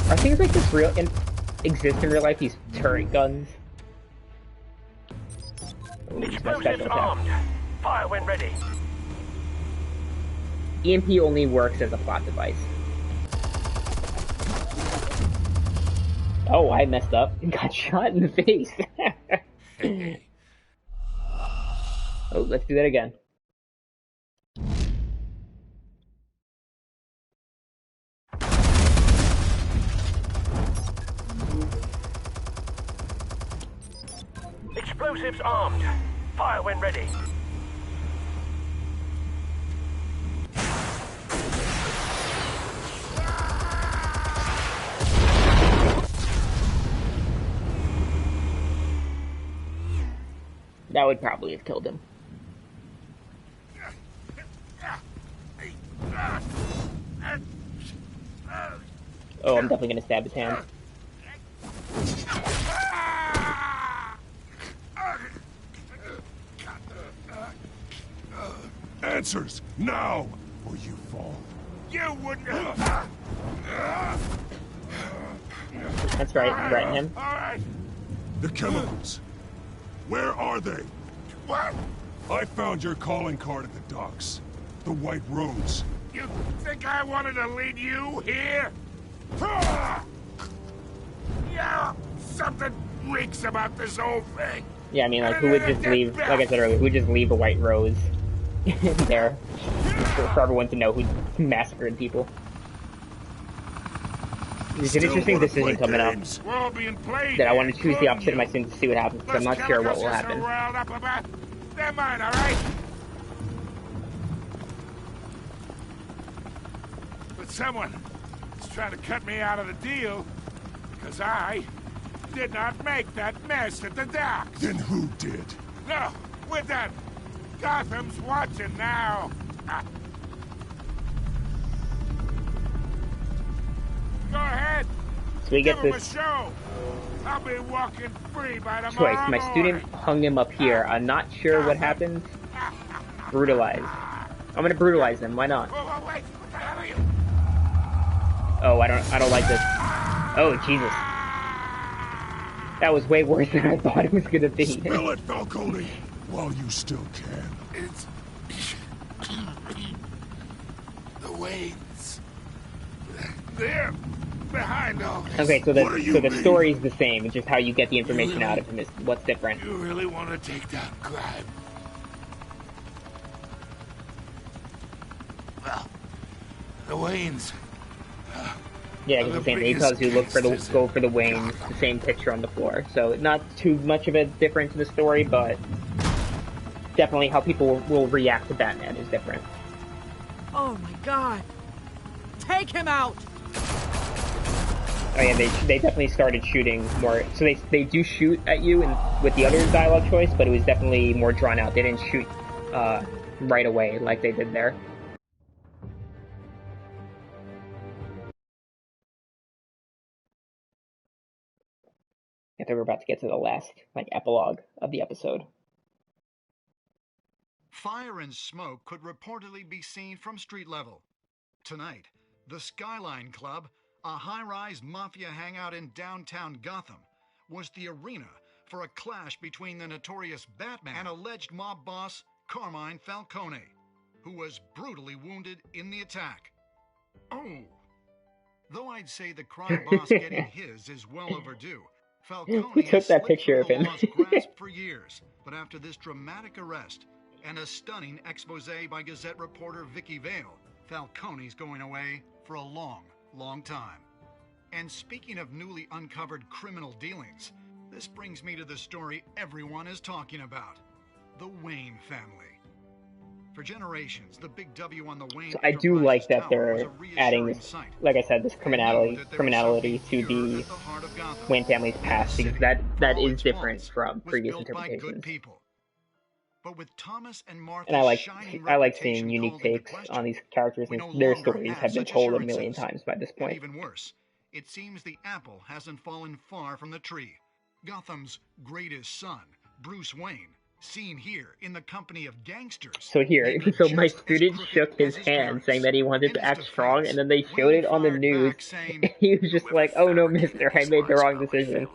Speaker 1: Are things like this exist in real life? These turret guns? Ooh,
Speaker 18: Explosives armed. Fire when ready.
Speaker 1: EMP only works as a plot device. Oh, I messed up and got shot in the face. Oh, let's do that again.
Speaker 18: Explosives armed. Fire when ready.
Speaker 1: That would probably have killed him. Oh, I'm definitely gonna stab his hand.
Speaker 3: Answers, now, or you fall.
Speaker 12: You wouldn't.
Speaker 1: That's right, threaten him.
Speaker 12: All right.
Speaker 3: The chemicals. Where are they?
Speaker 12: What?
Speaker 3: I found your calling card at the docks. The White Rose.
Speaker 12: You think I wanted to lead you here? Yeah, something reeks about this whole thing.
Speaker 1: Yeah, I mean, like, who would just leave, like I said earlier, who would just leave a White Rose there for everyone to know who massacred people? There's an interesting decision coming up that I want to choose the opposite of my sins to see what happens, because I'm not sure what will happen.
Speaker 12: They're mine, all right? But someone is trying to cut me out of the deal because I did not make that mess at the docks.
Speaker 3: Then who did?
Speaker 12: No, we're done. Gotham's watching now. Go ahead.
Speaker 1: So we get
Speaker 12: Give him
Speaker 1: this
Speaker 12: a show. I'll be walking free by
Speaker 1: choice.
Speaker 12: tomorrow
Speaker 1: My student hung him up here. I'm not sure what happens. Brutalize. I'm gonna brutalize him. Why not?
Speaker 12: Wait, what the hell are you?
Speaker 1: Oh, I don't like this. Oh, Jesus. That was way worse than I thought it was gonna be.
Speaker 3: Spill it, Falcone, while you still can.
Speaker 12: It's the Waynes. They're behind all this.
Speaker 1: Okay, so the story is the same. It's just how you get the information out of him is what's different.
Speaker 12: You really want to take down crime? Well, the Waynes.
Speaker 1: Yeah, because the same thing. He tells you go for the Waynes. The same picture on the floor. So not too much of a difference in the story, but definitely how people will react to Batman is different.
Speaker 9: Oh my God! Take him out!
Speaker 1: Oh yeah, they definitely started shooting more. So they do shoot at you and with the other dialogue choice, but it was definitely more drawn out. They didn't shoot right away like they did there. I think we're about to get to the last epilogue of the episode.
Speaker 13: Fire and smoke could reportedly be seen from street level. Tonight, the Skyline Club, a high-rise mafia hangout in downtown Gotham, was the arena for a clash between the notorious Batman and alleged mob boss Carmine Falcone, who was brutally wounded in the attack. Oh! Though I'd say the crime boss getting his is well overdue, Falcone
Speaker 1: Who took that picture of him?
Speaker 13: grasp for years, but after this dramatic arrest and a stunning expose by Gazette reporter Vicky Vale, Falcone's going away for a long, long time. And speaking of newly uncovered criminal dealings, this brings me to the story everyone is talking about: the Wayne family. For generations, the big W on the Wayne
Speaker 1: So I do like that they're adding this, like I said, this criminality to the Wayne family's past, because that is different from previous interpretations.
Speaker 13: But with Thomas and Martha's
Speaker 1: And I like
Speaker 13: reputation
Speaker 1: seeing unique
Speaker 13: called into
Speaker 1: takes
Speaker 13: question,
Speaker 1: on these characters,
Speaker 13: we
Speaker 1: and
Speaker 13: no
Speaker 1: their
Speaker 13: longer
Speaker 1: stories
Speaker 13: have
Speaker 1: have been
Speaker 13: such
Speaker 1: told a
Speaker 13: assurances.
Speaker 1: million times by this
Speaker 13: And
Speaker 1: point.
Speaker 13: even worse, it seems the apple hasn't fallen far from the tree. Gotham's greatest son, Bruce Wayne, seen here in the company of gangsters.
Speaker 1: So here, so my student shook his hand saying that he wanted to act strong, and then they showed it on the news. He was just like, "Oh no, mister, I made the wrong decision."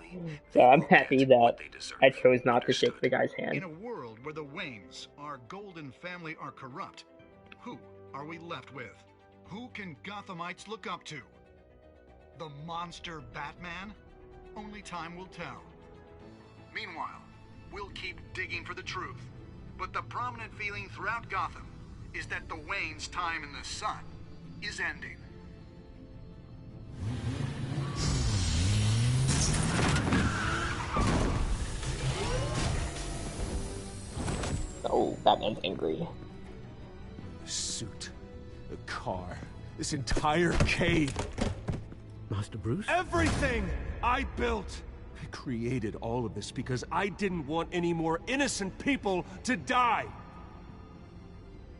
Speaker 1: So I'm happy that I chose not to shake the guy's hand.
Speaker 13: In a world where the Waynes, our golden family, are corrupt, who are we left with? Who can Gothamites look up to? The monster Batman? Only time will tell. Meanwhile, we'll keep digging for the truth. But the prominent feeling throughout Gotham is that the Waynes' time in the sun is ending.
Speaker 1: Oh, Batman's angry.
Speaker 19: The suit, the car, this entire cave.
Speaker 6: Master Bruce?
Speaker 19: Everything I built! I created all of this because I didn't want any more innocent people to die!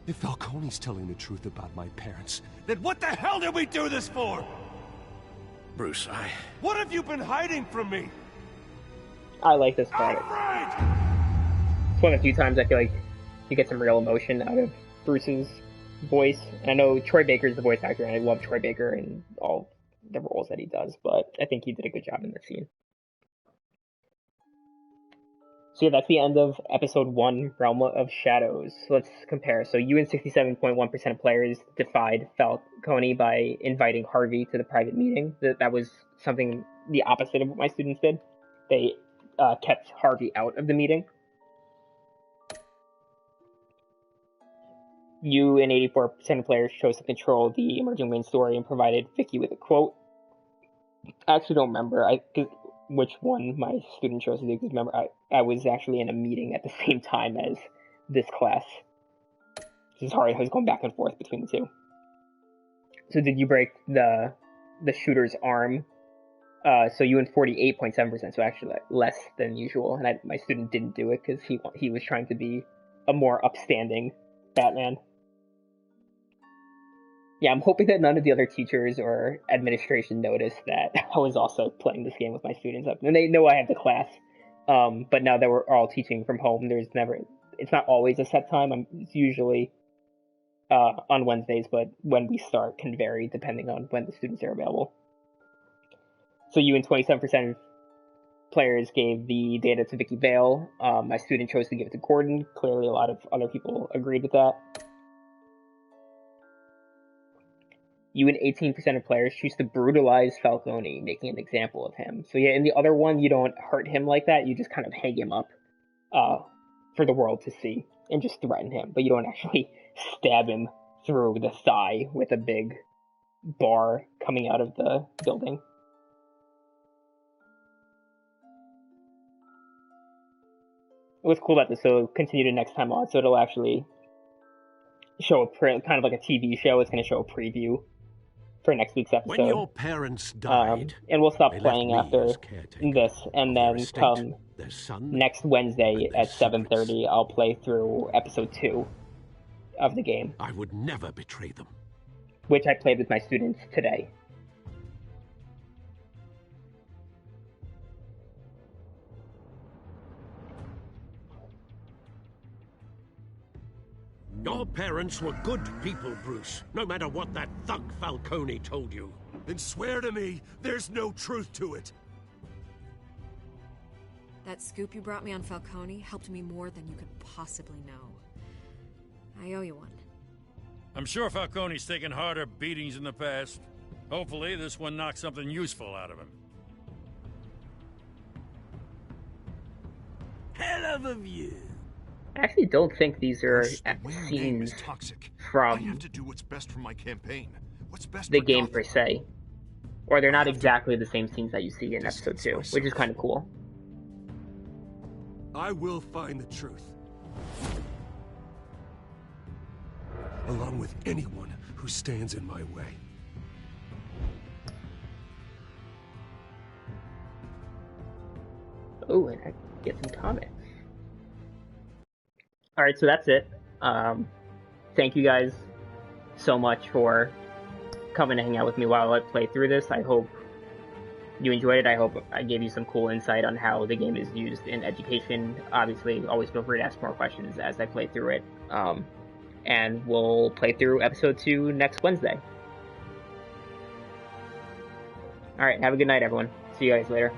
Speaker 19: If Falcone's telling the truth about my parents, then what the hell did we do this for?
Speaker 6: Bruce,
Speaker 19: What have you been hiding from me?
Speaker 1: I like this part. It's one of the few times I feel like you get some real emotion out of Bruce's voice. And I know Troy Baker's the voice actor, and I love Troy Baker and all the roles that he does, but I think he did a good job in this scene. So yeah, that's the end of episode 1, Realm of Shadows. So let's compare. So you and 67.1% of players defied Falcone by inviting Harvey to the private meeting. That was something the opposite of what my students did. They kept Harvey out of the meeting. You and 84% of players chose to control the emerging main story and provided Vicky with a quote. I actually don't remember which one my student chose to do, because remember, I was actually in a meeting at the same time as this class. This is hard. I was going back and forth between the two. So did you break the shooter's arm? So you and 48.7%, so actually less than usual. And my student didn't do it because he was trying to be a more upstanding Batman. Yeah, I'm hoping that none of the other teachers or administration noticed that I was also playing this game with my students. And they know I have the class, but now that we're all teaching from home, it's not always a set time. It's usually on Wednesdays, but when we start can vary depending on when the students are available. So you and 27% of players gave the data to Vicky Vale. My student chose to give it to Gordon. Clearly a lot of other people agreed with that. You and 18% of players choose to brutalize Falcone, making an example of him. So yeah, in the other one, you don't hurt him like that. You just kind of hang him up for the world to see and just threaten him. But you don't actually stab him through the thigh with a big bar coming out of the building. What's cool about this, so continue to next time on, so it'll actually show kind of like a TV show. It's going to show a preview for next week's episode.
Speaker 6: When your parents died,
Speaker 1: and we'll stop playing after this, and then come next Wednesday at 7:30, I'll play through episode 2 of the game.
Speaker 6: I would never betray them.
Speaker 1: Which I played with my students today.
Speaker 6: Your parents were good people, Bruce, no matter what that thug Falcone told you.
Speaker 19: Then swear to me there's no truth to it.
Speaker 11: That scoop you brought me on Falcone helped me more than you could possibly know. I owe you one.
Speaker 10: I'm sure Falcone's taken harder beatings in the past. Hopefully this one knocks something useful out of him.
Speaker 15: Hell of a view.
Speaker 1: I actually don't think these are scenes from
Speaker 4: I have to do what's best for my campaign. What's best
Speaker 1: the game per se. Or they're not exactly the same scenes that you see in episode 2, which is kind of cool.
Speaker 19: I will find the truth. Along with anyone who stands in my way.
Speaker 1: Oh, and I get some comments. Alright, so that's it. Thank you guys so much for coming to hang out with me while I play through this. I hope you enjoyed it. I hope I gave you some cool insight on how the game is used in education. Obviously, always feel free to ask more questions as I play through it. And we'll play through episode 2 next Wednesday. Alright, have a good night, everyone. See you guys later.